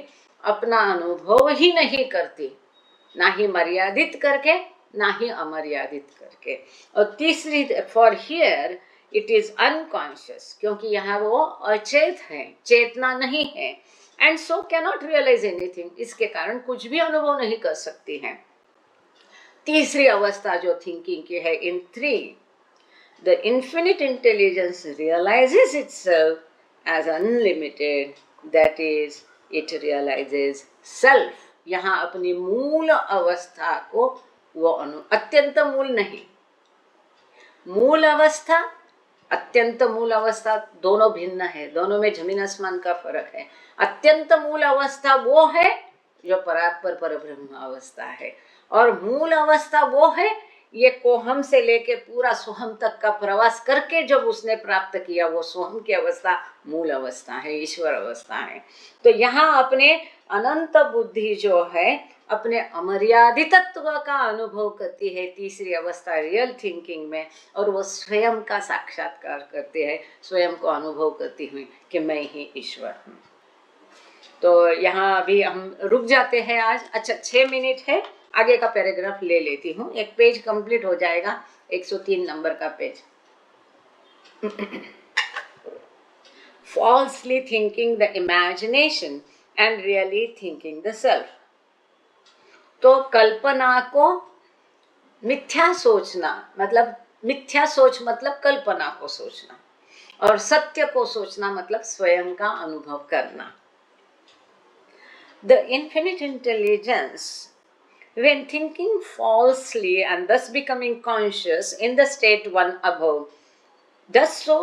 अपना अनुभव ही नहीं करती, ना ही मर्यादित करके, ना ही अमर्यादित करके। और तीसरी, for here it is unconscious, क्योंकि यहाँ वो अचेत है, चेतना नहीं है, and so cannot realise anything, इसके कारण कुछ भी अनुभव नहीं कर सकती है। तीसरी अवस्था जो थिंकिंग की है, in three the infinite intelligence realises itself as unlimited, that is it realises self. यहाँ अपनी मूल अवस्था को वो अत्यंत मूल नहीं, मूल अवस्था, अत्यंत मूल अवस्था दोनों भिन्न है, दोनों में जमीन आसमान का फर्क है। अत्यंत मूल अवस्था वो है जो परात्पर परब्रह्म अवस्था है, और मूल अवस्था वो है ये कोहम से लेके पूरा सोहम तक का प्रवास करके जब उसने प्राप्त किया, वो सोहम की अवस्था मूल अवस्था है, ईश्वर अवस्था है। तो यहाँ अपने अनंत बुद्धि जो है अपने अमर्यादितत्व का अनुभव करती है तीसरी अवस्था रियल थिंकिंग में, और वो स्वयं का साक्षात्कार करती है, स्वयं को अनुभव करती हुई कि मैं ही ईश्वर हूँ। तो यहाँ अभी हम रुक जाते हैं आज। अच्छा 6 मिनट है, आगे का पैराग्राफ ले लेती हूँ, एक पेज कंप्लीट हो जाएगा, 103 नंबर का page. Falsely thinking the imagination and really thinking the self. तो कल्पना को मिथ्या सोचना मतलब, मिथ्या सोच मतलब कल्पना को सोचना, और सत्य को सोचना मतलब स्वयं का अनुभव करना। The infinite intelligence, when thinking falsely and thus becoming conscious in the state one above, does so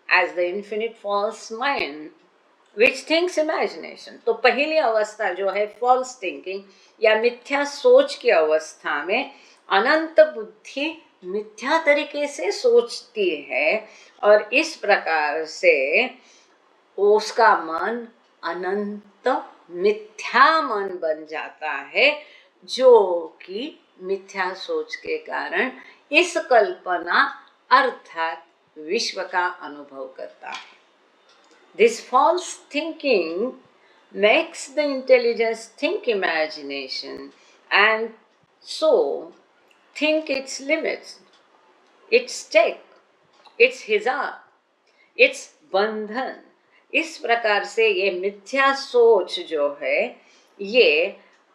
as the infinite false mind which thinks imagination. तो पहली अवस्था जो है false thinking या मिथ्या सोच की अवस्था में अनंत बुद्धि मिथ्या तरीके से सोचती है, और इस प्रकार से उसका मन अनंत मिथ्या मन बन जाता है, जो कि मिथ्या सोच के कारण इस कल्पना अर्थात विश्व का अनुभव करता है। This false thinking makes the intelligence think imagination and so think its limits, its stake, its हिसाब, its बंधन। इस प्रकार से ये मिथ्या सोच जो है ये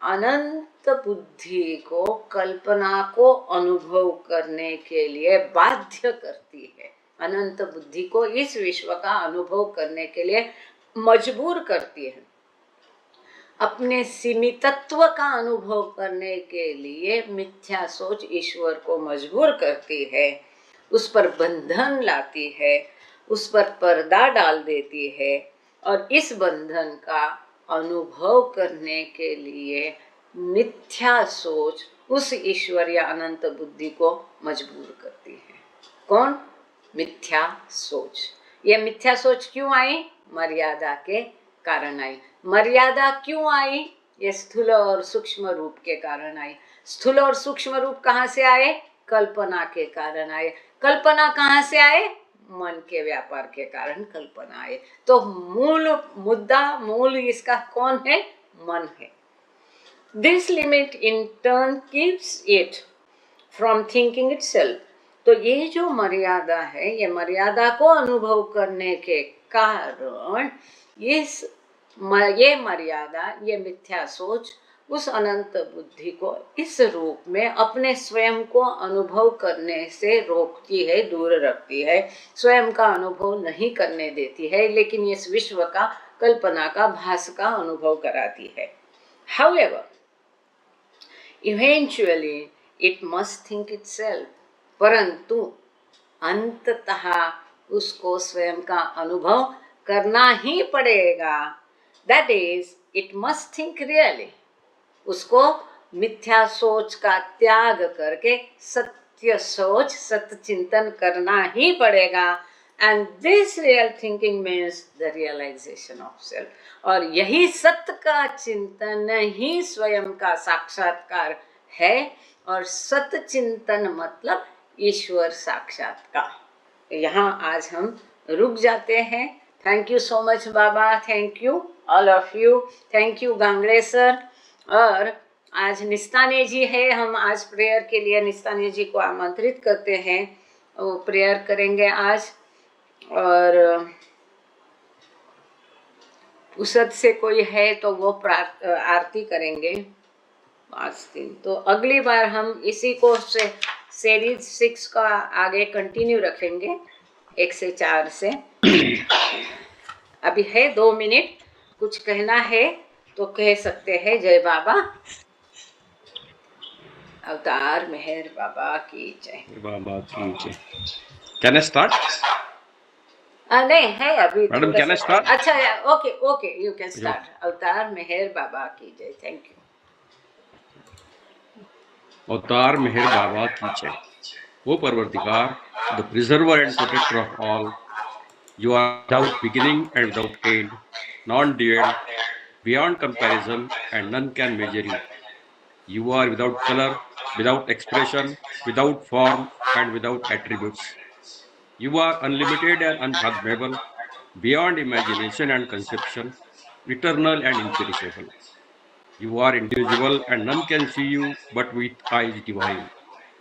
अनंत बुद्धि को कल्पना को अनुभव करने के लिए बाध्य करती है, अनंत बुद्धि को इस विश्व का अनुभव करने के लिए मजबूर करती है। अपने सीमितत्व का अनुभव करने के लिए मिथ्या सोच ईश्वर को मजबूर करती है, उस पर बंधन लाती है, उस पर पर्दा डाल देती है, और इस बंधन का अनुभव करने के लिए मिथ्या सोच उस ईश्वर या अनंत बुद्धि को मजबूर करती है। कौन? मिथ्या सोच। ये मिथ्या सोच क्यों आई? मर्यादा के कारण आई। मर्यादा क्यों आई? ये स्थूल और सूक्ष्म रूप के कारण आई। स्थूल और सूक्ष्म रूप कहाँ से आए? कल्पना के कारण आए। कल्पना कहाँ से आए? मन के व्यापार के कारण कल्पना आए। तो मूल मुद्दा, मूल इसका कौन है? मन है। This limit in turn keeps it from thinking itself. तो ये जो मर्यादा है, ये मर्यादा को अनुभव करने के कारण ये मर्यादा, ये मिथ्या सोच उस अनंत बुद्धि को इस रूप में अपने स्वयं को अनुभव करने से रोकती है, दूर रखती है, स्वयं का अनुभव नहीं करने देती है, लेकिन इस विश्व का, कल्पना का, भास का अनुभव कराती है। However, eventually it must think itself. परंतु अंततः उसको स्वयं का अनुभव करना ही पड़ेगा। That is, it must think really. उसको मिथ्या सोच का त्याग करके सत्य सोच, सत्य चिंतन करना ही पड़ेगा। And this real thinking means the realization of self. और यही सत्य का चिंतन ही स्वयं का साक्षात्कार है, और सत्य चिंतन मतलब ईश्वर साक्षात्कार। यहाँ आज हम रुक जाते हैं। Thank you so much Baba, thank you all of you, thank you Gangade sir. और आज निस्ताने जी है, हम आज प्रेयर के लिए निस्ताने जी को आमंत्रित करते हैं, वो प्रेयर करेंगे आज। और उसद से कोई है तो वो आरती करेंगे 5 दिन। तो अगली बार हम इसी को से सीरीज 6 का आगे कंटिन्यू रखेंगे 1 से 4 से। अभी है 2 मिनट, कुछ कहना है तो कह सकते हैं। जय बाबा, अवतार मेहर बाबा की जय। बाबा की जय। Can I start? नहीं है अभी। Madam can I start? अच्छा, okay okay, you can start. Avatar Meher Baba की जय। Thank you. अवतार मेहर बाबा की जय। O Parvartikar, the preserver and protector of all, you are without beginning and without end, non-dual, beyond comparison, and none can measure you. You are without color, without expression, without form, and without attributes. You are unlimited and unfathomable, beyond imagination and conception, eternal and imperishable. You are indivisible and none can see you but with eyes divine.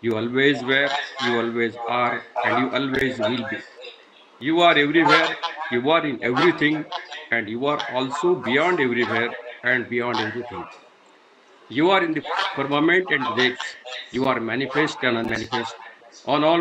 You always were, you always are, and you always will be. You are everywhere, you are in everything, and you are also beyond everywhere and beyond everything. You are in the firmament and the depths. You are manifest and unmanifest, on all